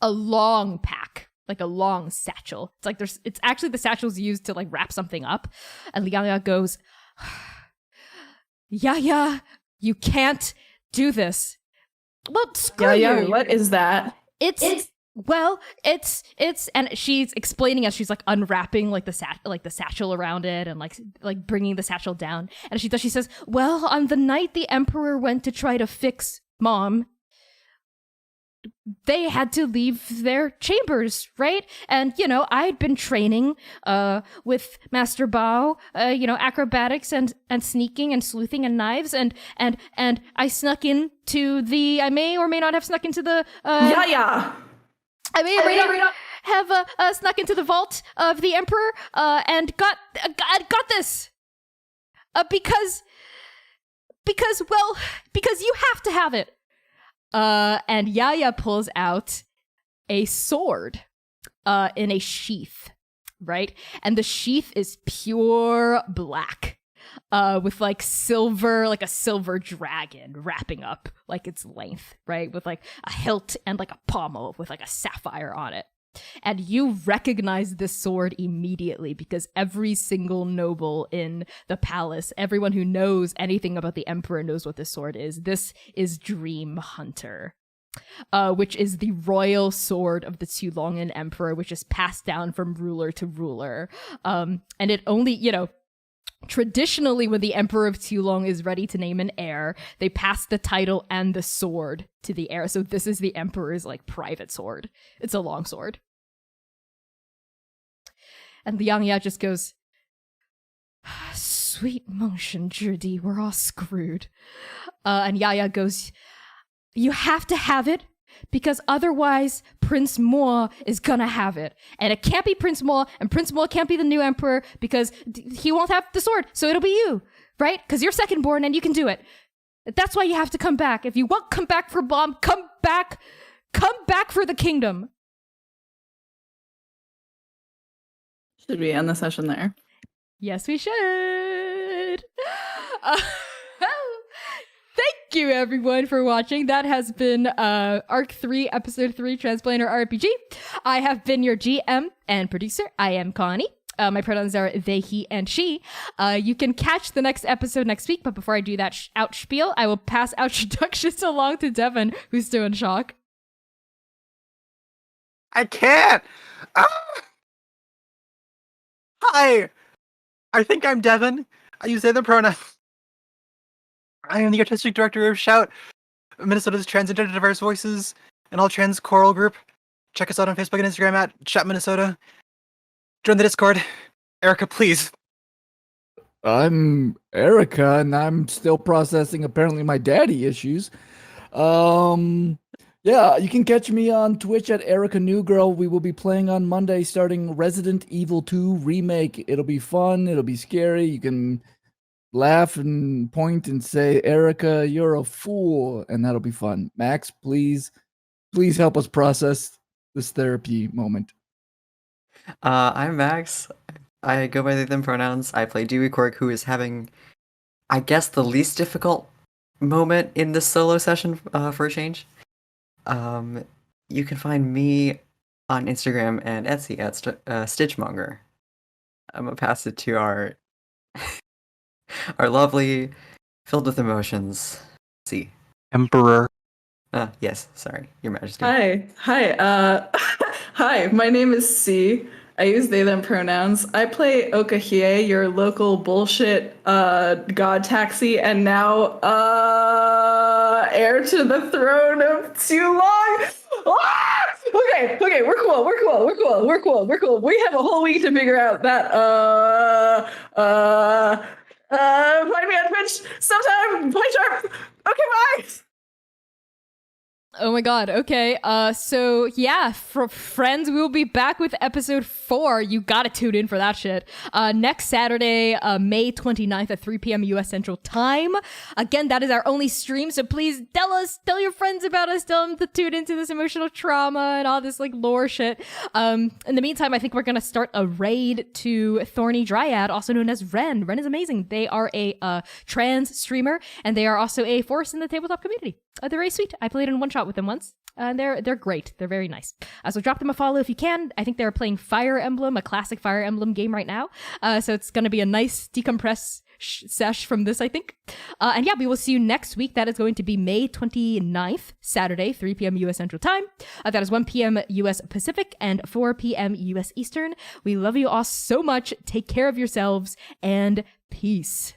a long pack. Like a long satchel. It's like it's actually the satchel's used to like wrap something up. And Liangya goes, Yaya, you can't do this. Well, screw you. What is that? It's and she's explaining as she's like unwrapping like the satchel around it and like bringing the satchel down. And she says, well, on the night the Emperor went to try to fix Mom, they had to leave their chambers, right? And, I'd been training with Master Bao, acrobatics and sneaking and sleuthing and knives, and I snuck into I may or may not have snuck into the... Yeah. I may or may not have snuck into the vault of the Emperor and got this. Because you have to have it. And Yaya pulls out a sword in a sheath, right? And the sheath is pure black with like a silver dragon wrapping up like its length, right? With like a hilt and like a pommel with like a sapphire on it. And you recognize this sword immediately because every single noble in the palace, everyone who knows anything about the Emperor knows what this sword is. This is Dream Hunter, which is the royal sword of the Tulongan Emperor, which is passed down from ruler to ruler. And it only, traditionally, when the Emperor of Tulong is ready to name an heir, they pass the title and the sword to the heir. So this is the Emperor's like private sword. It's a long sword. And Liangya just goes, sweet Mongshan Zhidi, we're all screwed. And Yaya goes, you have to have it because otherwise Prince Mo is gonna have it. And it can't be Prince Mo, and Prince Mo can't be the new emperor because he won't have the sword, so it'll be you, right? Because you're second born and you can do it. That's why you have to come back. If you won't come back for Bomb, come back for the kingdom. Should we end the session there? Yes, we should. Thank you everyone for watching. That has been Arc 3, Episode 3, Transplanar RPG. I have been your GM and producer. I am Connie. My pronouns are they, he, and she. You can catch the next episode next week, but before I do that out spiel, I will pass introductions along to Devin, who's still in shock. I can't! Ah! Hi! I think I'm Devin. I use they, them pronouns. I am the artistic director of Shout, Minnesota's trans and gender diverse voices, and all trans choral group. Check us out on Facebook and Instagram at Shout Minnesota. Join the Discord. Erica, please. I'm Erica, and I'm still processing apparently my daddy issues. Yeah, you can catch me on Twitch at Erica Newgirl. We will be playing on Monday, starting Resident Evil 2 Remake. It'll be fun. It'll be scary. You can laugh and point and say, Erica, you're a fool, and that'll be fun. Max, please help us process this therapy moment. I'm Max. I go by they, them pronouns. I play Dewey Quirk, who is having, I guess, the least difficult moment in this solo session for a change. You can find me on Instagram and Etsy at Stitchmonger. I'm gonna pass it to our our lovely, filled with emotions, C. Emperor. Yes, sorry, Your Majesty. Hi. Hi, my name is C. I use they, them pronouns. I play Okahie, your local bullshit god taxi, and now heir to the throne of Too Long. Ah! Okay, we're cool. We have a whole week to figure out that. Find me on Twitch sometime. Play sharp. Okay, bye. Oh my god, okay. So yeah, for friends, we will be back with episode 4. You gotta tune in for that shit. Next Saturday, May 29th at 3 p.m. US Central Time. Again, that is our only stream, so please tell your friends about us, tell them to tune into this emotional trauma and all this like lore shit. In the meantime, I think we're gonna start a raid to Thorny Dryad, also known as Ren. Ren is amazing. They are a trans streamer, and they are also a force in the tabletop community. They're very sweet. I played in one shot with them once. They're great. They're very nice. So drop them a follow if you can. I think they're playing Fire Emblem, a classic Fire Emblem game right now. So it's going to be a nice decompress sesh from this, I think. And yeah, we will see you next week. That is going to be May 29th, Saturday, 3 p.m. US Central Time. That is 1 p.m. US Pacific and 4 p.m. US Eastern. We love you all so much. Take care of yourselves and peace.